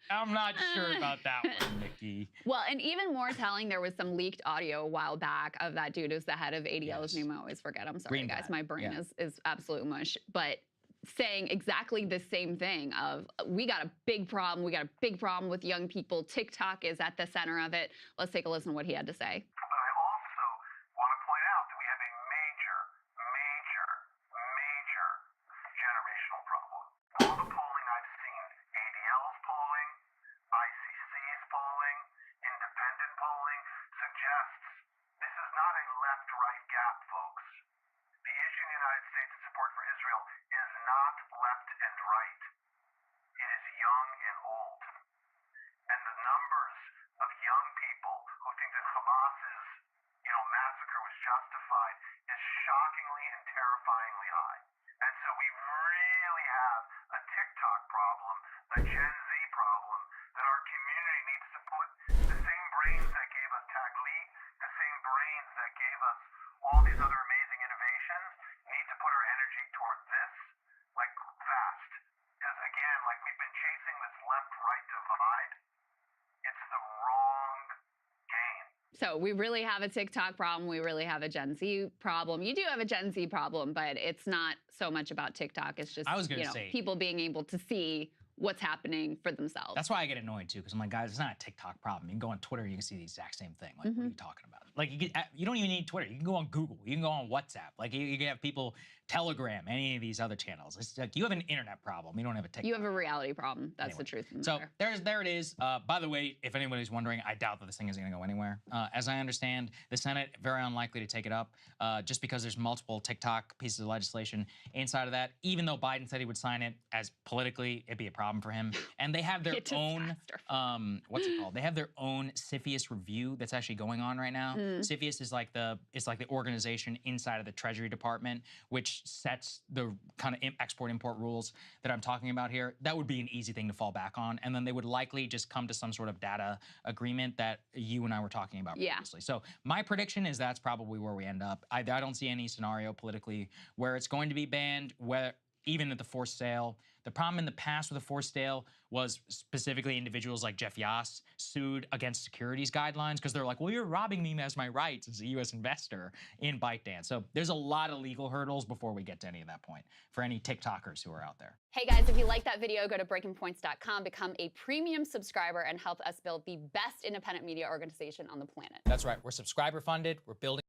I'm not sure about that one, Nikki. Well, and even more telling, there was some leaked audio a while back of that dude who's the head of ADL. His name I always forget. I'm sorry, guys. My brain is absolute mush. But saying exactly the same thing of, we got a big problem. We got a big problem with young people. TikTok is at the center of it. Let's take a listen to what he had to say. justified is shockingly and terrifyingly high. And so we So we really have a TikTok problem. We really have a Gen Z problem. You do have a Gen Z problem, but it's not so much about TikTok. It's just, I was gonna say, people being able to see what's happening for themselves. That's why I get annoyed too, because I'm like, guys, it's not a TikTok problem. You can go on Twitter, you can see the exact same thing. Like, what are you talking about? Like, you don't even need Twitter. You can go on Google. You can go on WhatsApp. Like, you can have people Telegram, any of these other channels. It's like you have an internet problem. You don't have a TikTok. You have a reality problem. That's the truth. So there it is. By the way, if anybody's wondering, I doubt that this thing is going to go anywhere. As I understand, the Senate very unlikely to take it up, just because there's multiple TikTok pieces of legislation inside of that. Even though Biden said he would sign it, as politically it'd be a problem for him. And they have their own what's it called? They have their own CFIUS review that's actually going on right now. CFIUS is like the organization inside of the Treasury Department, which sets the kind of export-import rules that I'm talking about here. That would be an easy thing to fall back on. And then they would likely just come to some sort of data agreement that you and I were talking about previously. So my prediction is that's probably where we end up. I don't see any scenario politically where it's going to be banned, where even at the forced sale. The problem in the past with the forced sale was specifically individuals like Jeff Yass sued against securities guidelines because they're like, well, you're robbing me as my rights as a U.S. investor in ByteDance. So there's a lot of legal hurdles before we get to any of that point for any TikTokers who are out there. Hey guys, if you like that video, go to breakingpoints.com, become a premium subscriber, and help us build the best independent media organization on the planet. That's right. We're subscriber funded. We're building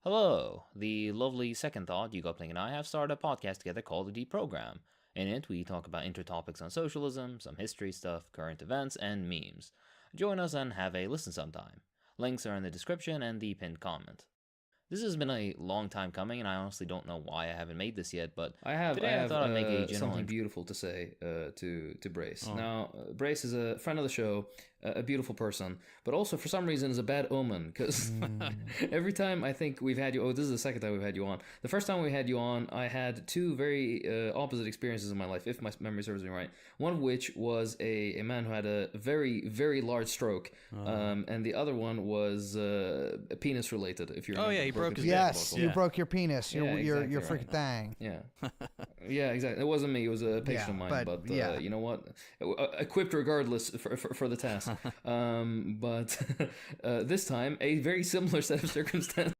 Hello, the lovely Second Thought, You Got Playing and I have started a podcast together called The Deprogram. In it, we talk about intertopics on socialism, some history stuff, current events, and memes. Join us and have a listen sometime. Links are in the description and the pinned comment. This has been a long time coming, and I honestly don't know why I haven't made this yet, but I thought I'd make a something gentleman... beautiful to say to Brace. Oh. Now, Brace is a friend of the show, a beautiful person, but also for some reason is a bad omen, because every time I think we've had you, this is the second time we've had you on. The first time we had you on, I had two very opposite experiences in my life, if my memory serves me right. One of which was a man who had a very, very large stroke, and the other one was penis related, if you remember. Oh yeah, he broke his Yes, you broke your penis, your exactly your right. freaking thang. Yeah, yeah, exactly. It wasn't me; it was a patient of mine. But you know what? Equipped regardless for the task. But this time, a very similar set of circumstances.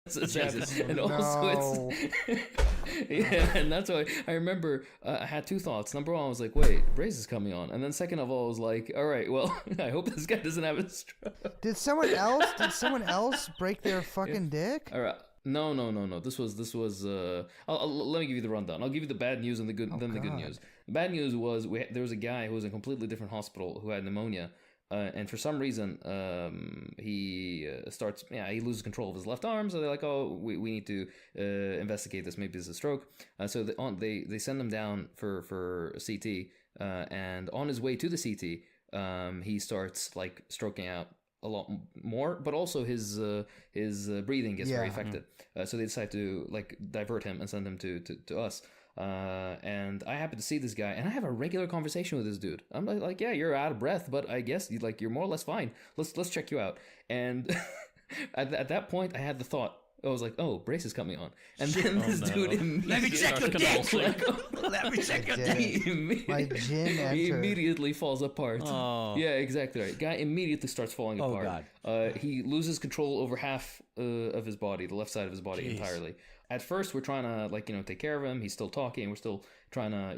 And also yeah, and that's why I remember I had two thoughts. Number one, I was like, wait, Brace is coming on. And then second of all, I was like, all right, well, I hope this guy doesn't have a stroke. Did someone else break their fucking dick? All right. No. This was. Let me give you the rundown. I'll give you the bad news and the good. The good news. The bad news was there was a guy who was in a completely different hospital who had pneumonia, and for some reason, he loses control of his left arm. So they're like, oh, we need to investigate this. Maybe it's a stroke. So they send him down for CT, and on his way to the CT, he starts like stroking out a lot more, but also his breathing gets very affected. So they decide to like divert him and send him to us. And I happen to see this guy, and I have a regular conversation with this dude. I'm like, yeah, you're out of breath, but I guess you're more or less fine. Let's check you out. And at that point, I had the thought. I was like, oh, Brace is coming on. And then this dude immediately... Let me check your dick! Let me check your dick! My gin entered. He immediately falls apart. Oh. Yeah, exactly right. Guy immediately starts falling apart. God. He loses control over half of his body, the left side of his body entirely. At first, we're trying to take care of him. He's still talking. We're still trying to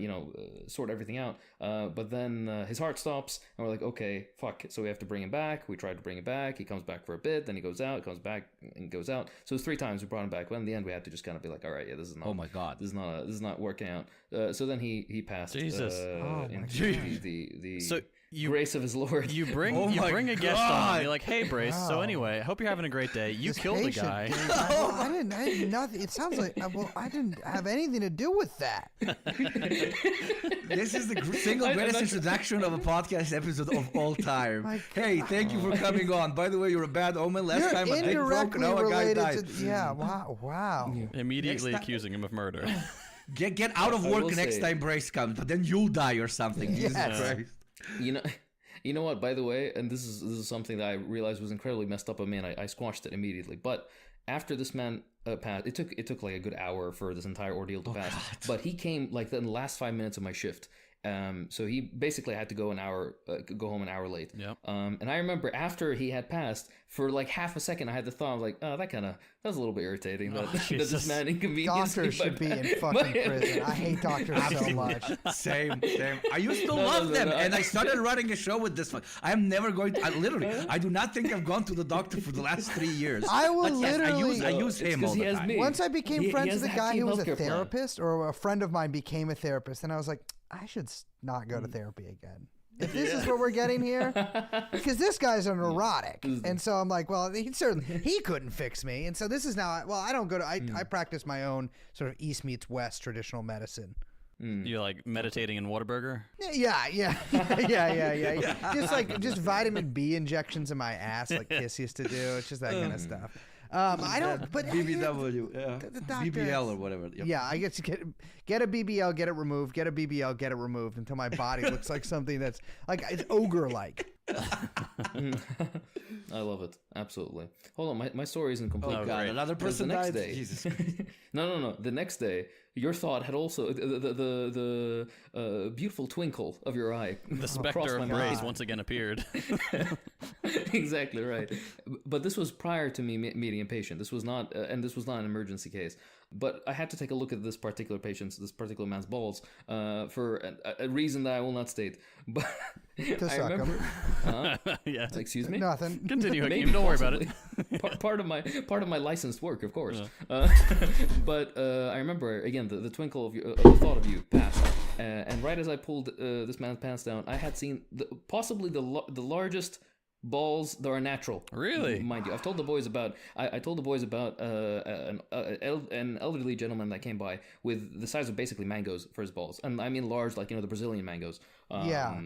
sort everything out. But then his heart stops, and we're like, okay, fuck. So we have to bring him back. We tried to bring him back. He comes back for a bit. Then he goes out. Comes back and goes out. So it's 3 times we brought him back. But in the end, we had to just kind of be like, all right, yeah, this is not. Oh my God, this is not working out. So then he passed. Jesus. The grace of his Lord. You bring a guest on. You're like, hey, Brace. Wow. So anyway, I hope you're having a great day. You killed the guy. I didn't. Nothing. It sounds like I didn't have anything to do with that. This is the single greatest introduction of a podcast episode of all time. Hey, thank you for coming on. By the way, you're a bad omen. Last time a dick broke, now a guy died. Yeah. Wow. Immediately accusing him of murder. Get out of work next time Brace comes, but then you'll die or something. Yes. Jesus Christ. You know what? By the way, and this is something that I realized was incredibly messed up of me, and I squashed it immediately. But after this man passed, it took like a good hour for this entire ordeal to pass. God. But he came like in the last 5 minutes of my shift. So he basically had to go home an hour late. Yep. And I remember after he had passed, for like half a second, I had the thought of like, oh, that was a little bit irritating. That this man inconvenienced me. Doctors should be in fucking prison. I hate doctors so much. Same. I used to love them, and I started running a show with this one. I am never going to. I do not think I've gone to the doctor for the last 3 years. I will literally. I use him all the time. Once I became friends with a guy who was a therapist, or a friend of mine became a therapist, and I was like, I should not go to therapy again. If this is what we're getting here, because this guy's a neurotic, and so I'm like, well, he couldn't fix me, and so this is now. Well, I don't go to. I practice my own sort of East meets West traditional medicine. You like meditating in Whataburger? Yeah. Just vitamin B injections in my ass, like Kiss used to do. It's just that kind of stuff. I don't. But BBW, the doctor, BBL or whatever. Yep. Yeah, I get to get a BBL, get it removed, get a BBL, get it removed until my body looks like something that's like it's ogre-like. I love it. Absolutely. Hold on, my story isn't complete. Oh God, another person died. Jesus Christ. No. The next day, your thought had also the beautiful twinkle of your eye. The specter of Brace once again appeared. Exactly right. But this was prior to me meeting a patient. This was not, and this was not an emergency case. But I had to take a look at this particular man's balls, for a reason that I will not state. But I remember. Yeah. Excuse me. Nothing. Continue. Hakeem, don't worry about it. part of my licensed work, of course. Yeah. But I remember again the twinkle of the thought of you passed, and right as I pulled this man's pants down, I had seen possibly the largest balls that are natural. Really? Mind you, I've told the boys about. I told the boys about an elderly gentleman that came by with the size of basically mangoes for his balls, and I mean large, like the Brazilian mangoes. Yeah.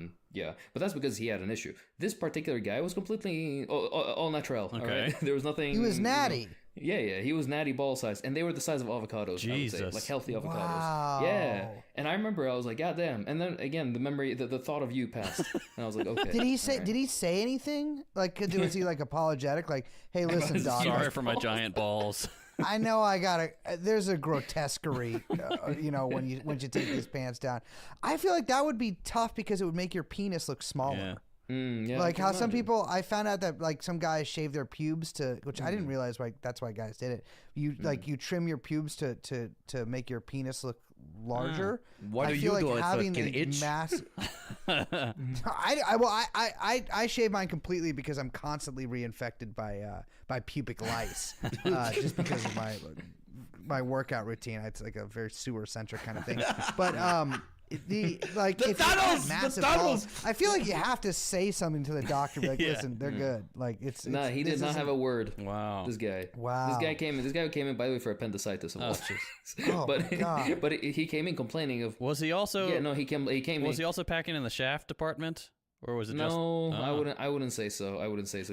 But that's because he had an issue. This particular guy was completely all natural. Okay. All right? There was nothing. He was natty. Yeah, he was natty ball size, and they were the size of avocados. Jesus. I would say, like healthy avocados. Wow. Yeah, and I remember I was like, God damn! And then again, the memory, the thought of you passed, and I was like, okay. Did he say anything? Like, was he like apologetic? Like, hey, listen, dog. Sorry for my giant balls. I know there's a grotesquerie, when you take these pants down. I feel like that would be tough because it would make your penis look smaller. Yeah. Like how some people, I found out that like some guys shave their pubes to, which I didn't realize that's why guys did it. You like you trim your pubes to make your penis look larger. What do you do? Having so it can itch? I shave mine completely because I'm constantly reinfected by pubic lice, just because of my workout routine. It's like a very sewer centric kind of thing. But if tunnels, massive balls, I feel like you have to say something to the doctor. Be like, listen, they're good. Like it's he did not have a word. Wow. This guy. Wow. This guy came in by the way for appendicitis of all. Oh but my God. But he came in complaining of. Was he also? Yeah, no, he came. Was he also packing in the shaft department? Or was it just? No, I wouldn't say so.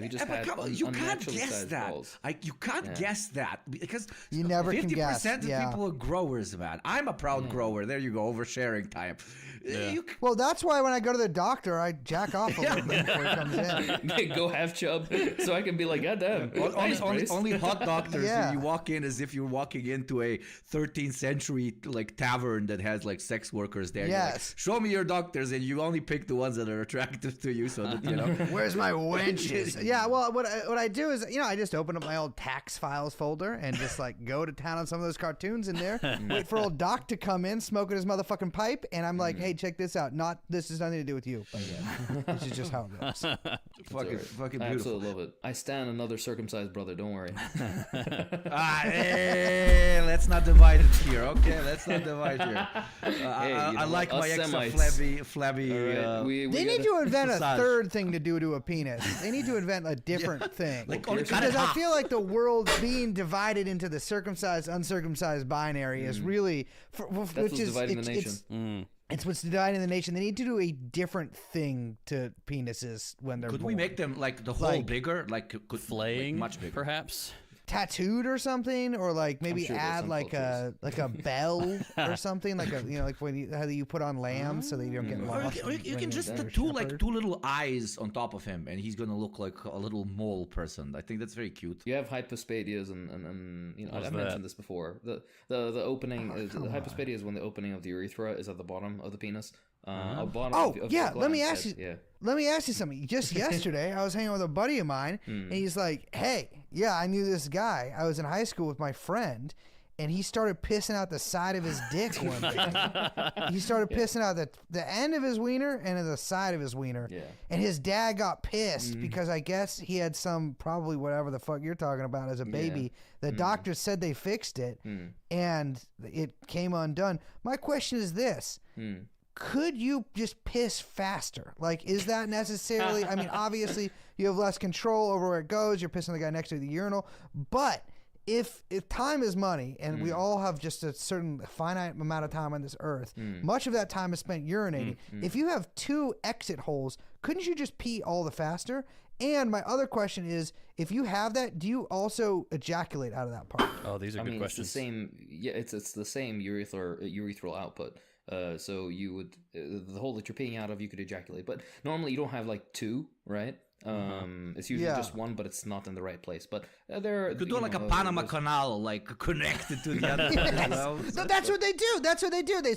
He just had you can't unnaturally guess sized that. balls. You can't guess that because you never 50% can guess. 50% of people are growers, man. I'm a proud grower. There you go, oversharing time. Yeah. Well, that's why when I go to the doctor, I jack off a little bit before he comes in. Go half chub, so I can be like, God damn. Only hot doctors. You walk in as if you're walking into a 13th century like tavern that has like sex workers there. Yes. Like, show me your doctors, and you only pick the ones that are attractive to you, so that you know. Where's my wenches? Yeah. Well, what I do is I just open up my old tax files folder and just like go to town on some of those cartoons in there. Wait for old Doc to come in smoking his motherfucking pipe, and I'm like, hey, check this out. This has nothing to do with you. But yeah, this is just how it goes. Fucking beautiful. I absolutely love it. I stand another circumcised brother. Don't worry. Hey, let's not divide it here. Okay, let's not divide here. I like my extra flabby. Right. They need to invent a third thing to do to a penis. They need to invent a different thing. Because I feel like the world being divided into the circumcised, uncircumcised binary is really, which is dividing the nation. It's what's dividing the nation. They need to do a different thing to penises when they're Could born. we make them like the hole bigger? Like flaying, much bigger, perhaps. Tattooed or something, or like maybe add like a bell or something, like like when how you put on lambs so they don't get lost. Or you can just tattoo like two little eyes on top of him, and he's gonna look like a little mole person. I think that's very cute. You have hypospadias, and I've mentioned this before. The opening, the hypospadia is when the opening of the urethra is at the bottom of the penis. Let me ask you something. Just yesterday, I was hanging with a buddy of mine, and he's like, "Hey, I knew this guy. I was in high school with my friend, and he started pissing out the side of his dick one day. He started pissing out the end of his wiener and the side of his wiener. Yeah. And his dad got pissed because I guess he had probably whatever the fuck you're talking about as a baby. The doctor said they fixed it, and it came undone. My question is this. Could you just piss faster? Like, is that necessarily? I mean, obviously, you have less control over where it goes. You're pissing the guy next to the urinal. But if time is money, and we all have just a certain finite amount of time on this earth, much of that time is spent urinating. If you have 2 exit holes, couldn't you just pee all the faster? And my other question is, if you have that, do you also ejaculate out of that part? Oh, these are good questions. It's the same. Yeah, it's the same urethral output. So you would the hole that you're peeing out of, you could ejaculate, but normally you don't have like 2, right? It's usually just one, but it's not in the right place. But you could do like a Panama Canal, like connected to the other. So that's what they do. They